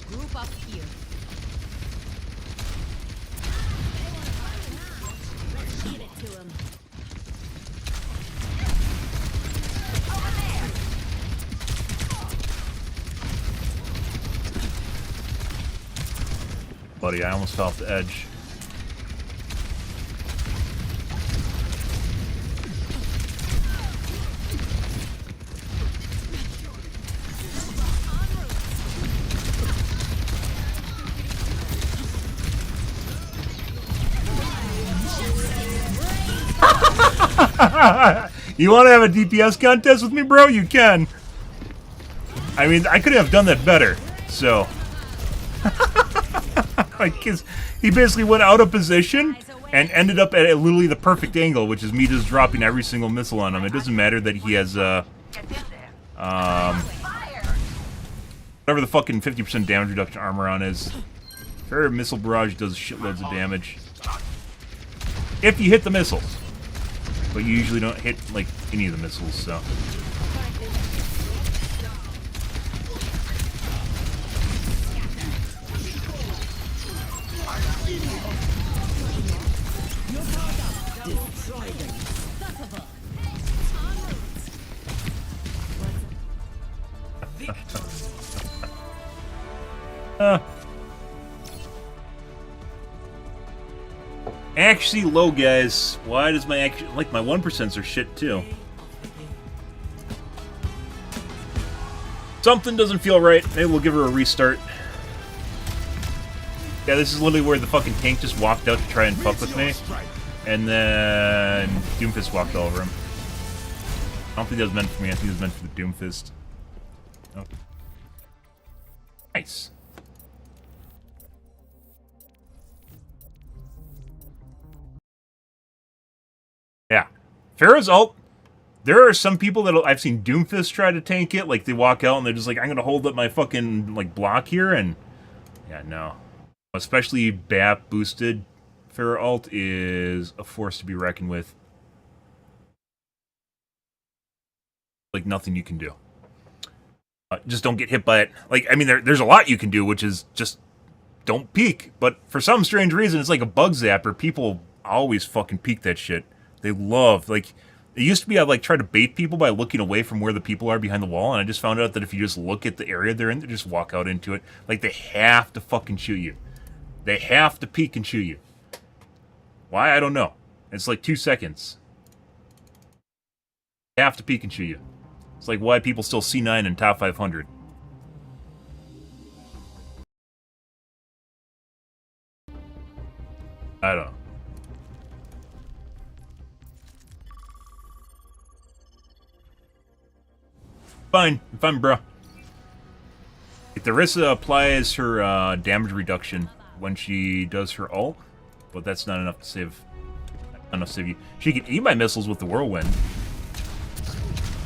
Group up here. Let's give it to him. Buddy, I almost fell off the edge. You want to have a DPS contest with me, bro? You can. I mean, I could have done that better. So, like, he basically went out of position and ended up at literally the perfect angle, which is me just dropping every single missile on him. It doesn't matter that he has whatever the fucking 50% damage reduction armor on is. Fair missile barrage does shitloads of damage if you hit the missiles, but you usually don't hit like any of the missiles. So. Actually low, guys. Why does my like my 1% are shit too? Something doesn't feel right. Maybe we'll give her a restart. Yeah, this is literally where the fucking tank just walked out to try and fuck with me, and then Doomfist walked all over him. I don't think that was meant for me. I think it was meant for the Doomfist. Oh. Nice. Yeah. Pharaoh's ult. There are some people that I've seen Doomfist try to tank it. Like, they walk out and they're just like, I'm going to hold up my fucking, like, block here. And, yeah, no. Especially BAP boosted Pharaoh ult is a force to be reckoned with. Like, nothing you can do. Just don't get hit by it. Like, I mean, there's a lot you can do, which is just don't peek. But for some strange reason, it's like a bug zapper. People always fucking peek that shit. They love, like, it used to be I'd, like, try to bait people by looking away from where the people are behind the wall, and I just found out that if you just look at the area they're in, they just walk out into it. Like, they have to fucking shoot you. They have to peek and shoot you. Why? I don't know. It's like 2 seconds. They have to peek and shoot you. It's like why people still C9 in top 500. I don't know. Fine, bro. If Darissa applies her damage reduction when she does her ult, but that's not enough to save. Not enough to save you. She can eat my missiles with the whirlwind,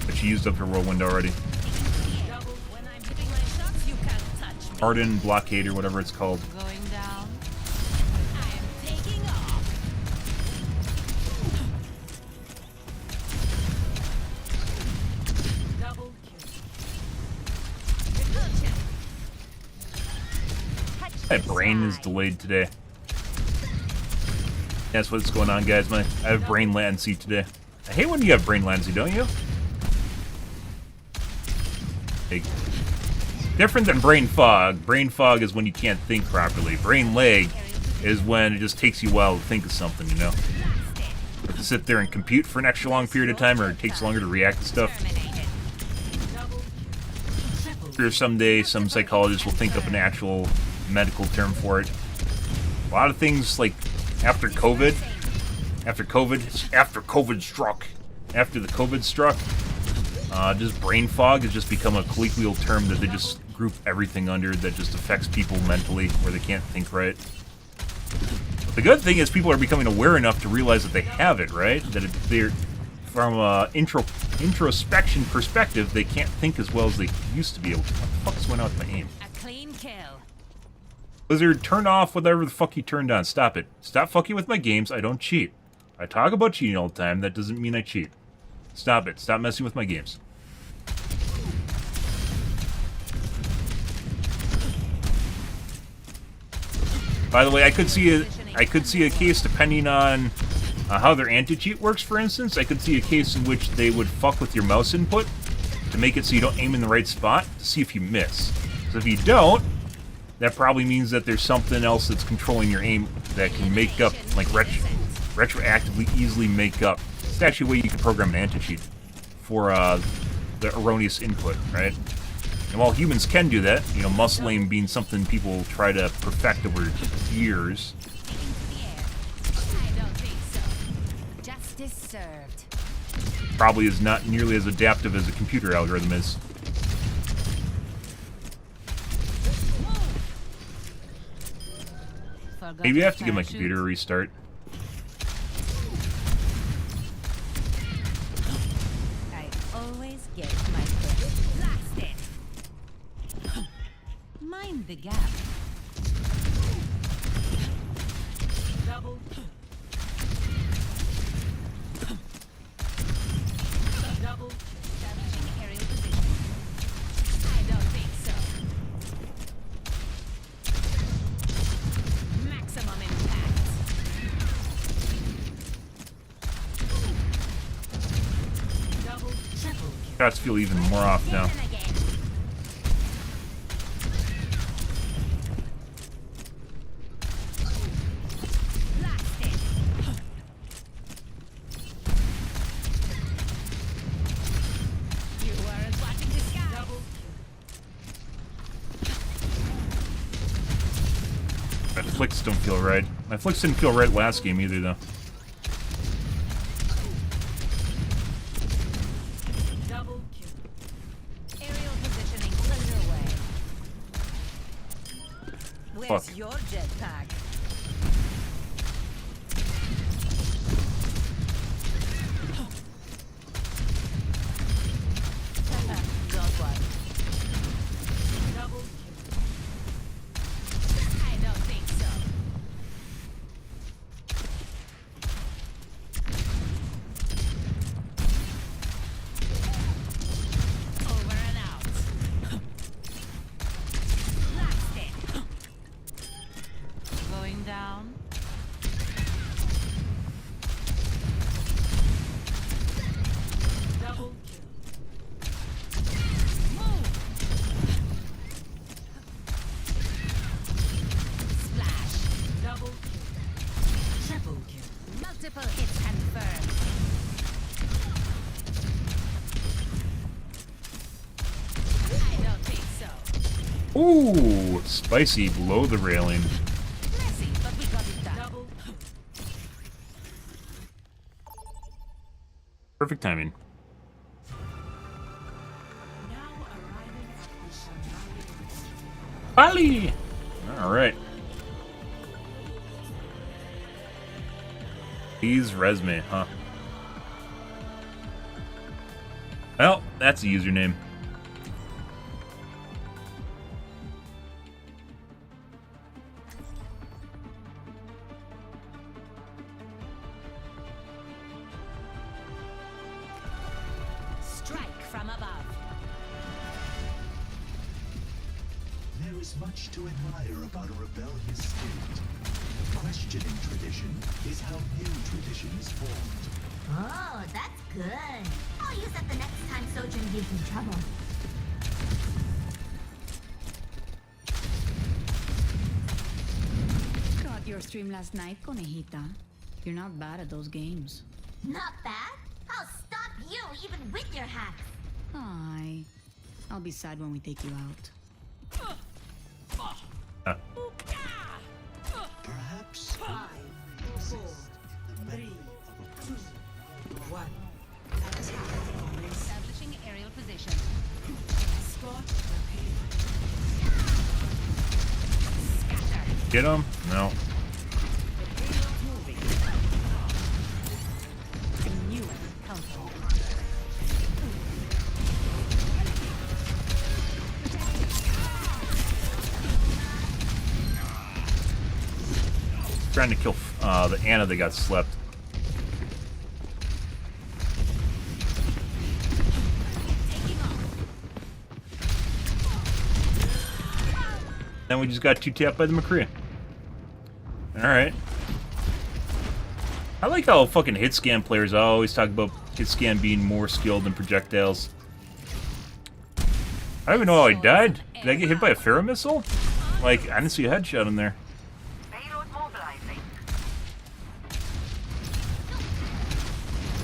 but she used up her whirlwind already. Hardened blockade or whatever it's called. Going down. I am taking off. Double kill. My brain is delayed today. That's what's going on, guys. I have brain latency today. I hate when you have brain latency, don't you? Like, different than brain fog. Brain fog is when you can't think properly. Brain lag is when it just takes you a while to think of something, you know? You have to sit there and compute for an extra long period of time, or it takes longer to react to stuff. Or someday some psychologist will think up an actual medical term for it. A lot of things, like, after the COVID struck, just brain fog has just become a colloquial term that they just group everything under that just affects people mentally, where they can't think right. But the good thing is people are becoming aware enough to realize that they have it, right? That they're, from an introspection perspective, they can't think as well as they used to be able to. What the fuck is going on with my aim? A clean kill. Blizzard, turn off whatever the fuck you turned on. Stop it. Stop fucking with my games. I don't cheat. I talk about cheating all the time. That doesn't mean I cheat. Stop it. Stop messing with my games. By the way, I could see a case, depending on how their anti-cheat works, for instance. I could see a case in which they would fuck with your mouse input to make it so you don't aim in the right spot to see if you miss. So if you don't, that probably means that there's something else that's controlling your aim that can make up, like, retroactively easily make up. It's actually a way you can program an anti-cheat for the erroneous input, right? And while humans can do that, you know, muscle aim being something people try to perfect over years. I don't think so. Justice served. probably is not nearly as adaptive as a computer algorithm is. Maybe I have to give my computer a restart. I always get my first blasted. Mind the gap. Double. Double. Establishing aerial position. I don't think so. Maximum impact. Double. Triple. Shots feel even more off now. Again. Blasted. You weren't watching the sky. Double. My flicks don't feel right. My flicks didn't feel right last game either, though. Double kill. Aerial positioning underway. Where's Fuck. your jetpack? Got one. Double kill. I don't think so. Over and out. Blasted. Going down. Double kill. Move. Splash. Double kill. Triple kill. Multiple hits confirmed. I don't think so. Ooh, spicy below the railing. Messy, but we got it done. Double. Perfect timing. Now arriving at the Shanghai. Bali! Alright. Please resume, huh? Well, that's a username. Strike from above. There is much to admire about a rebellious spirit. Questioning tradition is how new tradition is formed. Oh, that's good. I'll use that the next time Sojin gives me trouble. Caught your stream last night, Conejita. You're not bad at those games. Not bad. I'll stop you even with your hacks. Aye. I'll be sad when we take you out. Perhaps 5, 4, 3, 2, 1. Establishing aerial position. Escort prepared. Scatter. Get him? No. Moving. New counter. Trying to kill the Anna that got slept. Taking off. Then we just got 2-tapped by the McCree. Alright. I like how fucking hit scan players always talk about hit scan being more skilled than projectiles. I don't even know how I died. Did I get hit by a Pharaoh missile? Like, I didn't see a headshot in there. Payload mobilizing.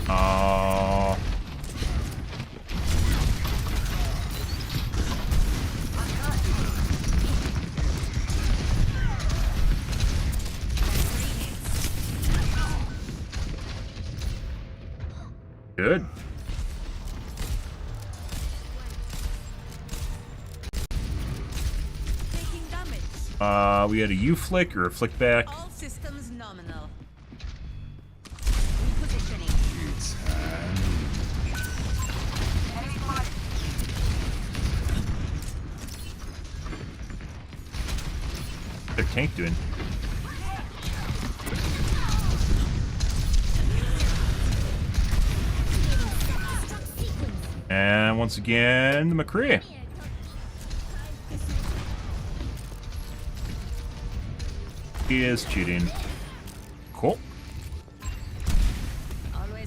Oh. Good. We had a U flick or a flick back. All systems nominal. Repositioning. What's their tank doing? And once again, the McCree. He is cheating. Cool.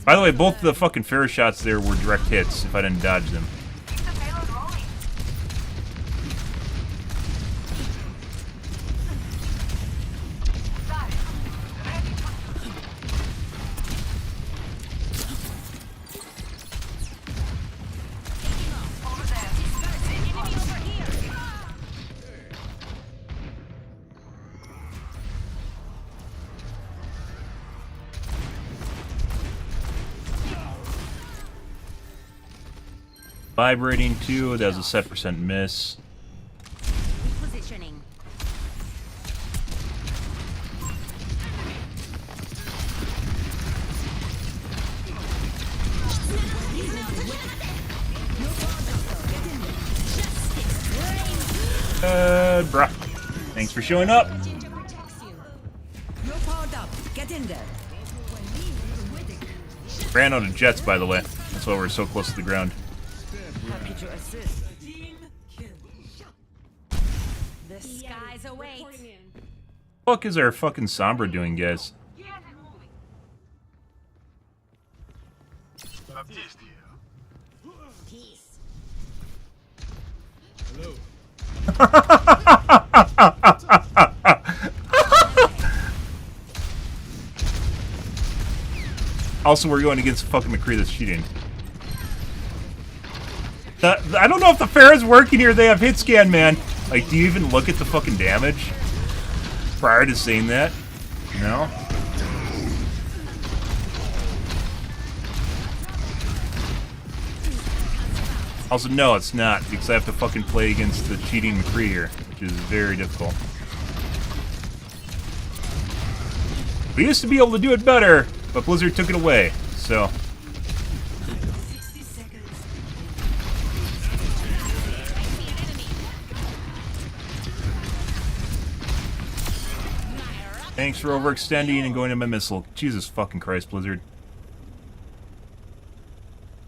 By the way, both the fucking fair shots there were direct hits if I didn't dodge them. Vibrating too, that was a set percent miss. Repositioning. Bruh. Thanks for showing up. You're powered up. Get in there. Ran out of jets, by the way. That's why we're so close to the ground. Happy to assist. The skies await. Fuck is our fucking Sombra doing, guys? Peace. Also, we're going against fucking McCree that's cheating. I don't know if the fair is working here. They have hit scan, man. Like, do you even look at the fucking damage prior to saying that? No? Also, no, it's not, because I have to fucking play against the cheating McCree here, which is very difficult. We used to be able to do it better, but Blizzard took it away, so... Thanks for overextending and going to my missile. Jesus fucking Christ, Blizzard.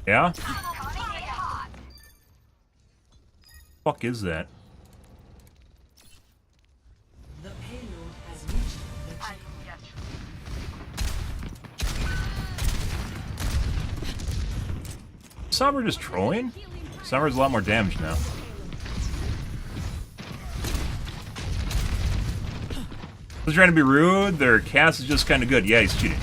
Yeah? Fuck is that? The payload has reached the checkpoint. Sombra just trolling? Sombra's a lot more damage now. Was trying to be rude. Their cast is just kind of good. Yeah, he's cheating.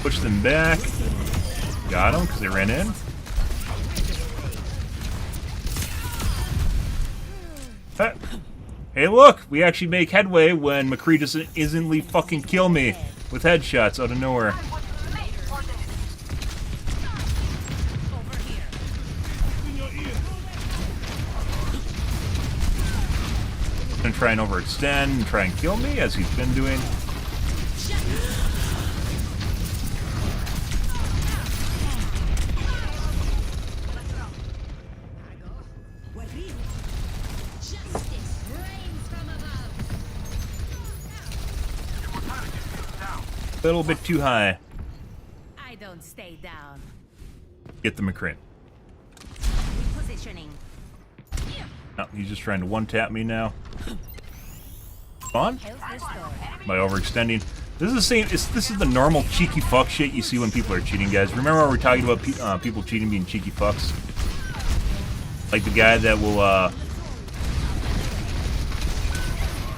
Push them back. Got them because they ran in. Hey, look! We actually make headway when McCree doesn't instantly fucking kill me with headshots out of nowhere. Gonna try and overextend and try and kill me, as he's been doing. A little bit too high. I don't stay down. Get the McCree. Repositioning. No, he's just trying to one-tap me now. Fun? By overextending. This is the same. This is the normal cheeky fuck shit you see when people are cheating, guys. Remember when we were talking about people cheating being cheeky fucks? Like the guy that will,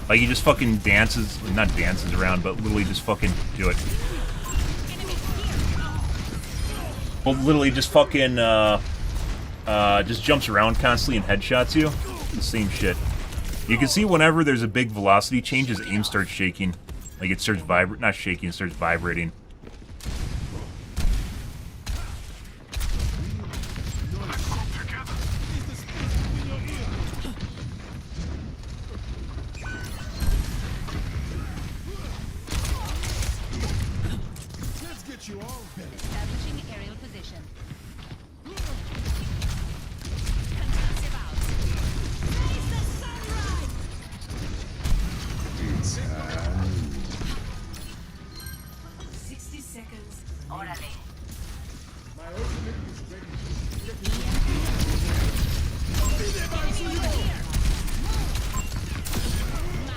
like he just fucking dances, not dances around, but literally just fucking do it. Well, literally just fucking, just jumps around constantly and headshots you. The same shit. You can see whenever there's a big velocity change, his aim starts shaking. Like it starts not shaking, it starts vibrating. Establishing aerial position.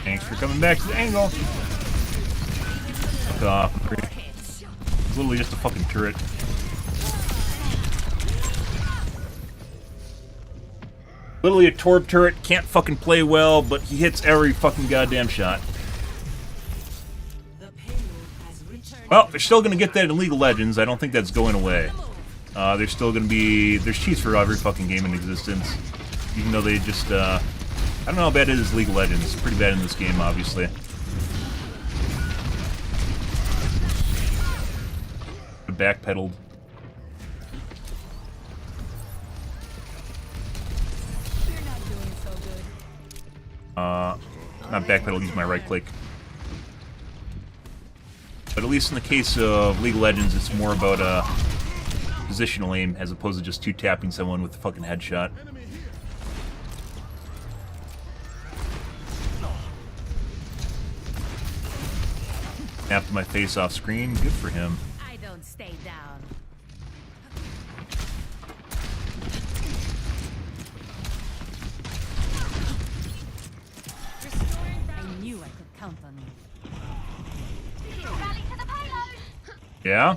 Thanks for coming back to the angle. Fuck off. It's literally just a fucking turret. Literally a Torb turret, can't fucking play well, but he hits every fucking goddamn shot. Well, they're still gonna get that in League of Legends. I don't think that's going away. There's still gonna be... There's cheats for every fucking game in existence. Even though they just, I don't know how bad it is in League of Legends. It's pretty bad in this game, obviously. Backpedaled. You're not doing so good. Not backpedal, use my right click. But at least in the case of League of Legends, it's more about positional aim as opposed to just two-tapping someone with a fucking headshot. Snapped my face off screen, good for him. I don't stay down. I knew I could count on you. Rally to the payload. Yeah?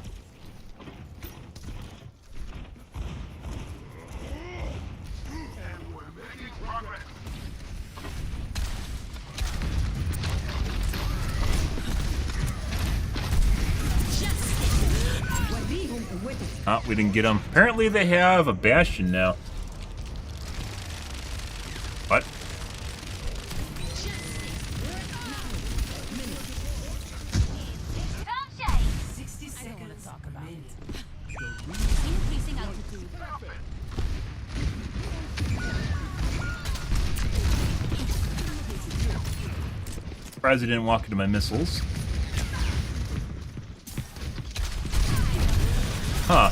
Oh, we didn't get them. Apparently they have a Bastion now. What? Increasing altitude. Surprised I didn't walk into my missiles. Huh.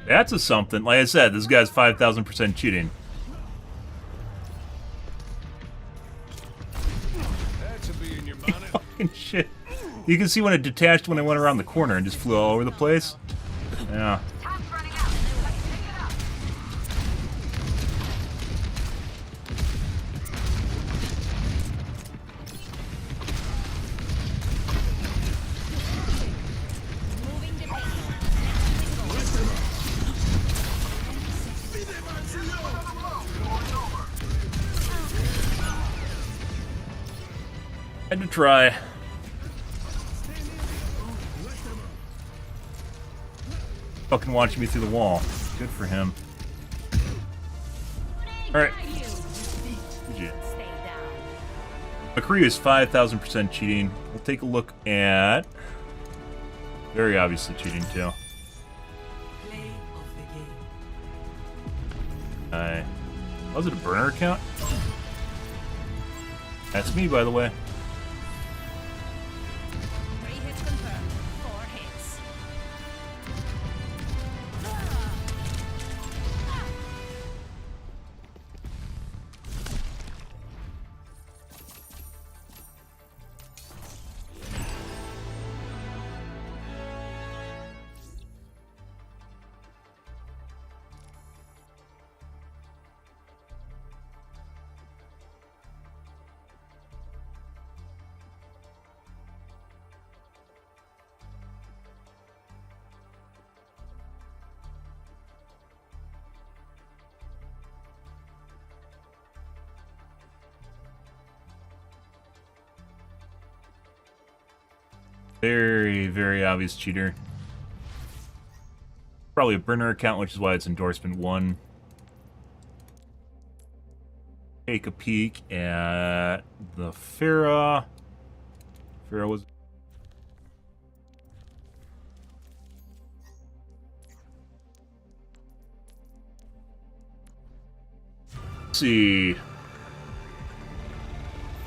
That's a something. Like I said, this guy's 5,000% cheating. That should be in your bonnet. Fucking shit. You can see when it detached when I went around the corner and just flew all over the place. Yeah. Had to try. Fucking watching me through the wall. Good for him. Alright. McCree is 5,000% cheating. We'll take a look at... Very obviously cheating, too. Was it a burner account? That's me, by the way. 3 hits confirmed. 4 hits. Very, very obvious cheater. Probably a burner account, which is why it's endorsement 1. Take a peek at the Farah. Farah was... Let's see.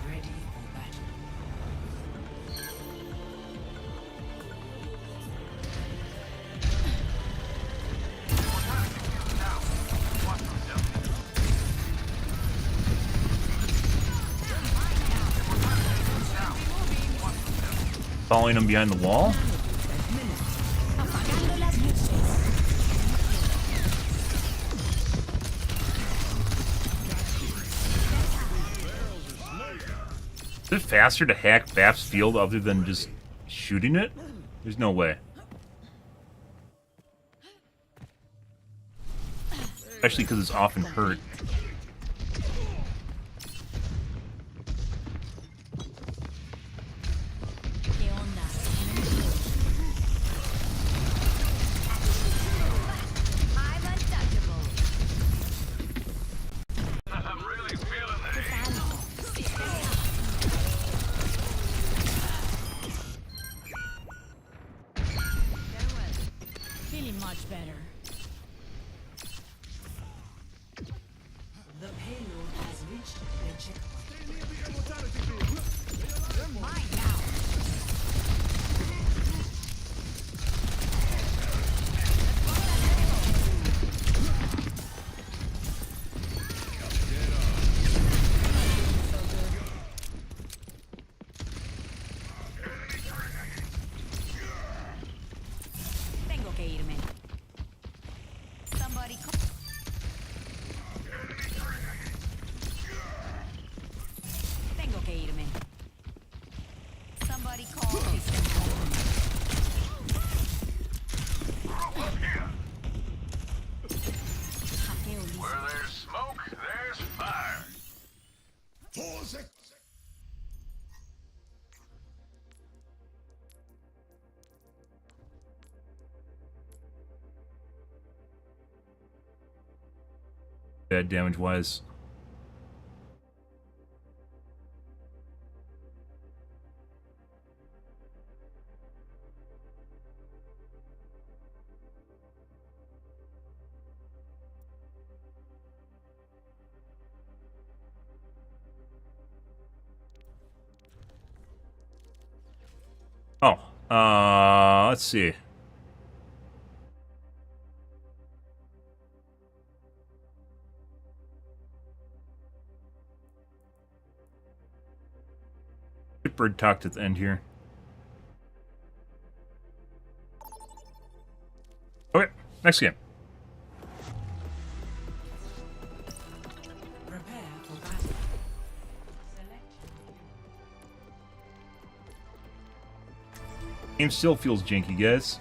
Ready for battle. Following him behind the wall. Is it faster to hack Bap's field other than just shooting it? There's no way. Especially because it's often hurt. Feeling much better. The payload has reached the checkpoint. Mine now. Tengo que irme. Somebody call. Tengo que irme. Somebody call. Where there's smoke, there's fire. Bad damage wise. Oh, let's see. Bird talked at the end here. Okay, next game. Prepare for battle. Game still feels janky, guys.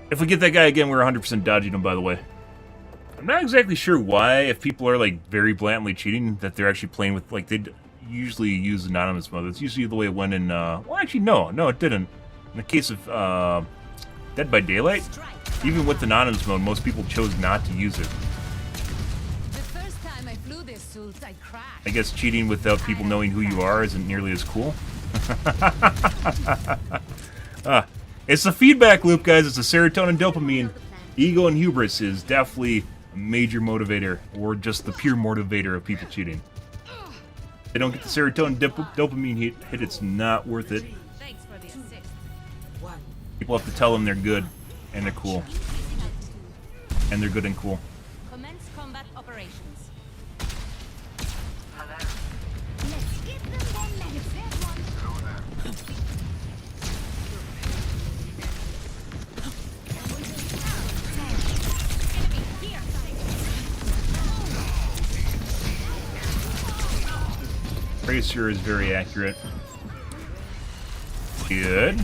If we get that guy again, we're 100% dodging him, by the way. I'm not exactly sure why, if people are, like, very blatantly cheating, that they're actually playing with, like, they'd usually use anonymous mode. That's usually the way it went in, well, actually, no, it didn't. In the case of, Dead by Daylight, even with anonymous mode, most people chose not to use it. The first time I flew this suit, I crashed. I guess cheating without people knowing who you are isn't nearly as cool. It's the feedback loop, guys. It's the serotonin dopamine. Ego and hubris is definitely a major motivator, or just the pure motivator of people cheating. If they don't get the serotonin dopamine hit, it's not worth it. Thanks for the assist. People have to tell them they're good, and they're cool. And they're good and cool. Commence combat operations. Let's give them more medicine. Tracer is very accurate. Good.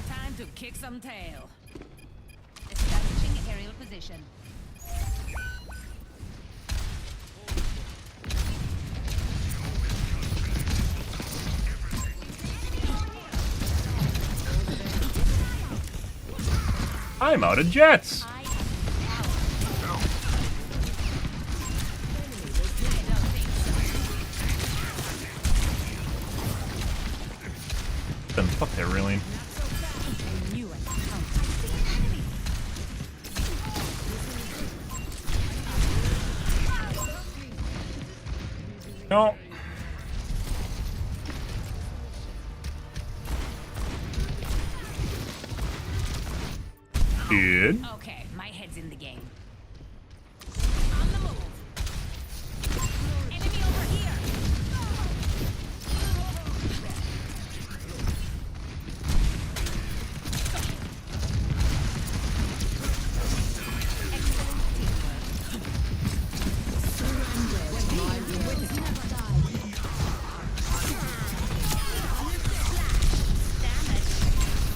Time to kick some tail. Establishing aerial position. I'm out of jets. Then fuck that railing. No. Good. Okay, my head's in the game. On the move. Enemy over here.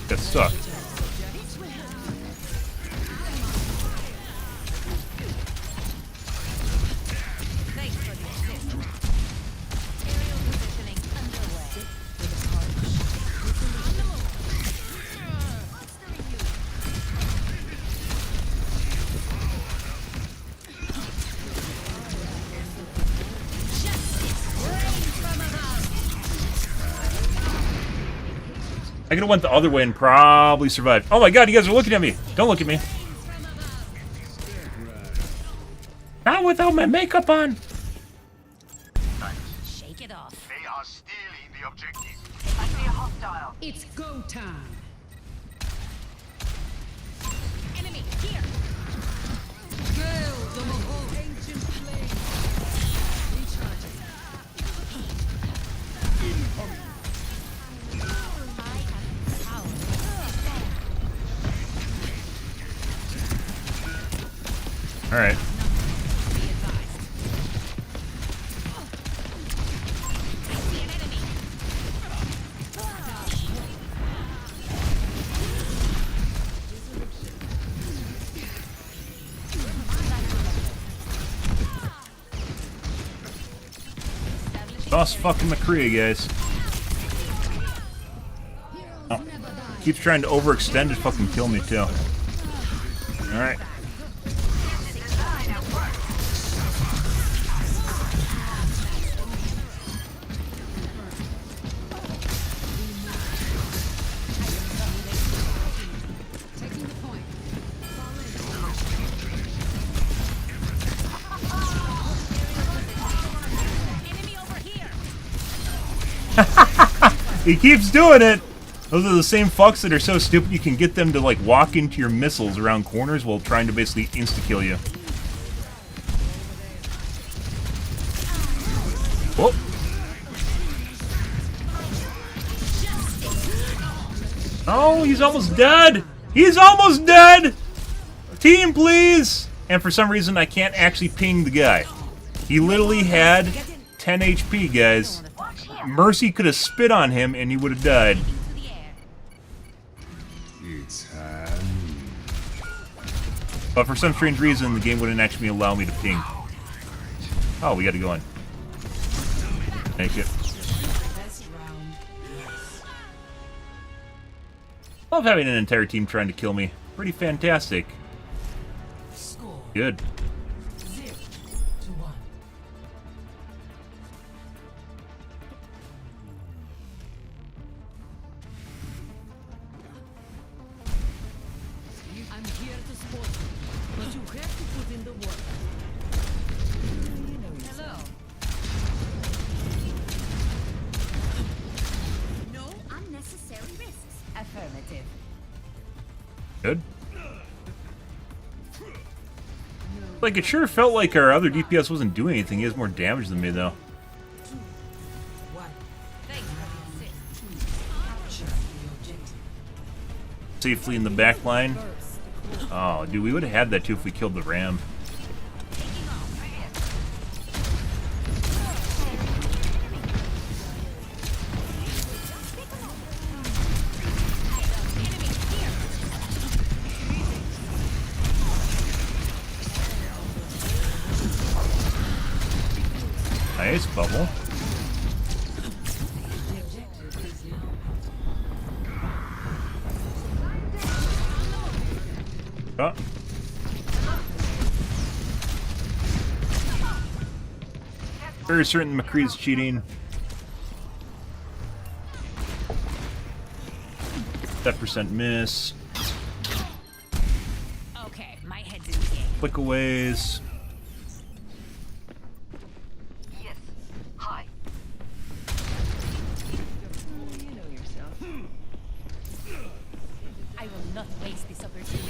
Got stuck. Thanks for the assist. Aerial positioning underway. On the move. Clustering you. Justice reigns from above. I could have went the other way and probably survived. Oh my god, you guys are looking at me. Don't look at me. Not without my makeup on. Shake it off. They are stealing the objective. I see a hostile. It's go time. Enemy here. Hail the Mahal ancient flame. Recharging. I am power. All right. Be advised. I see an enemy. Boss fucking McCree, guys. Oh. Keeps trying to overextend and fucking kill me, too. Alright. Taking the point. Enemy over here. He keeps doing it! Those are the same fucks that are so stupid you can get them to, like, walk into your missiles around corners while trying to basically insta-kill you. Whoa. Oh, he's almost dead! He's almost dead! Team, please! And for some reason, I can't actually ping the guy. He literally had 10 HP, guys. Mercy could have spit on him and he would have died. But for some strange reason, the game wouldn't actually allow me to ping. Oh, we gotta go in. Thank you. Love having an entire team trying to kill me. Pretty fantastic. Good. I'm here to support you, but you have to put in the work. Hello. No unnecessary risks. Affirmative. Good. Like, it sure felt like our other DPS wasn't doing anything. He has more damage than me, though. Thanks for the assist. Capture the objective. Safely in the back line. Oh, dude, we would have had that too if we killed the ram. Nice bubble. Oh. Very certain McCree's cheating. That percent miss. Okay, my head's in the game. Flickaways. Yes. Hi. I will not waste this opportunity.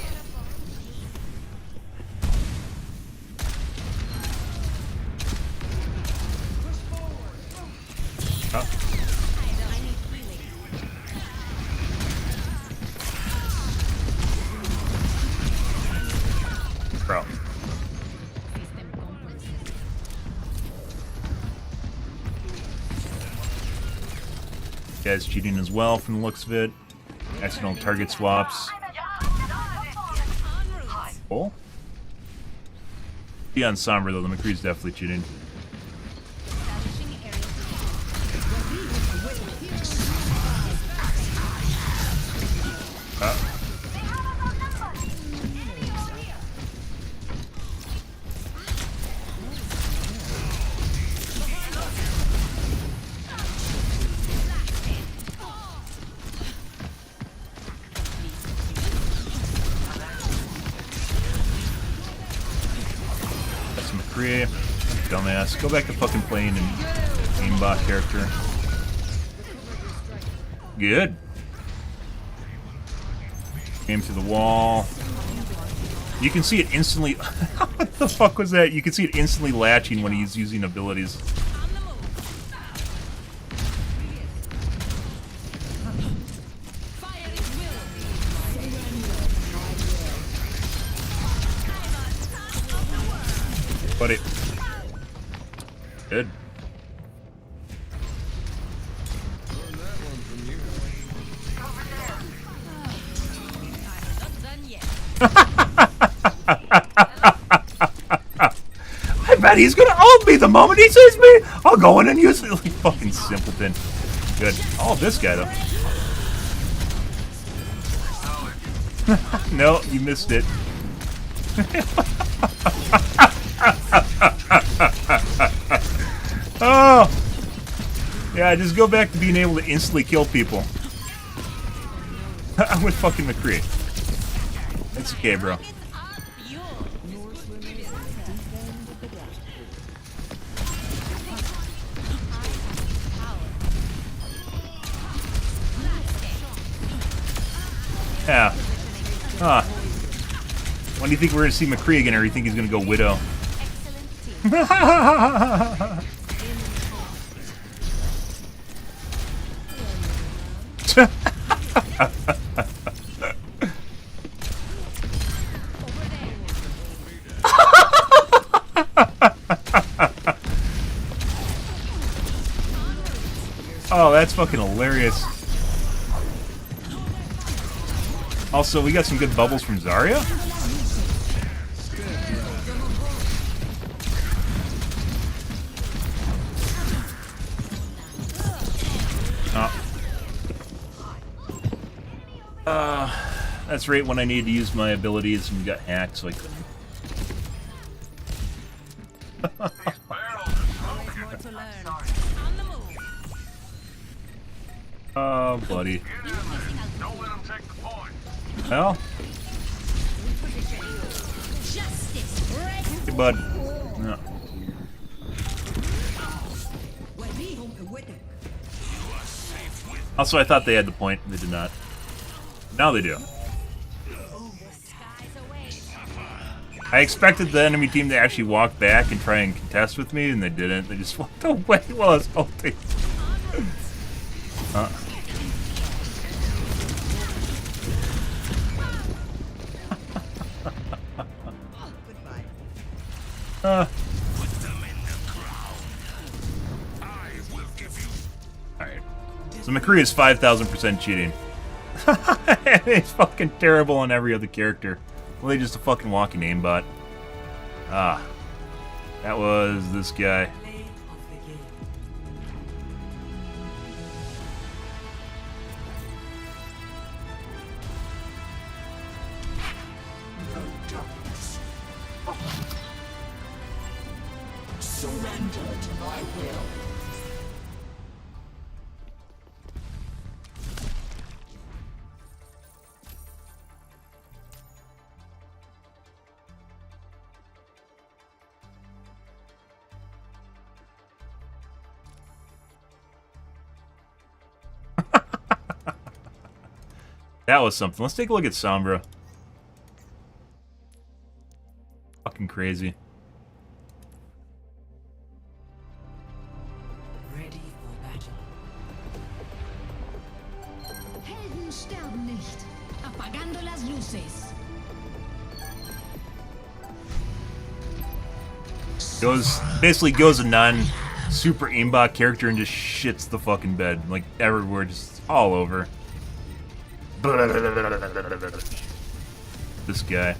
Oh. I need healing. Bro. System compromises. Guy's cheating as well from the looks of it. Accidental target swaps. Oh. Beyond Somber though, the McCree's definitely cheating. That's McCree. Dumbass. Go back to fucking playing an aimbot character. Good. Aim through the wall. You can see it instantly. What the fuck was that? You can see it instantly latching when he's using abilities. Buddy. Good. I bet he's gonna ult me the moment he sees me. I'll go in and use it. Like fucking simpleton. Good. Oh, this guy though. No, you missed it. Oh! Yeah, just go back to being able to instantly kill people. I'm with fucking McCree. It's okay, bro. Yeah. Huh. When do you think we're gonna see McCree again, or do you think he's gonna go Widow? Oh, that's fucking hilarious. Also, we got some good bubbles from Zarya. That's right when I needed to use my abilities and got hacked, so I couldn't. Oh, buddy. Well. Hey, bud. No. Also, I thought they had the point. They did not. Now they do. I expected the enemy team to actually walk back and try and contest with me, and they didn't. They just walked away while I was ulting. Alright. So McCree is 5,000% cheating. It's fucking terrible on every other character. Well, they just a fucking walking aimbot. Ah. That was this guy. will. That was something. Let's take a look at Sombra. Fucking crazy. Ready for battle. Helden sterben nicht. Apagando las luces. Basically goes a non-super aimbot character and just shits the fucking bed. Like, everywhere, just all over. This guy.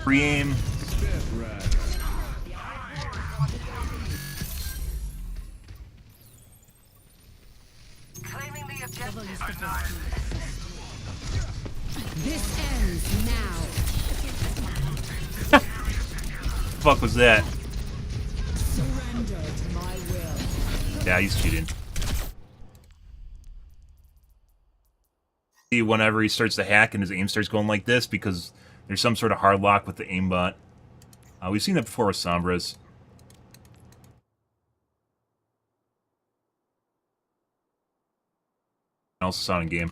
Free aim. Claiming the objective. This ends now. Fuck was that? Surrender to my will. Yeah, he's cheating. See, whenever he starts to hack and his aim starts going like this, because there's some sort of hard lock with the aimbot. We've seen that before with Sombras. I also saw it in game.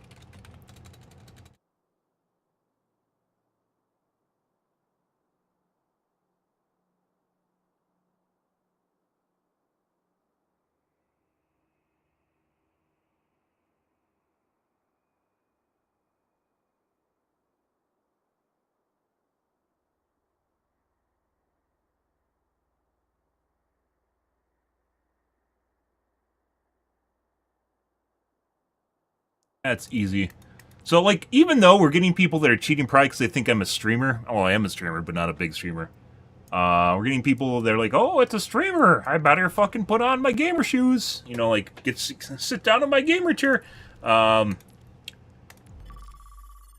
That's easy. So, like, even though we're getting people that are cheating probably because they think I'm a streamer. Oh, I am a streamer, but not a big streamer. We're getting people that are like, oh, it's a streamer. I better fucking put on my gamer shoes. You know, like, sit down in my gamer chair.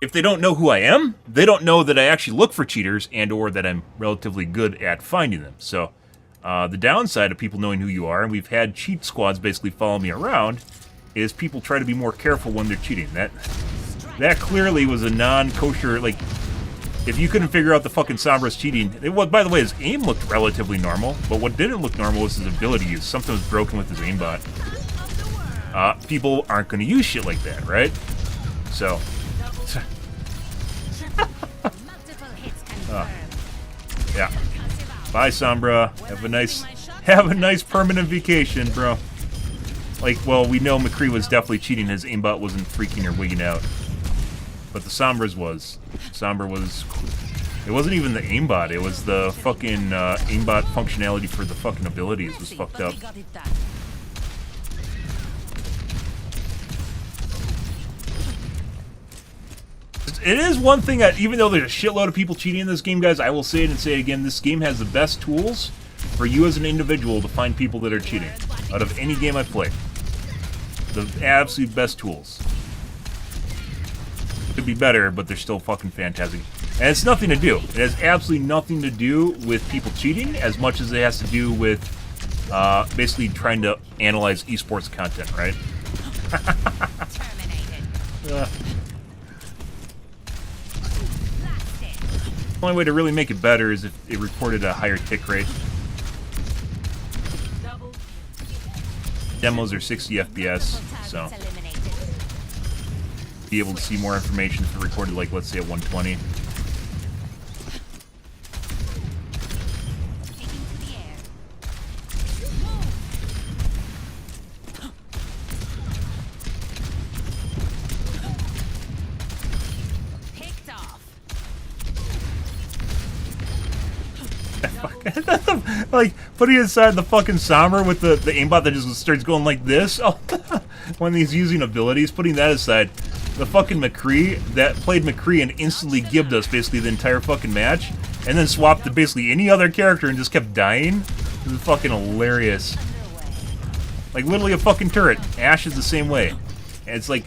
If they don't know who I am, they don't know that I actually look for cheaters and or that I'm relatively good at finding them. So, the downside of people knowing who you are, and we've had cheat squads basically follow me around, is people try to be more careful when they're cheating. That clearly was a non-kosher, like, if you couldn't figure out the fucking Sombra's cheating, by the way, his aim looked relatively normal, but what didn't look normal was his ability use. Something was broken with his aimbot. People aren't going to use shit like that, right? So. Yeah. Bye, Sombra. Have a nice permanent vacation, bro. Like, well, we know McCree was definitely cheating. His aimbot wasn't freaking or wigging out. But the Sombra's was. Sombra was... It wasn't even the aimbot. It was the fucking aimbot functionality for the fucking abilities was fucked up. It is one thing that, even though there's a shitload of people cheating in this game, guys, I will say it and say it again, this game has the best tools for you as an individual to find people that are cheating out of any game I've played. The absolute best tools. Could be better, but they're still fucking fantastic. And it's nothing to do. It has absolutely nothing to do with people cheating as much as it has to do with basically trying to analyze esports content, right? The only way to really make it better is if it reported a higher tick rate. Demos are 60 FPS, so be able to see more information if it recorded, like, let's say at 120. Like, putting aside the fucking Sombra with the aimbot that just starts going like this, oh, when he's using abilities, putting that aside, the fucking McCree, that played McCree and instantly gibbed us basically the entire fucking match, and then swapped to basically any other character and just kept dying. It was fucking hilarious. Like, literally a fucking turret. Ashe is the same way. And it's like,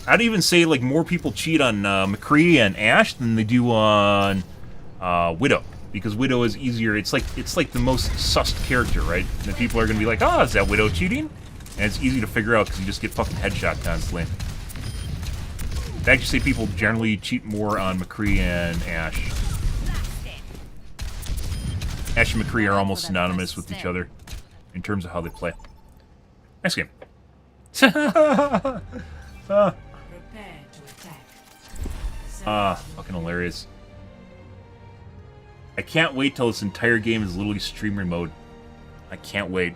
I'd even say like more people cheat on McCree and Ashe than they do on Widow, because Widow is easier. It's like the most sussed character, right? And people are gonna be like, oh, is that Widow cheating? And it's easy to figure out because you just get fucking headshot constantly. I'd actually say people generally cheat more on McCree and Ashe. Ashe and McCree are almost synonymous with each other in terms of how they play. Next game. Fucking hilarious. I can't wait till this entire game is literally streamer mode. I can't wait.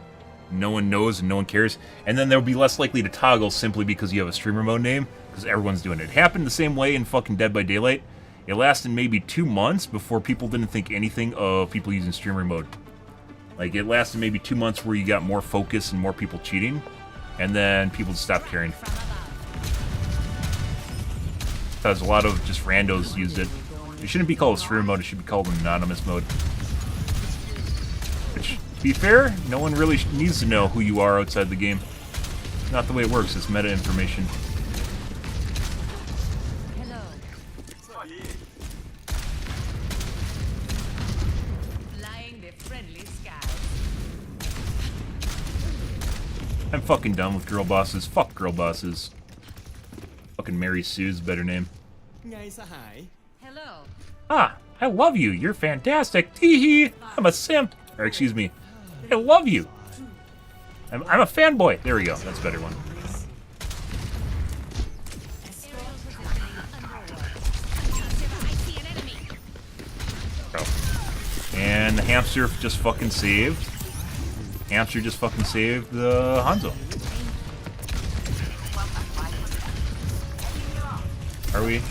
No one knows and no one cares. And then they'll be less likely to toggle simply because you have a streamer mode name, because everyone's doing it. It happened the same way in fucking Dead by Daylight. It lasted maybe 2 months before people didn't think anything of people using streamer mode. Like, it lasted maybe 2 months where you got more focus and more people cheating, and then people stopped caring. Because a lot of just randos used it. It shouldn't be called streamer mode, it should be called anonymous mode. Which, to be fair, no one really needs to know who you are outside the game. It's not the way it works, it's meta information. Hello. Flying the friendly skies. I'm fucking done with girl bosses. Fuck girl bosses. Fucking Mary Sue's a better name. Hello. Ah, I love you. You're fantastic. Tee-hee. I'm a simp. Or excuse me. I love you. I'm a fanboy. There we go. That's a better one. Oh. And the hamster just fucking saved. Hamster just fucking saved the Hanzo. Are we?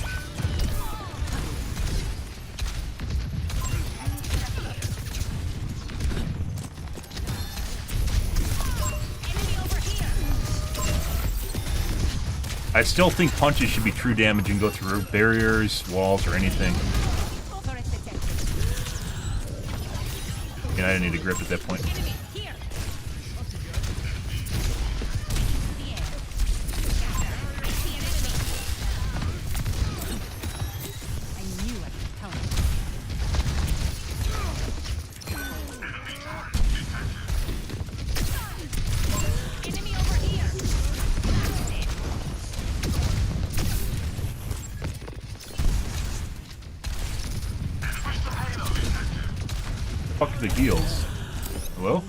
I still think punches should be true damage and go through barriers, walls, or anything. Yeah, I didn't need a grip at that point. Fuck the heals. Hello?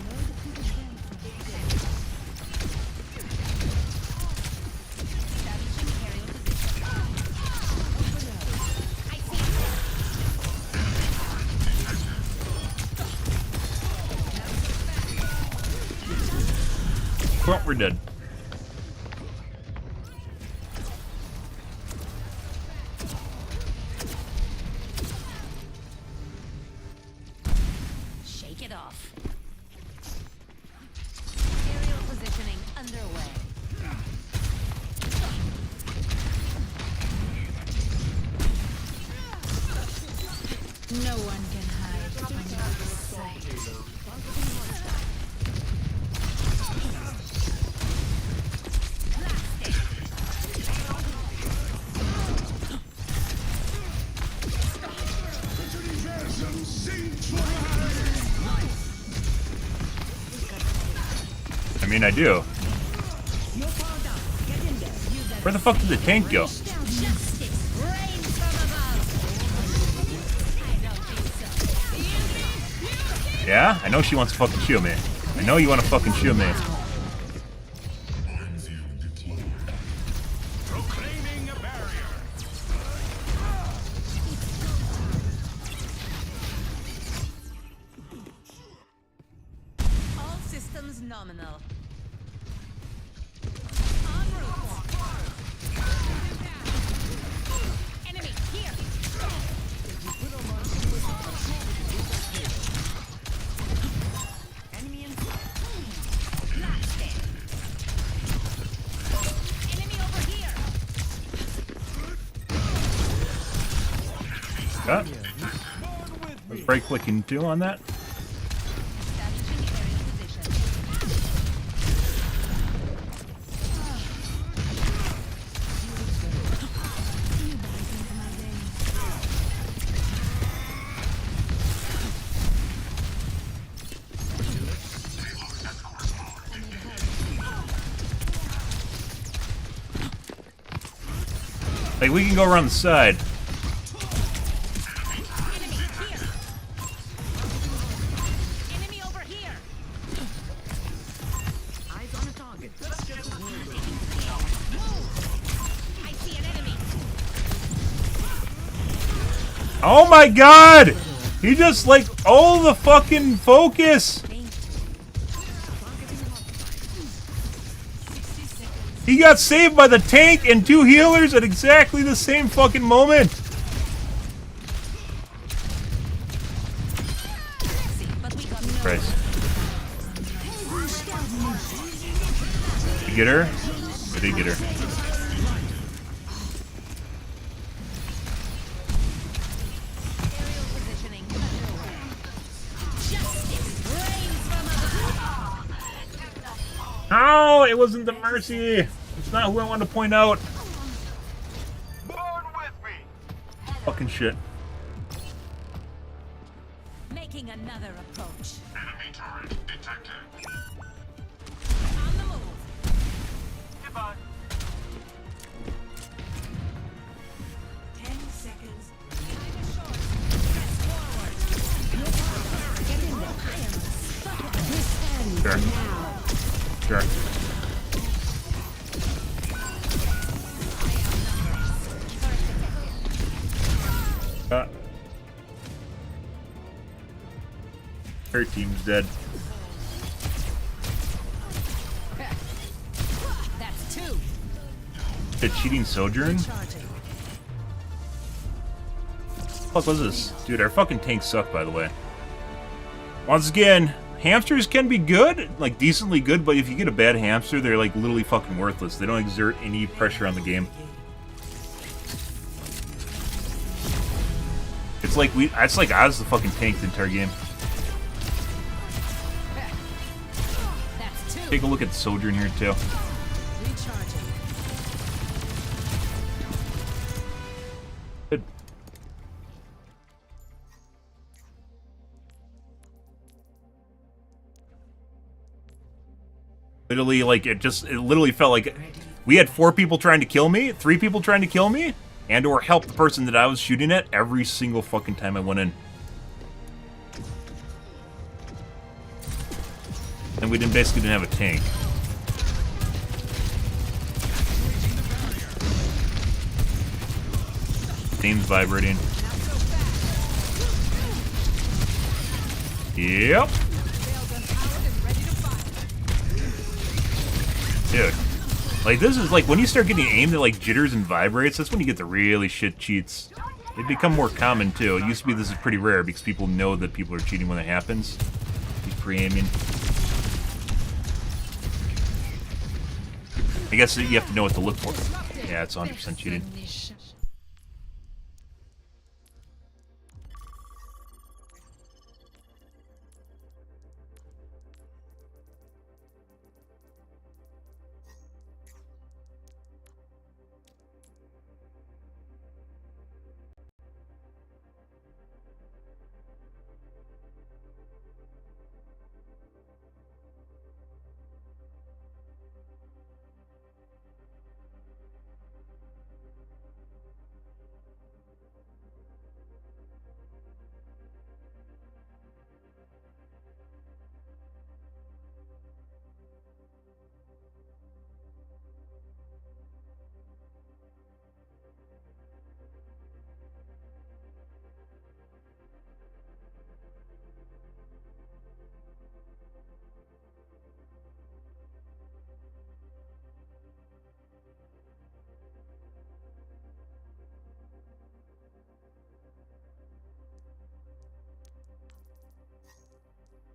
Well, we're dead. Shake it off. Aerial positioning underway. No one can hide from your sight. I mean, I do. Where the fuck did the tank go? Yeah? I know she wants to fucking shield me. I know you want to fucking shield me. All systems nominal. Enemy here. Enemy in blasted. Enemy over here. Got it. What's right clicking do on that? Establishing aerial position. Like, we can go around the side. Enemy over here. Eyes on a target. I see an enemy. Oh my god! He just, like, all the fucking focus! He got saved by the tank and 2 healers at exactly the same fucking moment! Christ. Did you get her? I did get her. Oh, it wasn't the Mercy. It's not who I wanted to point out. Fucking shit. Making another approach. Enemy turret detected. On the move. Goodbye. 10 seconds. Sure. Sure. Her team's dead. That's 2. The cheating Sojourn? What was this? Dude, our fucking tanks suck, by the way. Once again, hamsters can be good, like decently good, but if you get a bad hamster, they're like literally fucking worthless. They don't exert any pressure on the game. It's like I was the fucking tank the entire game. That's 2. Take a look at the Sojourn here too. Good. Literally, like, it literally felt like we had 4 people trying to kill me, 3 people trying to kill me, and or help the person that I was shooting at every single fucking time I went in. And we basically didn't have a tank. Team's vibrating. Yep. Dude. Like, this is like, when you start getting aimed at like jitters and vibrates, that's when you get the really shit cheats. They become more common too. It used to be this is pretty rare because people know that people are cheating when it happens. He's pre-aiming. I guess you have to know what to look for. Yeah, it's 100% cheating.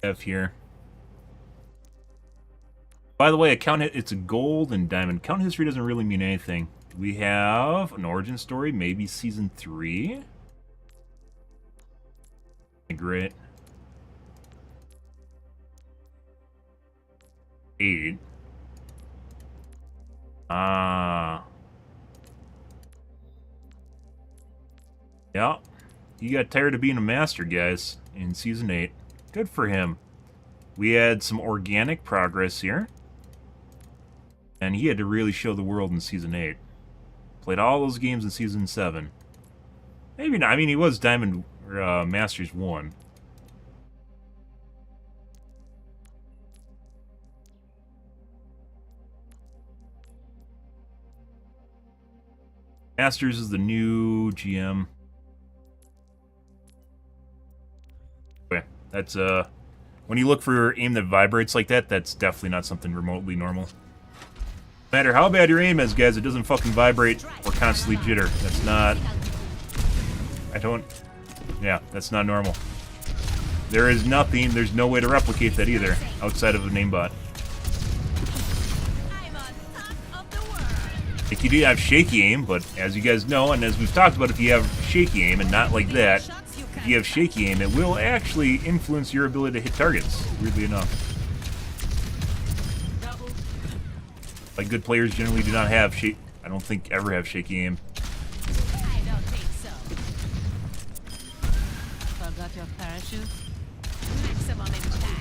Have here. By the way, it's a gold and diamond. Account history doesn't really mean anything. We have an origin story, maybe season 3. Great. 8. Yeah. He got tired of being a master, guys, in season 8. Good for him. We had some organic progress here. And he had to really show the world in season 8. Played all those games in Season 7. Maybe not. I mean, he was Diamond Masters 1. Masters is the new GM. Okay, that's when you look for aim that vibrates like that, that's definitely not something remotely normal. No matter how bad your aim is, guys, it doesn't fucking vibrate or constantly jitter. That's not... Yeah, that's not normal. There is nothing, there's no way to replicate that either, outside of a namebot. Like, you do have shaky aim, but as you guys know, and as we've talked about, if you have shaky aim and not like that, if you have shaky aim, it will actually influence your ability to hit targets, weirdly enough. Like, good players generally do not have I don't think ever have shaky aim. I don't think so. Forgot your parachute? Maximum impact.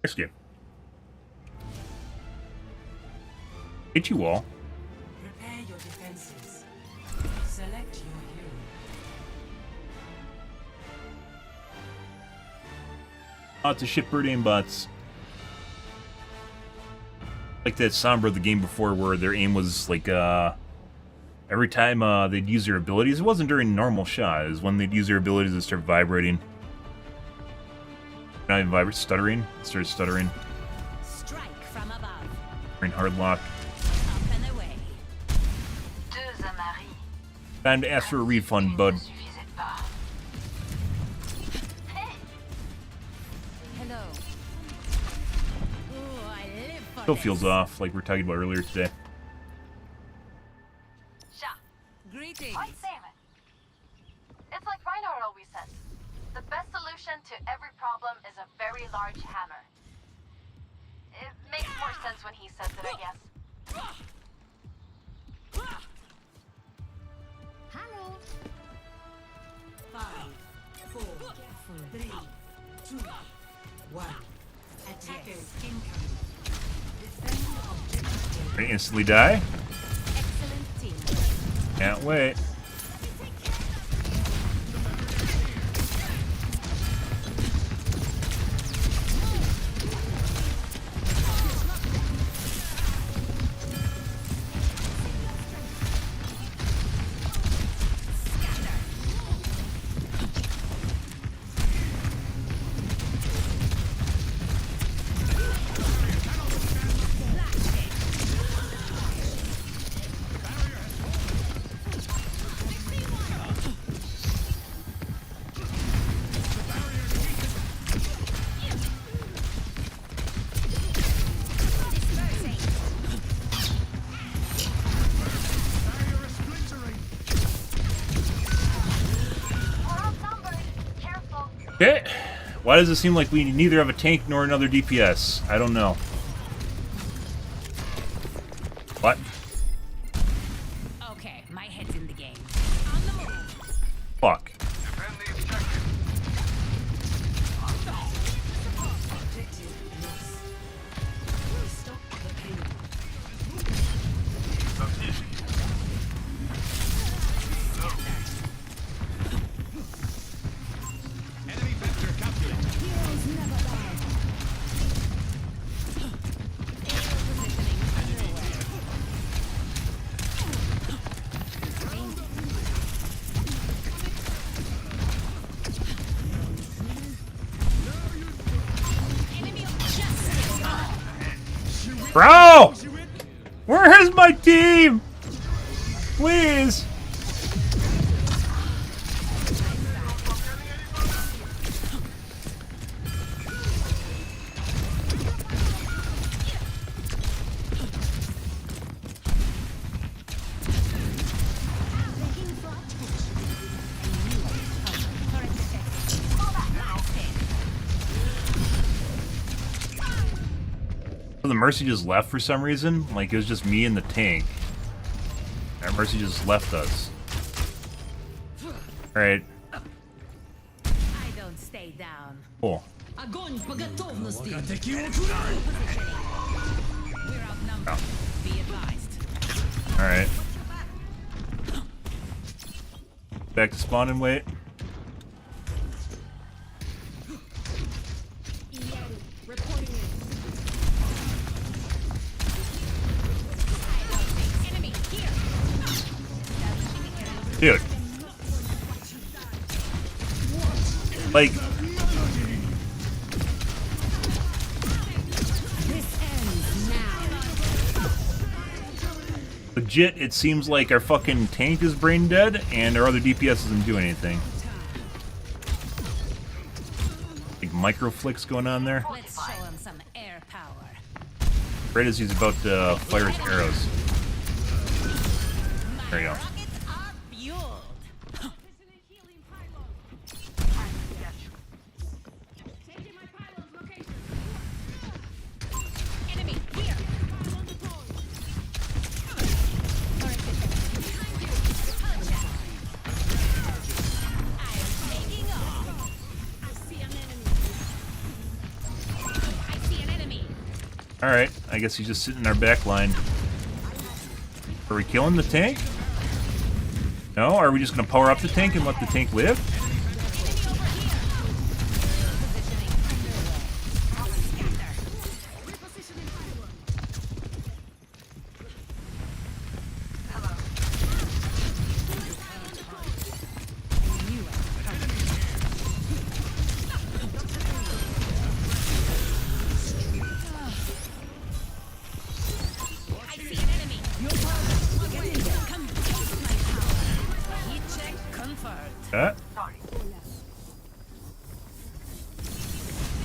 Next game. Hit you all. Prepare your defenses. Select your hero. Lots of shitbird aimbots. Like that Sombra the game before where their aim was like, every time they'd use their abilities, it wasn't during normal shot, it was when they'd use their abilities to start vibrating. Not even vibrate, stuttering. It started stuttering. Strike from above. Hard lock. Up and away. Time to ask for a refund, bud. Hello. Ooh, I live for Still this. feels off, like we were talking about earlier today. Greetings. It's like Reinhardt always says. The best solution to every problem is a very large hammer. It makes more sense when he says it, I guess. Hello. 5, 4, 3, 2, 1. Attackers incoming. Defend objective. They instantly die? Excellent team. Can't wait. Okay. Why does it seem like we neither have a tank nor another DPS? I don't know. What? Okay, my head's in the game. On the move. Fuck. Bro! Where is my team? Please! The Mercy just left for some reason. Like, it was just me and the tank. That Mercy just left us. Alright. Cool. Огонь по готовности. We're outnumbered. Be advised. Alright. Back to spawn and wait. Dude. Like... Legit, it seems like our fucking tank is brain dead, and our other DPS isn't doing anything. Like micro flicks going on there. Let's show him some air power. Right as he's about to fire his arrows. There you go. Rockets are fueled. Enemy here. Alright, I guess he's just sitting in our back line. Are we killing the tank? No? Are we just gonna power up the tank and let the tank live? That?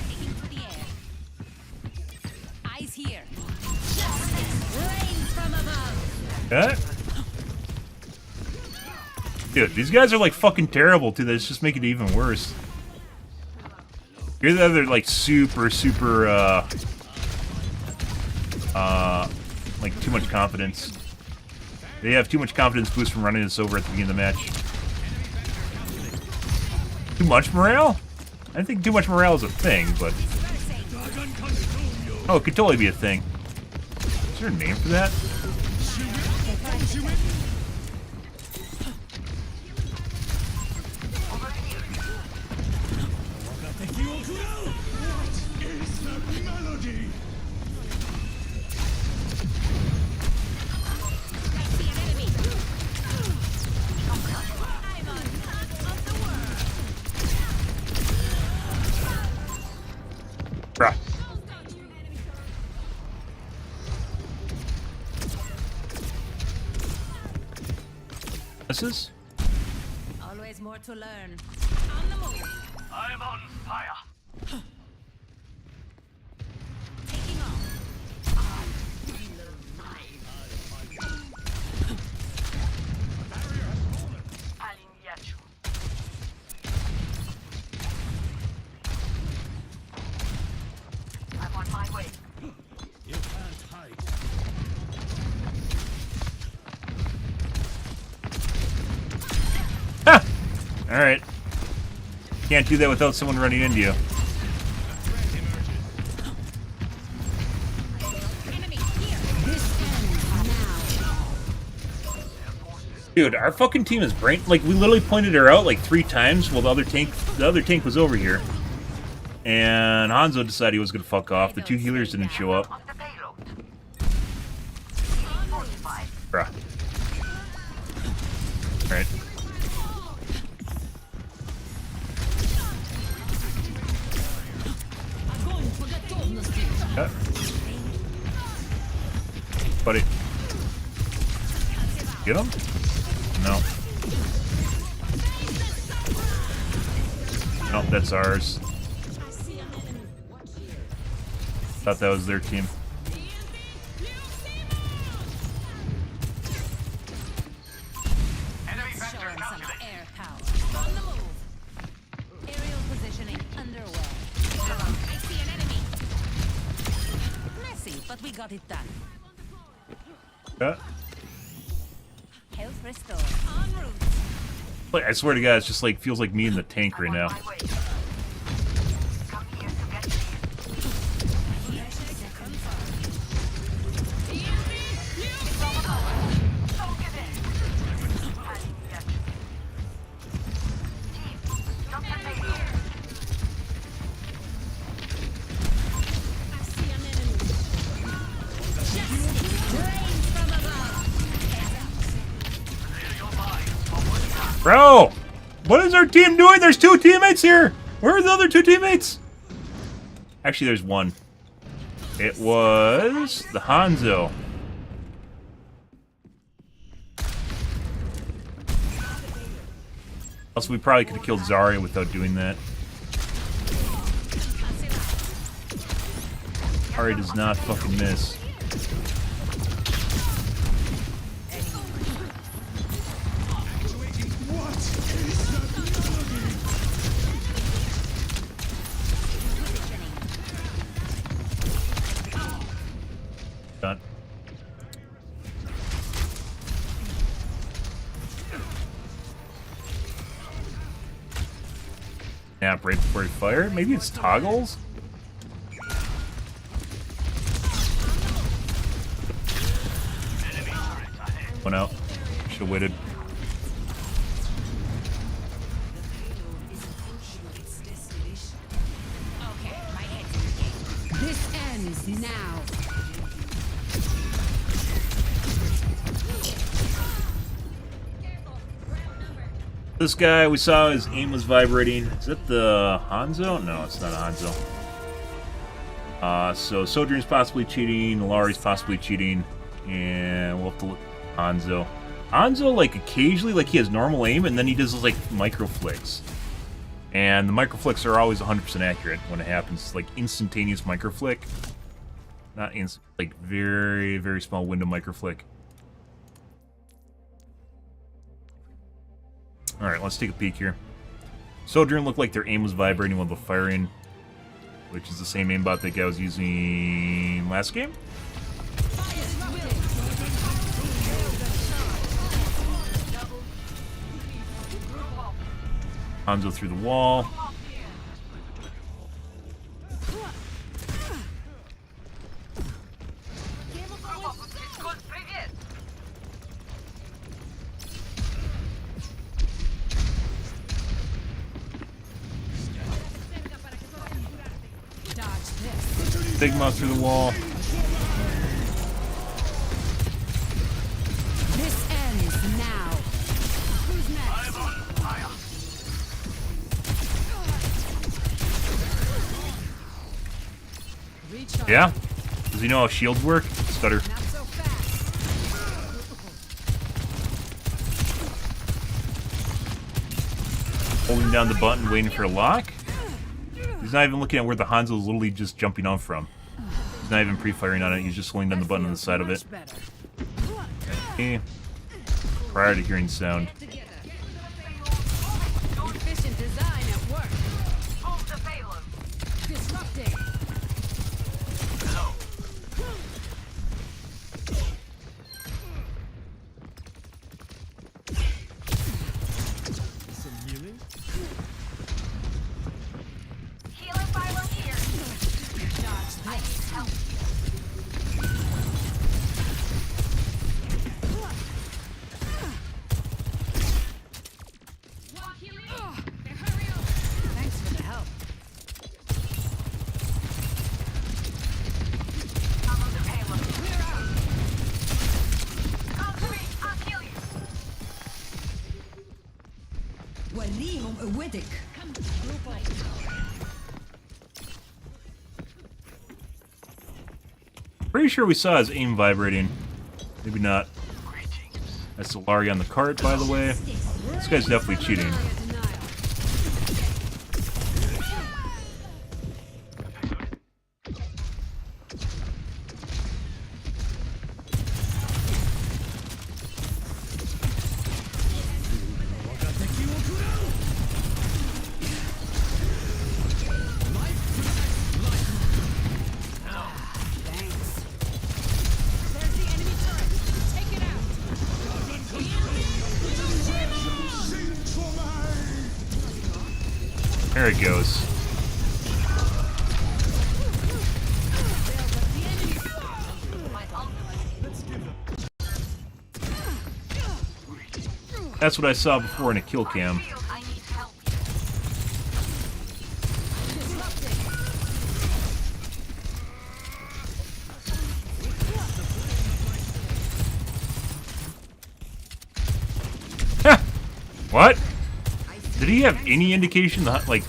Taking to the air. Eyes here. Rain from above. That? Dude, these guys are like fucking terrible too. That's just making it even worse. You're the other like super like too much confidence. They have too much confidence boost from running this over at the beginning of the match. Too much morale? I think too much morale is a thing, but... Oh, it could totally be a thing. Is there a name for that? Bruh. This is? Always more to learn. On the move. I'm on fire. Taking off. I'm on my way. You can't hide. Ha! Alright. Can't do that without someone running into you. Dude, our fucking team is brain like we literally pointed her out like 3 times while the other tank was over here. And Hanzo decided he was gonna fuck off. The 2 healers didn't show up. Bruh. Alright. Yeah. Buddy. Get him? No. Nope, that's ours. Thought that was their team. Let's show him some air power. On the move. Aerial positioning underway. I see an enemy. Messy, but we got it done. Yeah. Health restored. En route. Like, I swear to God, it's just like feels like me in the tank right now. Bro! What is our team doing? There's 2 teammates here! Where are the other 2 teammates? Actually, there's one. It was the Hanzo. Also, we probably could have killed Zarya without doing that. Zarya does not fucking miss. Done. Snap right before he fired? Maybe it's toggles? One out. Should've waited. This ends now. This guy, we saw his aim was vibrating. Is that the Hanzo? No, it's not a Hanzo. So Sojourn's possibly cheating, Lari's possibly cheating, and we'll have to look at Hanzo. Hanzo, like, occasionally, like, he has normal aim, and then he does, like, micro flicks. And the micro flicks are always 100% accurate when it happens. Like, instantaneous micro flick. Not instant, like, very, very small window micro flick. Alright, let's take a peek here. Sojourn looked like their aim was vibrating while the firing, which is the same aimbot that guy was using last game. Hanzo through the wall. Sigma through the wall. This ends now. Who's next? Yeah? Does he know how shields work? Stutter. Not so fast. Holding down the button, waiting for a lock? He's not even looking at where the Hanzo is literally just jumping off from. He's not even pre-firing on it, he's just holding down the button on the side of it. Okay. Prior to hearing sound. Efficient design at work. Hold the payload. Disrupting. Some healing? Healing Philo here. I need help. Thanks for the help. I'm on the payload. Clear out. Come to me. I'll kill you. وليهم قوتك. Pretty sure we saw his aim vibrating. Maybe not. That's Solari on the cart, by the way. This guy's definitely cheating. There it goes. That's what I saw before in a kill cam. I need help. What? Did he have any indication that, like...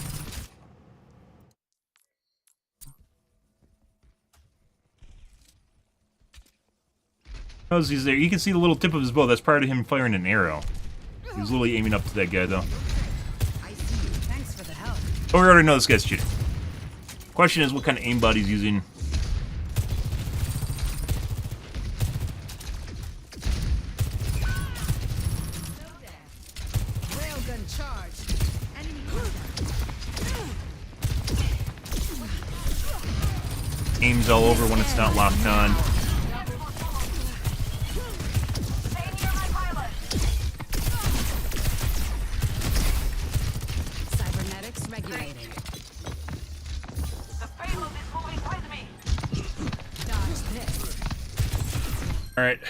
As he's there, you can see the little tip of his bow. That's part of him firing an arrow. He was literally aiming up to that guy, though. Oh, we already know this guy's cheating. Question is, what kind of aimbot he's using? Railgun charge. Aim's all over when it's not locked on. Cybernetics regulated. The payload is moving with me. Dodge this. Alright.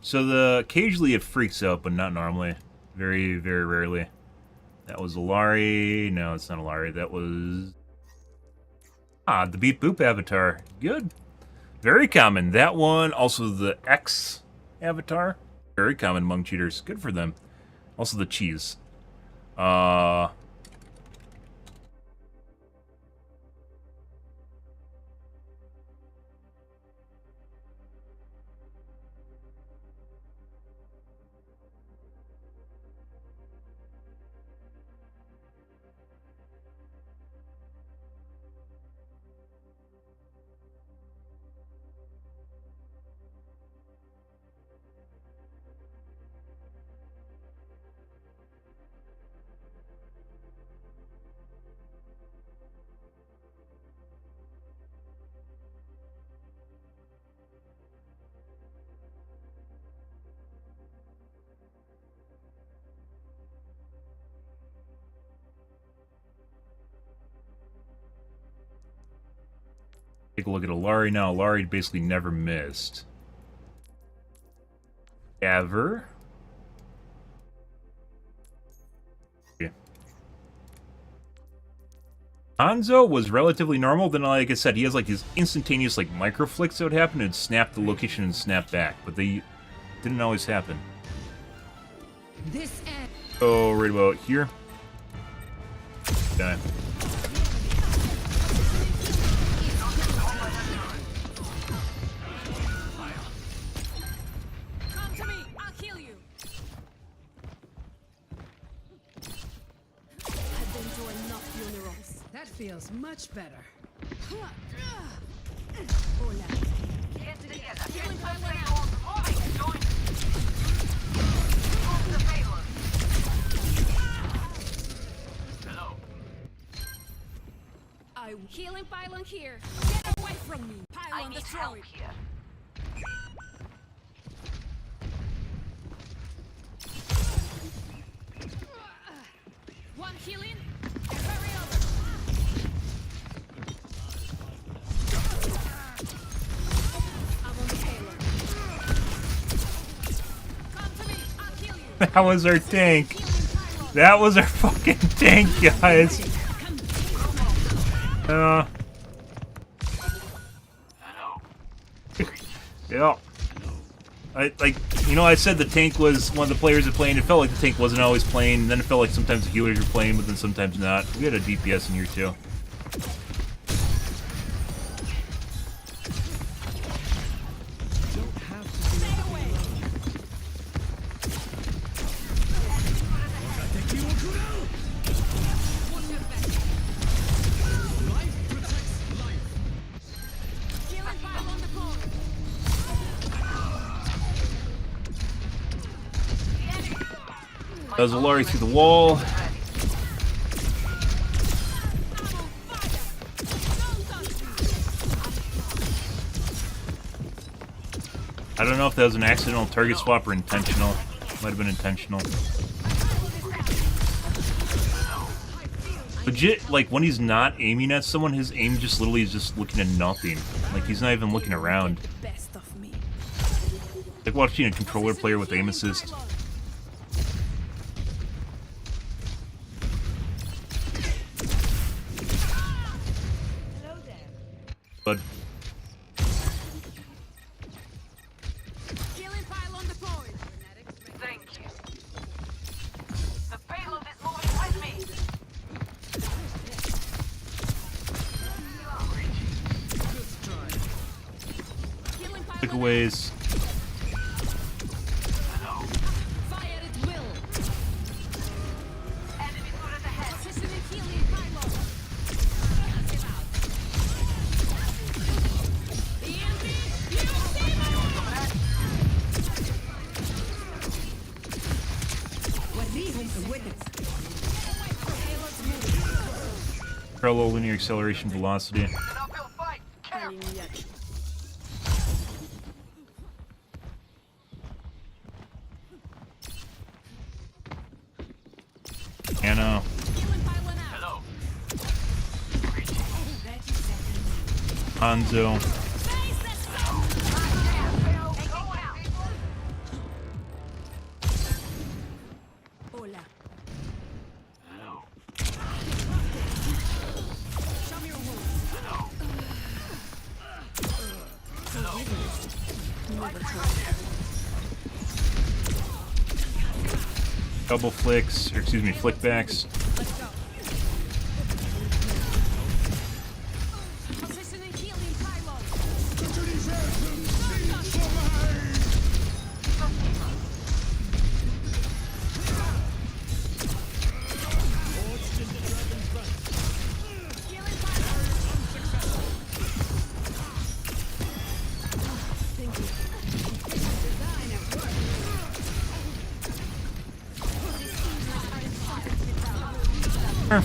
So occasionally it freaks out, but not normally. Very, very rarely. That was a Lari. No, it's not a Lari. That was... Ah, the Beep Boop avatar. Good. Very common. That one, also the X avatar. Very common among cheaters. Good for them. Also the cheese. Take a look at a Lari now. Lari basically never missed. Ever. Okay. Hanzo was relatively normal. Then, like I said, he has like these instantaneous like micro flicks that would happen and snap the location and snap back, but they didn't always happen. This end. So right about here. Okay. Come to me. I'll heal you. I've been to enough funerals. That feels much better. Hola. Get together. Get the payload moving. Join. Move the payload. Hello. Healing pylon here. Get away from me. I Pylon need help destroyed. here. One healing. And hurry over. I'm on the payload. Come to me. I'll heal you. That was our tank. That was our fucking tank, guys. Yeah. I said the tank was one of the players that playing. It felt like the tank wasn't always playing. And then it felt like sometimes the healers were playing, but then sometimes not. We had a DPS in here too. Healing pylon deployed. That was a Lari through the wall. I don't know if that was an accidental target swap or intentional. Might have been intentional. Legit, like, when he's not aiming at someone, his aim just literally is just looking at nothing. Like, he's not even looking around. Best of me. Like watching a controller player with aim assist. But Healing pylon deployed. Thank you. takeaways. Parallel linear acceleration velocity. Anna. Hanzo. Double flicks, or excuse me, flickbacks.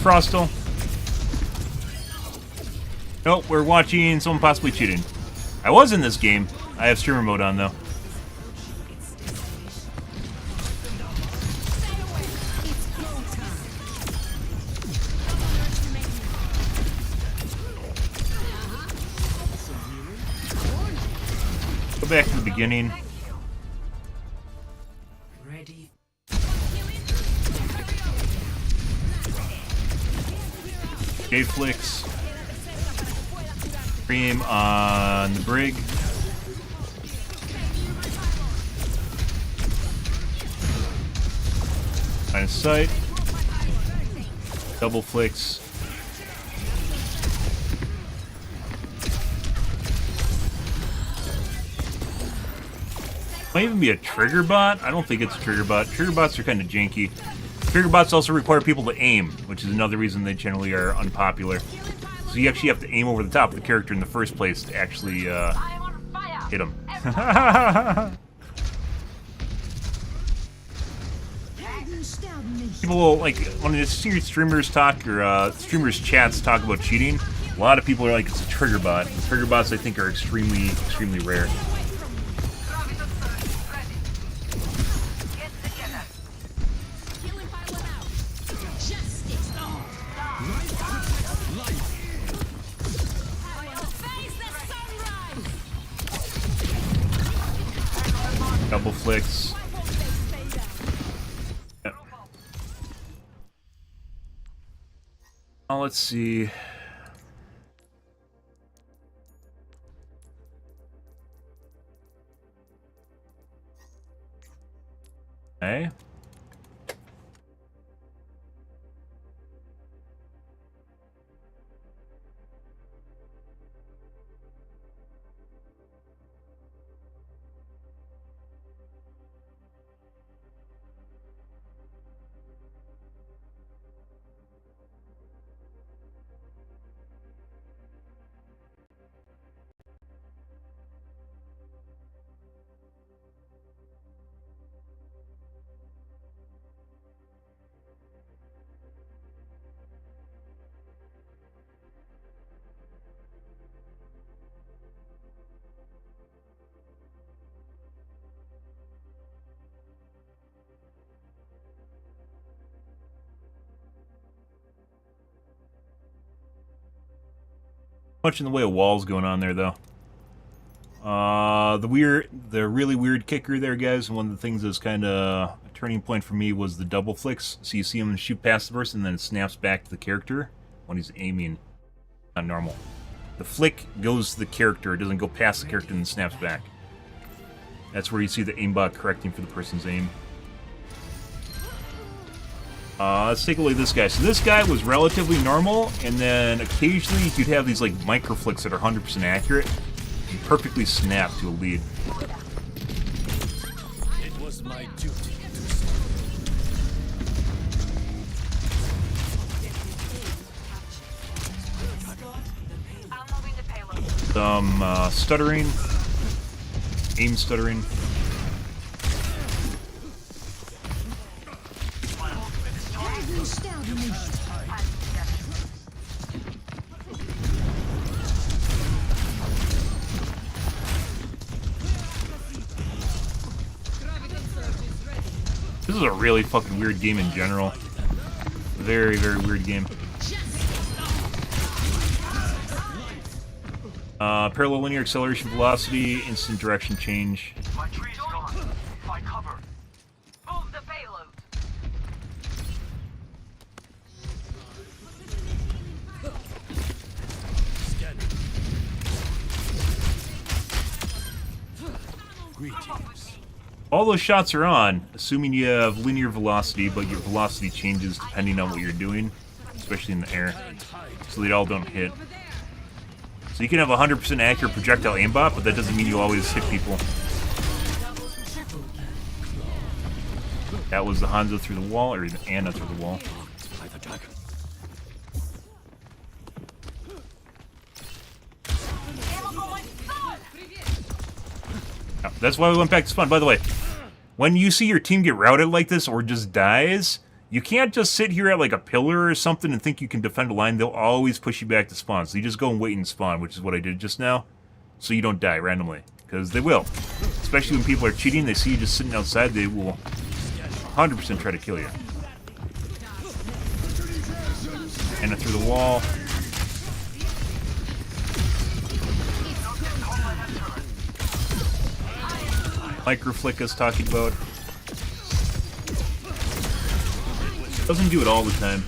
Frostal. Nope, we're watching someone possibly cheating. I was in this game. I have streamer mode on though. Go back to the beginning. Flicks. Cream on the brig. Line of sight. Double flicks. Might even be a trigger bot. I don't think it's a trigger bot. Trigger bots are kind of janky. Trigger bots also require people to aim, which is another reason they generally are unpopular. So you actually have to aim over the top of the character in the first place to actually hit him. People will, like, when you see streamers talk or streamers chats talk about cheating, a lot of people are like, it's a trigger bot. And trigger bots, I think, are extremely, extremely rare. Double flicks. Yep. Oh, let's see. Okay. Much in the way of walls going on there, though. The really weird kicker there, guys. One of the things that's kind of a turning point for me was the double flicks. So you see him shoot past the person, and then it snaps back to the character when he's aiming. Not normal. The flick goes to the character. It doesn't go past the character and then snaps back. That's where you see the aimbot correcting for the person's aim. Let's take a look at this guy. So this guy was relatively normal, and then occasionally you'd have these like micro flicks that are 100% accurate. and perfectly snap to a lead. It was my duty to I'm moving the payload. Some stuttering, aim stuttering. This is a really fucking weird game in general. Very, very weird game. Parallel linear acceleration velocity, instant direction change. My tree's gone. Find cover. Move the payload. All those shots are on, assuming you have linear velocity, but your velocity changes depending on what you're doing, especially in the air, so they all don't hit. So you can have 100% accurate projectile aimbot, but that doesn't mean you always hit people. That was the Hanzo through the wall, or the Anna through the wall. That's why we went back to spawn. By the way, when you see your team get routed like this or just dies, you can't just sit here at like a pillar or something and think you can defend a line. They'll always push you back to spawn. So you just go and wait and spawn, which is what I did just now. So you don't die randomly. Because they will. Especially when people are cheating, they see you just sitting outside, they will 100% try to kill you. And through the wall. Microflick is talking about. Doesn't do it all the time.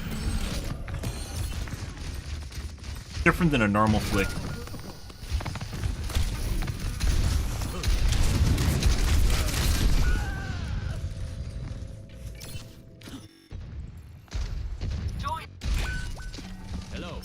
Different than a normal flick. Hello.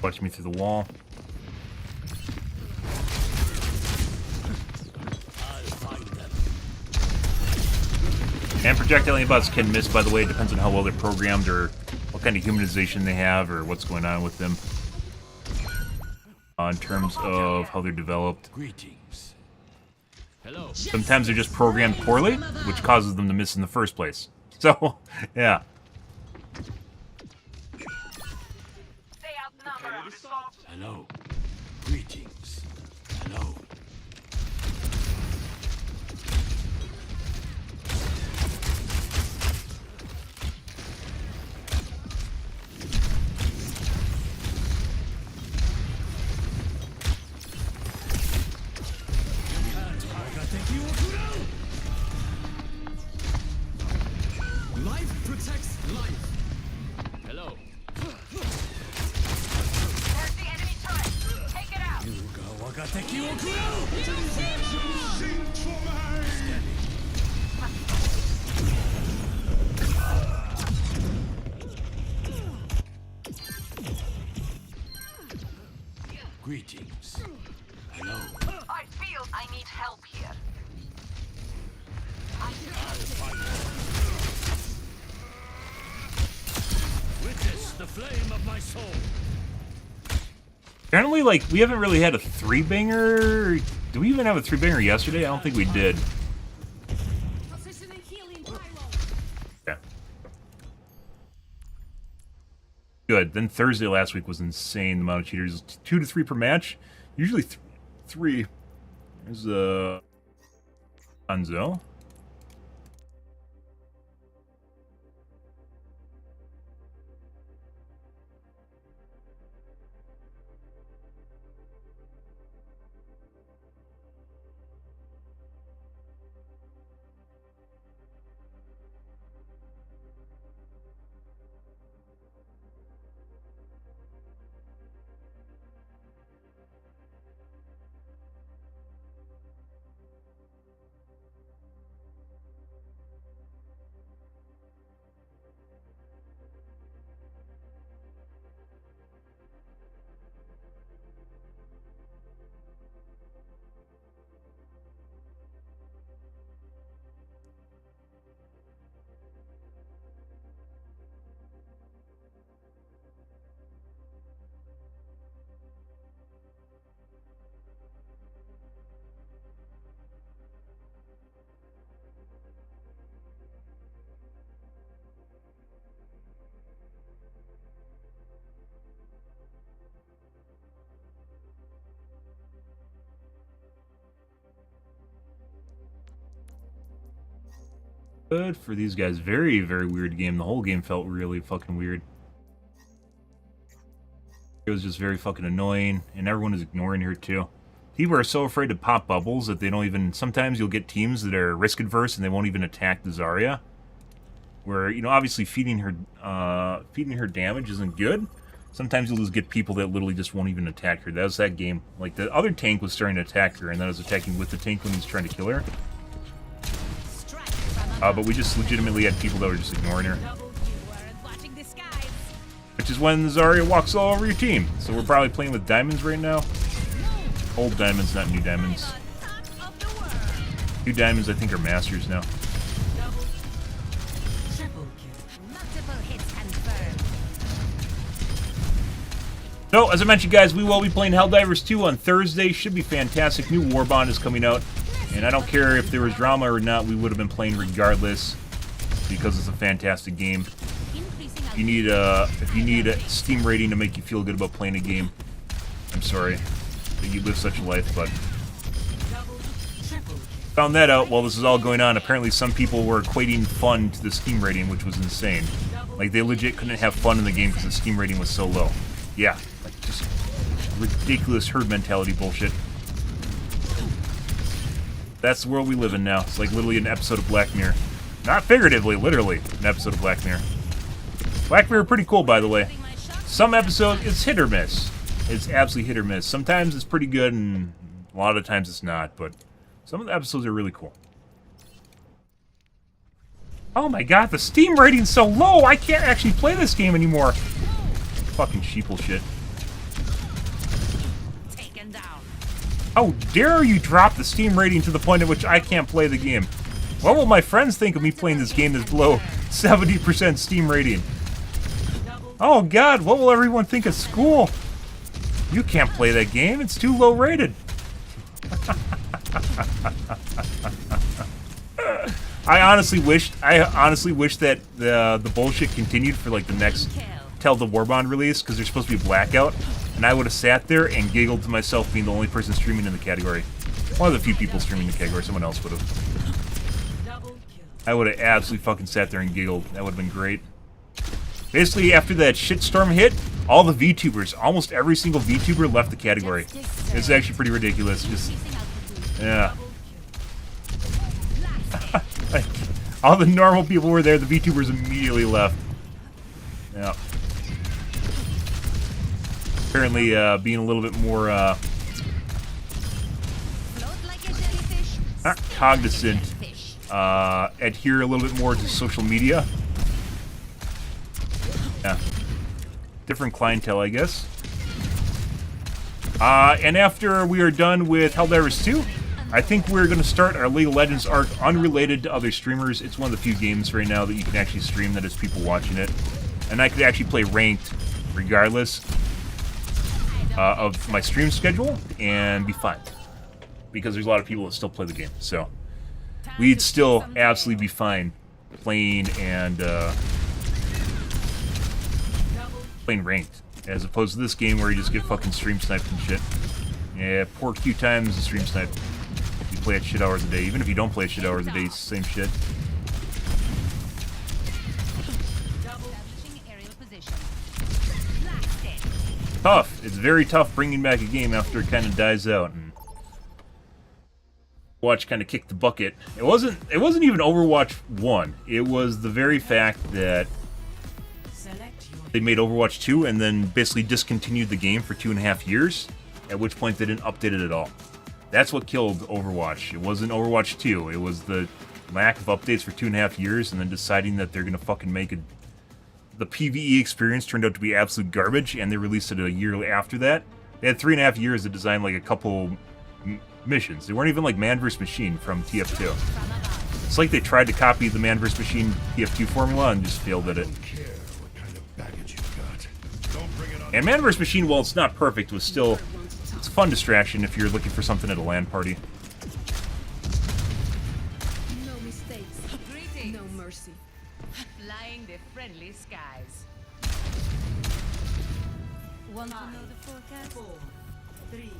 Watch me through the wall. And projectile aimbots can miss, by the way. It depends on how well they're programmed or what kind of humanization they have or what's going on with them. In terms of how they're developed. Greetings. Hello. Sometimes they're just programmed poorly, which causes them to miss in the first place. So, yeah. Hello. Greetings. Hello. Life protects life. Hello. There's the enemy turret. Take it out. Greetings. Hello. I feel I need help here. Witness the flame of my soul. Apparently, like, we haven't really had a 3-banger. Do we even have a 3-banger yesterday? I don't think we did. Yeah. Good. Then Thursday last week was insane. The amount of cheaters. 2 to 3 per match. Usually 3. There's Hanzo. Good for these guys. Very, very weird game. The whole game felt really fucking weird. It was just very fucking annoying, and everyone is ignoring her too. People are so afraid to pop bubbles that they don't even... Sometimes you'll get teams that are risk-adverse and they won't even attack the Zarya. Where, you know, obviously feeding her damage isn't good. Sometimes you'll just get people that literally just won't even attack her. That was that game. Like, the other tank was starting to attack her, and then I was attacking with the tank when he was trying to kill her. But we just legitimately had people that were just ignoring her. Which is when the Zarya walks all over your team. So we're probably playing with diamonds right now. Old diamonds, not new diamonds. New diamonds, I think, are masters now. So, as I mentioned, guys, we will be playing Helldivers 2 on Thursday. Should be fantastic. New Warbond is coming out. And I don't care if there was drama or not, we would have been playing regardless. Because it's a fantastic game. If you need a Steam rating to make you feel good about playing a game, I'm sorry that you live such a life, but... Found that out while this is all going on. Apparently some people were equating fun to the Steam rating, which was insane. Like, they legit couldn't have fun in the game because the Steam rating was so low. Yeah, like, just ridiculous herd mentality bullshit. That's the world we live in now. It's like literally an episode of Black Mirror. Not figuratively, literally an episode of Black Mirror. Black Mirror pretty cool, by the way. Some episodes, it's hit or miss. It's absolutely hit or miss. Sometimes it's pretty good, and a lot of times it's not, but some of the episodes are really cool. Oh my god, the Steam rating's so low, I can't actually play this game anymore. Fucking sheeple shit. How dare you drop the Steam rating to the point at which I can't play the game? What will my friends think of me playing this game that's below 70% Steam rating? Oh god, what will everyone think at school? You can't play that game, it's too low rated. I honestly wish that the bullshit continued for like the next till the Warbond release, because there's supposed to be a blackout, and I would have sat there and giggled to myself being the only person streaming in the category. One of the few people streaming in the category, someone else would have. I would have absolutely fucking sat there and giggled. That would have been great. Basically, after that shitstorm hit, all the VTubers, almost every single VTuber left the category. It's actually pretty ridiculous. Just, yeah. Like, all the normal people were there, the VTubers immediately left. Yeah. Apparently, being a little bit more, not cognizant, adhere a little bit more to social media. Yeah. Different clientele, I guess. And after we are done with Helldivers 2, I think we're going to start our League of Legends arc unrelated to other streamers. It's one of the few games right now that you can actually stream that has people watching it. And I could actually play ranked regardless of my stream schedule and be fine. Because there's a lot of people that still play the game. So we'd still absolutely be fine playing and playing ranked. As opposed to this game where you just get fucking stream sniped and shit. Yeah, poor Q times and stream snipe. You play at shit hours a day. Even if you don't play at shit hours a day, it's the same shit. Tough. It's very tough bringing back a game after it kind of dies out. And Overwatch kind of kicked the bucket. It wasn't even Overwatch 1. It was the very fact that they made Overwatch 2 and then basically discontinued the game for 2.5 years, at which point they didn't update it at all. That's what killed Overwatch. It wasn't Overwatch 2. It was the lack of updates for 2.5 years and then deciding that they're going to fucking make it. The PvE experience turned out to be absolute garbage, and they released it a year after that. They had 3.5 years to design like a couple missions. They weren't even like Man vs. Machine from TF2. It's like they tried to copy the Man vs. Machine TF2 formula and just failed at it. And Man vs. Machine, while it's not perfect, was still... It's a fun distraction if you're looking for something at a LAN party. No mistakes. No mercy. Flying the friendly skies. Want to know the forecast? 4, 3,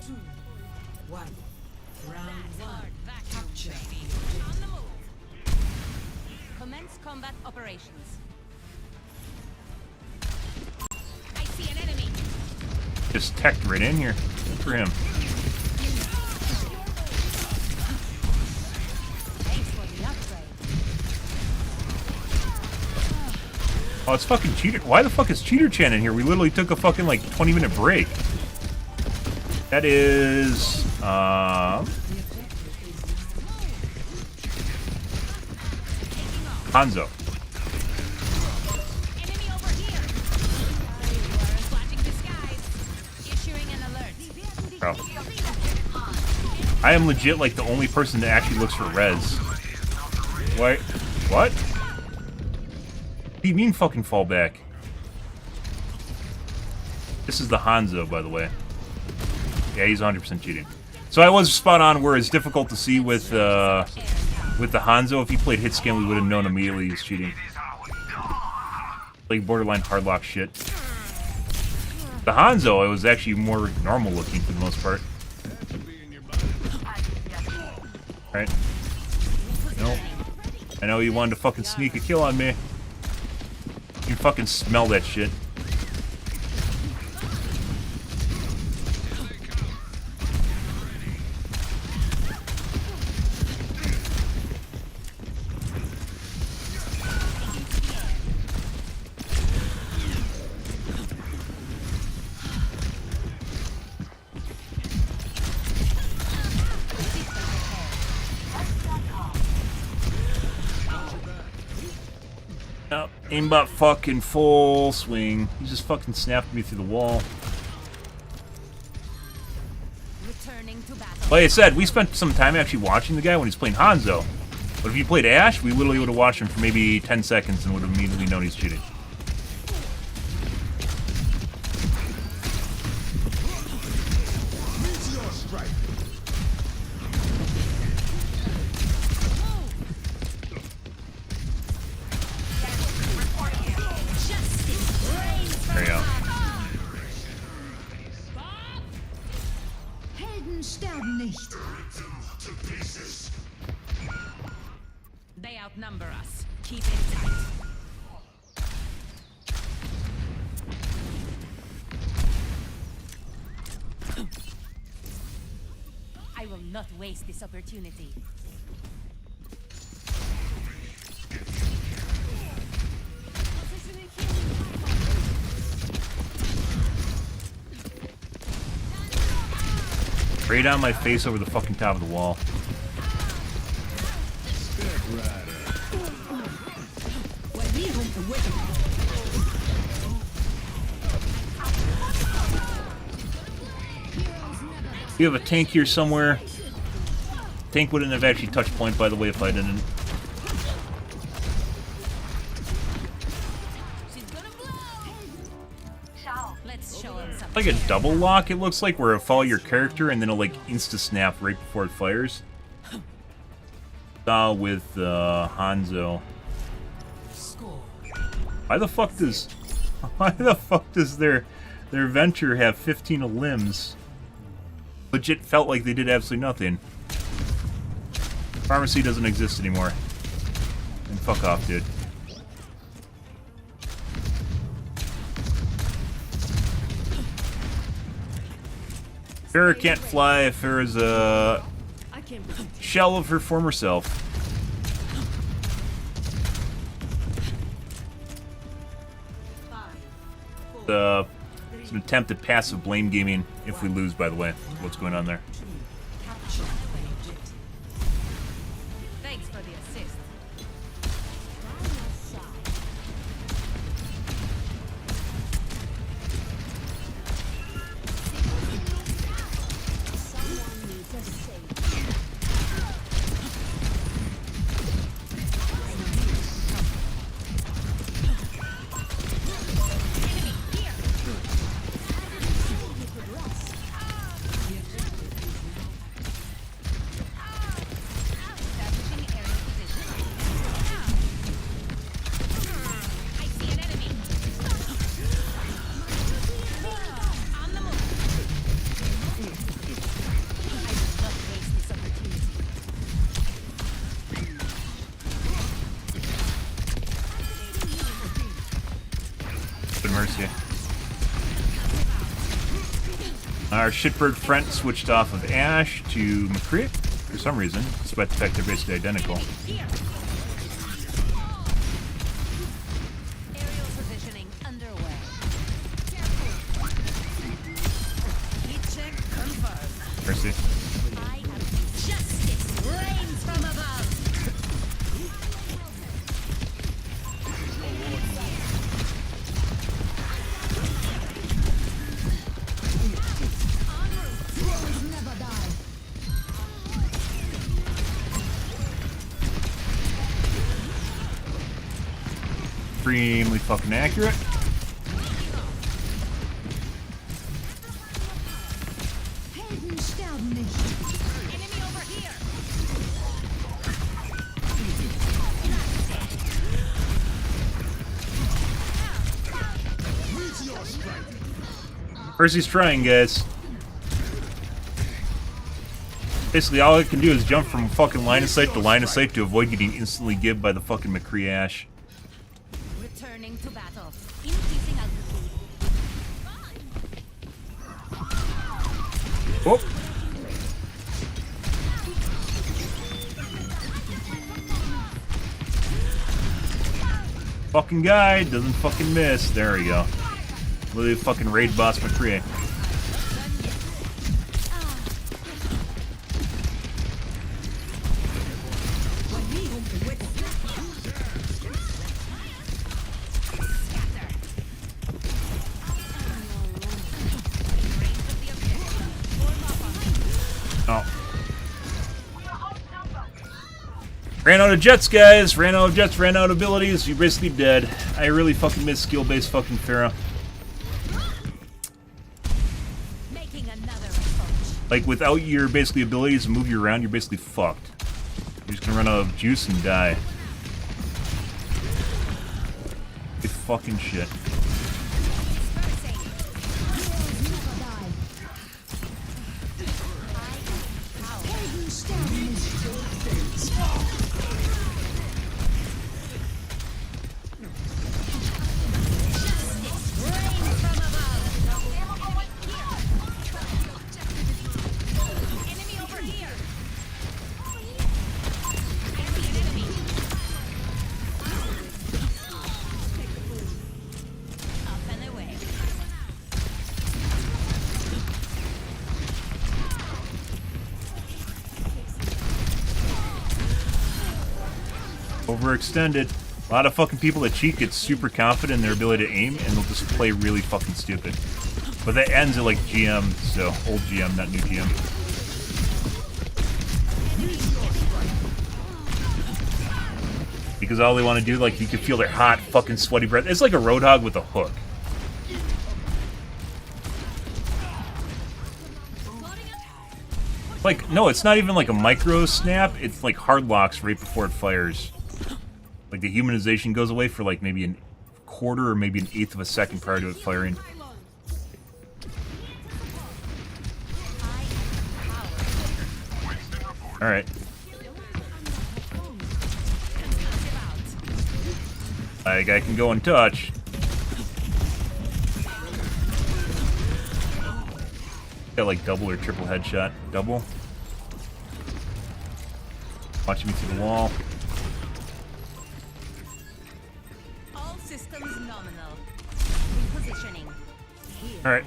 2, 1. Round 1. Capture. On the move. Commence combat operations. I see an enemy. Just teched right in here. Good for him. Thanks for the upgrade. Oh, it's fucking Cheater. Why the fuck is Cheater Chan in here? We literally took a fucking like 20-minute break. That is Hanzo. Enemy over here. Flashing disguise. Issuing an alert. Oh. I am legit like the only person that actually looks for res. Wait, what? What do you mean fucking fall back? This is the Hanzo, by the way. Yeah, he's 100% cheating. So I was spot on where it's difficult to see with the Hanzo. If he played hit scan, we would have known immediately he's cheating. Like borderline hardlock shit. The Hanzo, it was actually more normal looking for the most part. Right? Nope. I know you wanted to fucking sneak a kill on me. You fucking smell that shit. Oh, aimbot fucking full swing. He just fucking snapped me through the wall. Returning to battle. Like I said, we spent some time actually watching the guy when he's playing Hanzo. But if he played Ashe, we literally would have watched him for maybe 10 seconds and would have immediately known he's cheating. There you go. Helden sterben nicht. They outnumber us. Keep it tight. I will not waste this opportunity. Right on my face over the fucking top of the wall. We have a tank here somewhere. Tank wouldn't have actually touched point, by the way, if I didn't. Let's show him something. Like a double lock, it looks like, where it'll follow your character and then it'll like insta-snap right before it fires. With Hanzo. Why the fuck does their venture have 15 limbs? Legit felt like they did absolutely nothing. Pharmacy doesn't exist anymore. And fuck off, dude. Farrah can't fly. Farrah's a shell of her former self. It's an attempt at passive blame gaming if we lose, by the way. What's going on there? Thanks for the assist. mercy. Our shitbird friend switched off of Ash to McCree for some reason, despite the fact they're basically identical. Aerial positioning underway. Heat check confirmed. Mercy. Justice reigns from above. Extremely fucking accurate. Enemy over here. Mercy's trying, guys. Basically, all I can do is jump from fucking line of sight to avoid getting instantly gibbed by the fucking McCree Ash. Returning to battle. Increasing altitude. Oh. Fucking guy doesn't fucking miss. There we go. Literally fucking raid boss McCree. Oh. Ran out of jets, guys. Ran out of jets, ran out of abilities. You're basically dead. I really fucking miss skill-based fucking Pharah. Like, without your basically abilities to move you around, you're basically fucked. You're just gonna run out of juice and die. Good fucking shit. Overextended. A lot of fucking people that cheat get super confident in their ability to aim, and they'll just play really fucking stupid. But that ends at like GM, so old GM, not new GM. Because all they want to do, like, you can feel their hot fucking sweaty breath. It's like a Roadhog with a hook. Like, no, it's not even like a micro snap. It's like hard locks right before it fires. Like the humanization goes away for like maybe a quarter or maybe an eighth of a second prior to it firing. Alright. That guy can go and touch. Got like double or triple headshot. Double. Watching me through the wall. All systems nominal. Repositioning. Alright.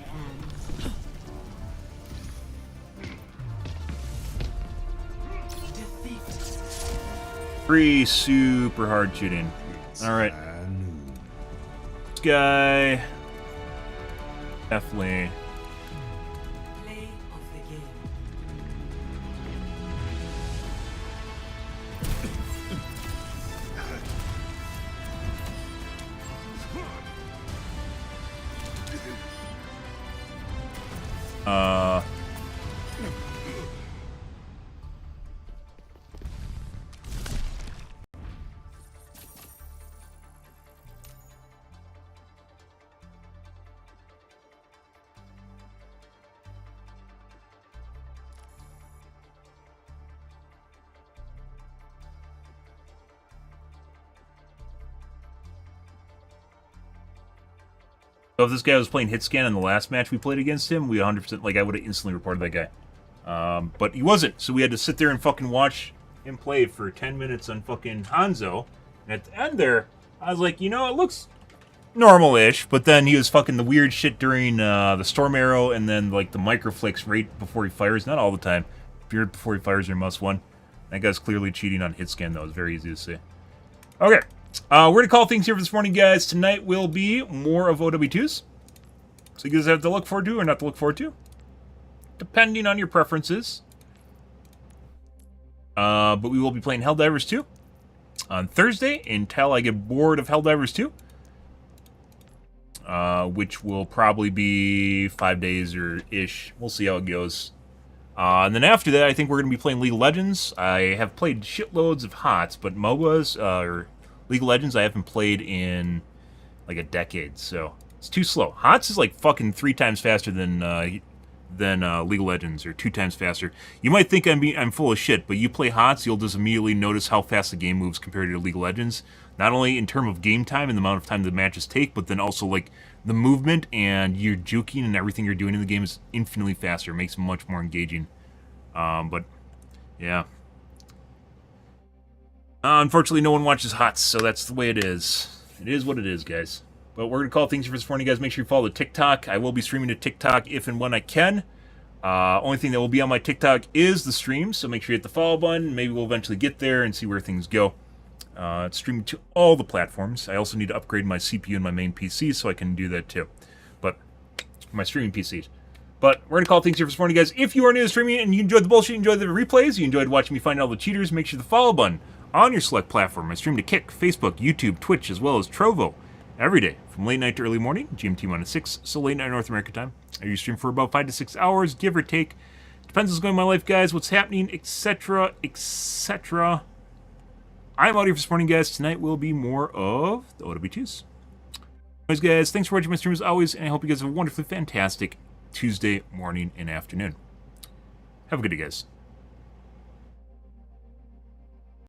Free super hard shooting. Alright. This guy. Definitely. So if this guy was playing hit scan in the last match we played against him, we 100%, like, I would have instantly reported that guy. But he wasn't, so we had to sit there and fucking watch him play for 10 minutes on fucking Hanzo. And at the end there, I was like, you know, it looks normal-ish, but then he was fucking the weird shit during the Storm Arrow and then, like, the microflicks right before he fires. Not all the time. Beard before he fires are must one. That guy's clearly cheating on hit scan, though. It's very easy to see. Okay. We're going to call things here for this morning, guys. Tonight will be more of OW2s. So you guys have to look forward to or not to look forward to, depending on your preferences. But we will be playing Helldivers 2 on Thursday until I get bored of Helldivers 2. Which will probably be 5 days or ish. We'll see how it goes. And then after that, I think we're going to be playing League of Legends. I have played shitloads of HOTS, but MOBAs, or League of Legends, I haven't played in like a decade, so it's too slow. HOTS is like fucking 3 times faster than League of Legends, or 2 times faster. You might think I'm full of shit, but you play HOTS, you'll just immediately notice how fast the game moves compared to League of Legends. Not only in terms of game time and the amount of time the matches take, but then also like the movement and your juking and everything you're doing in the game is infinitely faster. It makes it much more engaging. But yeah. Unfortunately, no one watches HOTS, so that's the way it is. It is what it is, guys. But we're going to call things for this morning, guys. Make sure you follow the TikTok. I will be streaming to TikTok if and when I can. Only thing that will be on my TikTok is the stream, so make sure you hit the follow button. Maybe we'll eventually get there and see where things go. It's streaming to all the platforms. I also need to upgrade my CPU and my main PC, so I can do that too. But my streaming PCs. But we're going to call things here for this morning, guys. If you are new to streaming and you enjoyed the bullshit, you enjoyed the replays, you enjoyed watching me find all the cheaters, make sure the follow button on your select platform. I stream to Kick, Facebook, YouTube, Twitch, as well as Trovo every day from late night to early morning, GMT-6, so late night North America time. I usually stream for about 5 to 6 hours, give or take. Depends what's going on in my life, guys, what's happening, etc., etc. I'm out here for this morning, guys. Tonight will be more of the OW2s. Anyways, guys, thanks for watching my stream as always, and I hope you guys have a wonderfully fantastic Tuesday morning and afternoon. Have a good day, guys.